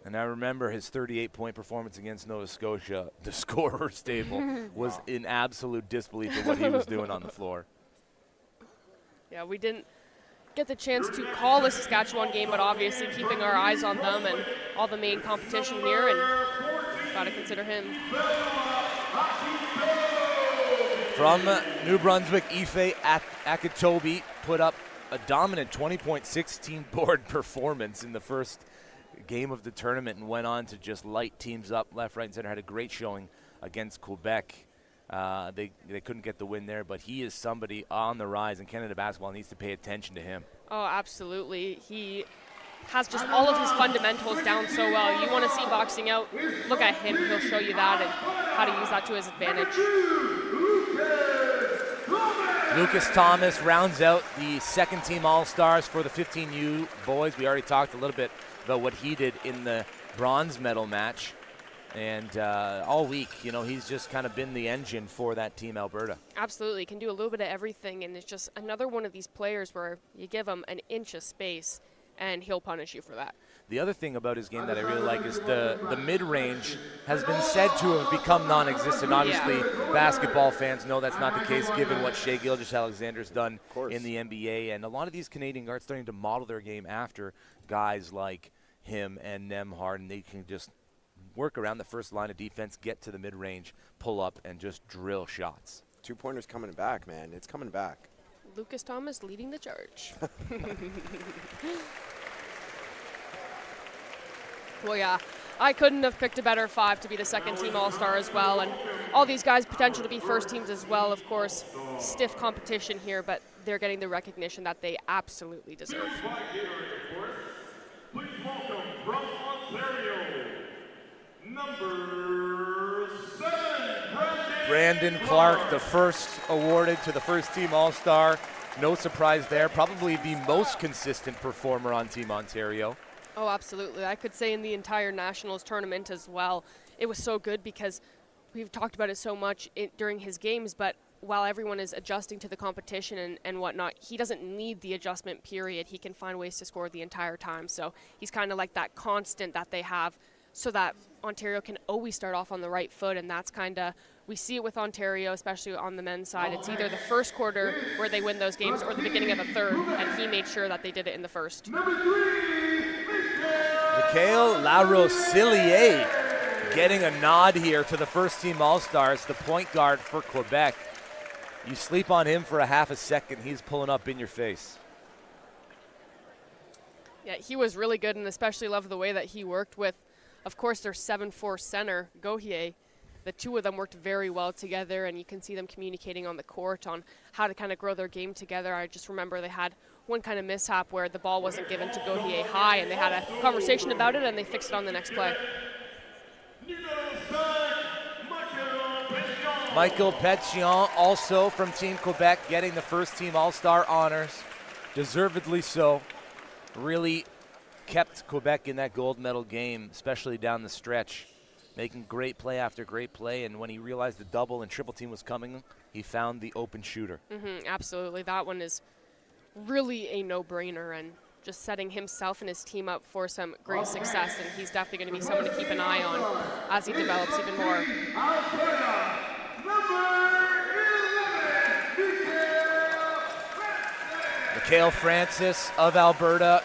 And I remember his 38-point performance against Nova Scotia. The scorer's table was in absolute disbelief of what he was doing on the floor. Yeah, we didn't get the chance to call the Saskatchewan game, but obviously keeping our eyes on them and all the main competition here, and got to consider him. From New Brunswick, Ife Akitobi put up a dominant 20-point 16-board performance in the first game of the tournament and went on to just light teams up left, right, and center. Had a great showing against Quebec. They couldn't get the win there, but he is somebody on the rise, and Canada basketball needs to pay attention to him. Oh, absolutely. He has just all of his fundamentals down so well. You want to see boxing out, look at him. He'll show you that and how to use that to his advantage. Lucas Thomas rounds out the second team All-Stars for the 15U boys. We already talked a little bit about what he did in the bronze medal match. And all week, you know, he's just kind of been the engine for that Team Alberta. Absolutely. Can do a little bit of everything, and it's just another one of these players where you give him an inch of space, and he'll punish you for that. The other thing about his game that I really like is the mid-range has been said to have become non-existent. Obviously, basketball fans know that's not the case given what Shai Gilgeous-Alexander's done in the NBA. And a lot of these Canadian guards starting to model their game after guys like him and Nembhard, and they can just work around the first line of defense, get to the mid-range, pull up, and just drill shots. Two-pointers coming back, man. It's coming back. Lucas Thomas leading the charge. Well, yeah, I couldn't have picked a better 5 to be the second-team All-Star as well, and all these guys potential to be first teams as well. Of course, stiff competition here, but they're getting the recognition that they absolutely deserve. Please welcome from Ontario, number 7, Brandon Clark, the first awarded to the first-team All-Star. No surprise there. Probably the most consistent performer on Team Ontario. Oh, absolutely. I could say in the entire Nationals tournament as well. It was so good because we've talked about it so much during his games, but while everyone is adjusting to the competition and whatnot, he doesn't need the adjustment period. He can find ways to score the entire time. So he's kind of like that constant that they have so that Ontario can always start off on the right foot, and that's kind of, we see it with Ontario, especially on the men's side. It's either the first quarter where they win those games or the beginning of the third, and he made sure that they did it in the first. Mikhail Larosilier getting a nod here to the first-team All-Stars, the point guard for Quebec. You sleep on him for a half a second, he's pulling up in your face. Yeah, he was really good, and especially love the way that he worked with, of course, their 7'4" center, Gauthier. The two of them worked very well together, and you can see them communicating on the court on how to kind of grow their game together. I just remember they had one kind of mishap where the ball wasn't given to Gauthier high, and they had a conversation about it, and they fixed it on the next play. Michael Pétion, also from Team Quebec, getting the first-team All-Star honors. Deservedly so. Really kept Quebec in that gold medal game, especially down the stretch. Making great play after great play, and when he realized the double and triple team was coming, he found the open shooter. Absolutely. That one is really a no-brainer, and just setting himself and his team up for some great success, and he's definitely going to be someone to keep an eye on as he develops even more. Mikhail Francis of Alberta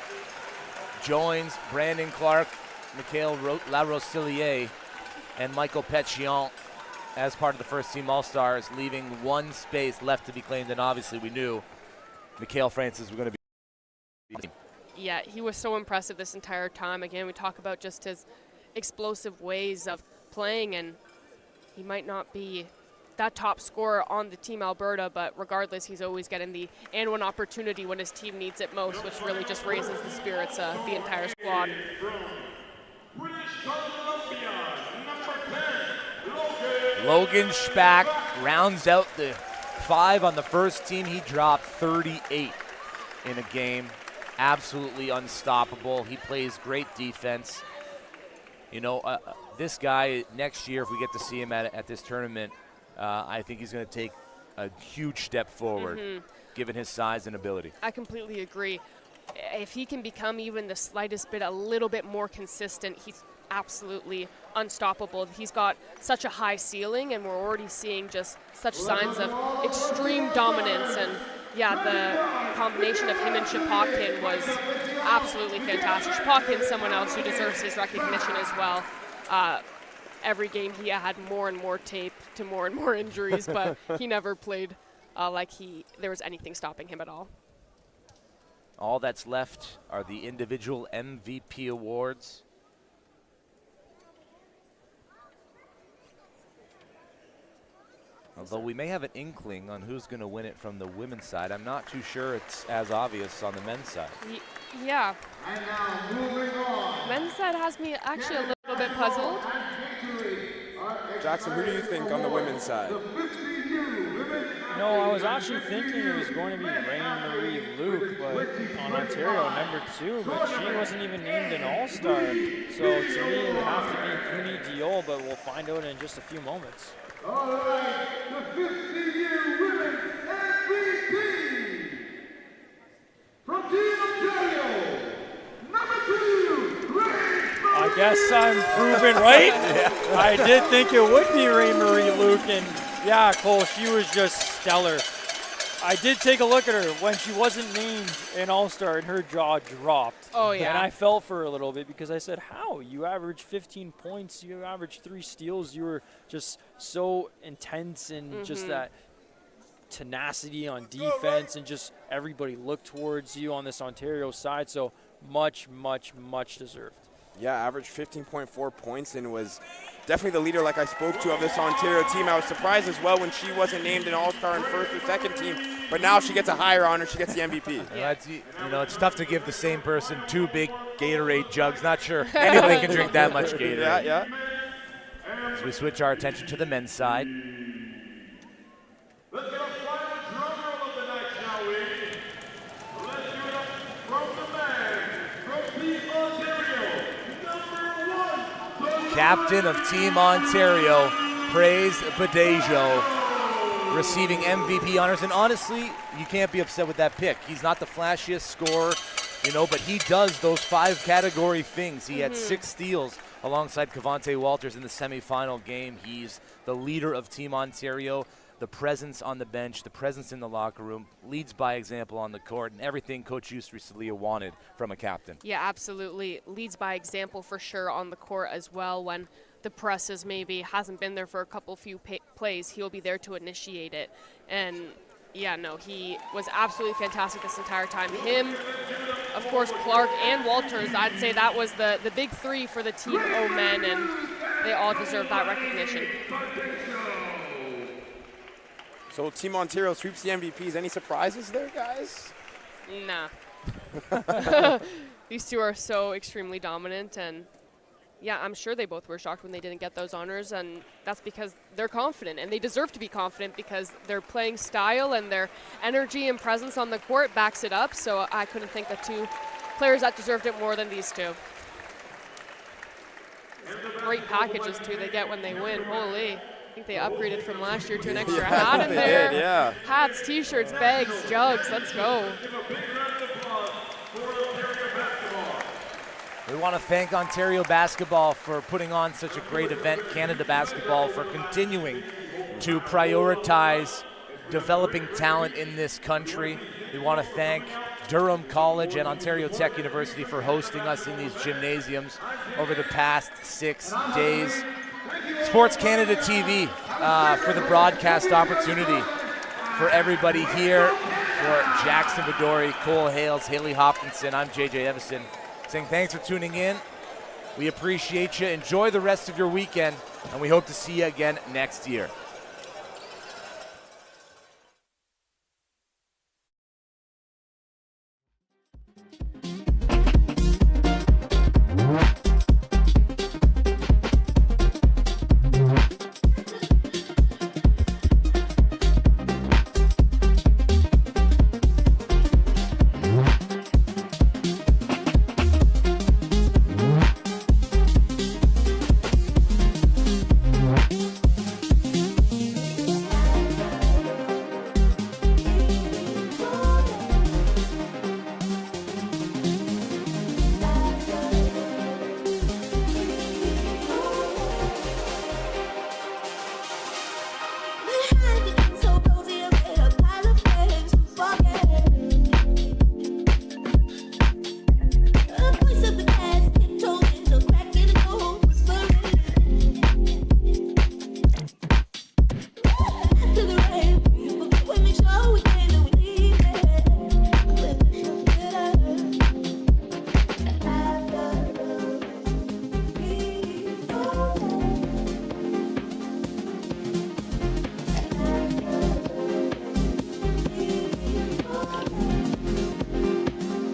joins Brandon Clark, Mikhail Larosilier, and Michael Pétion as part of the first-team All-Stars, leaving one space left to be claimed, and obviously we knew Mikhail Francis was going to be. Yeah, he was so impressive this entire time. Again, we talk about just his explosive ways of playing, and he might not be that top scorer on the Team Alberta, but regardless, he's always getting the and one opportunity when his team needs it most, which really just raises the spirits of the entire squad. Logan Spack rounds out the 5 on the first team. He dropped 38 in a game. Absolutely unstoppable. He plays great defense. You know, this guy next year, if we get to see him at this tournament, I think he's going to take a huge step forward, given his size and ability. I completely agree. If he can become even the slightest bit, a little bit more consistent, he's absolutely unstoppable. He's got such a high ceiling, and we're already seeing just such signs of extreme dominance. And yeah, the combination of him and Shapotkin was absolutely fantastic. Shapotkin's someone else who deserves his recognition as well. Every game he had more and more tape to more and more injuries, but he never played like there was anything stopping him at all. All that's left are the individual MVP awards. Although we may have an inkling on who's going to win it from the women's side. I'm not too sure it's as obvious on the men's side. Yeah. Men's side has me actually a little bit puzzled. Jackson, who do you think on the women's side? No, I was actually thinking it was going to be Rain-Marie Luke, but on Ontario, number 2, but she wasn't even named an All-Star. So to me, it would have to be Puni Diol, but we'll find out in just a few moments. All right, the 50-year women's MVP from Team Ontario, Guess I'm proven right. I did think it would be Ray-Marie Luke, and yeah, Cole, she was just stellar. I did take a look at her when she wasn't named an All-Star, and her jaw dropped. Oh, yeah. And I felt for her a little bit because I said, how? You averaged 15 points, you averaged 3 steals, you were just so intense and just that tenacity on defense, and just everybody looked towards you on this Ontario side, so much, much, much deserved. Yeah, averaged 15.4 points and was definitely the leader, like I spoke to, of this Ontario team. I was surprised as well when she wasn't named an All-Star in first or second team, but now she gets a higher honor. She gets the MVP. Yeah. It's tough to give the same person 2 big Gatorade jugs. Not sure anybody can drink that much Gatorade. Yeah. As we switch our attention to the men's side. Let's get a final drum roll of the night, shall we? Let's give it up from the man, from Team Ontario, number 1. Captain of Team Ontario, Praise Badejo, receiving MVP honors. And honestly, you can't be upset with that pick. He's not the flashiest scorer, but he does those 5 category things. He had 6 steals alongside Cavante Walters in the semifinal game. He's the leader of Team Ontario. The presence on the bench, the presence in the locker room, leads by example on the court, and everything Coach Eustace-Salia wanted from a captain. Yeah, absolutely. Leads by example for sure on the court as well. When the presses maybe hasn't been there for a few plays, he'll be there to initiate it. And yeah, no, he was absolutely fantastic this entire time. Him, of course, Clark and Walters, I'd say that was the big 3 for the Team O men, and they all deserve that recognition. So Team Ontario sweeps the MVPs. Any surprises there, guys? Nah. These 2 are so extremely dominant, and yeah, I'm sure they both were shocked when they didn't get those honors, and that's because they're confident, and they deserve to be confident because their playing style and their energy and presence on the court backs it up, so I couldn't think of 2 players that deserved it more than these 2. Great packages, too, they get when they win. Holy. I think they upgraded from last year to an extra hat in there. Did, yeah. Hats, T-shirts, bags, jugs. Let's go. We want to thank Ontario Basketball for putting on such a great event, Canada Basketball for continuing to prioritize developing talent in this country. We want to thank Durham College and Ontario Tech University for hosting us in these gymnasiums over the past 6 days. Sports Canada TV for the broadcast opportunity for everybody here. For Jackson Vidori, Cole Hales, Haley Hopkinson, I'm JJ Evison, saying thanks for tuning in. We appreciate you. Enjoy the rest of your weekend, and we hope to see you again next year.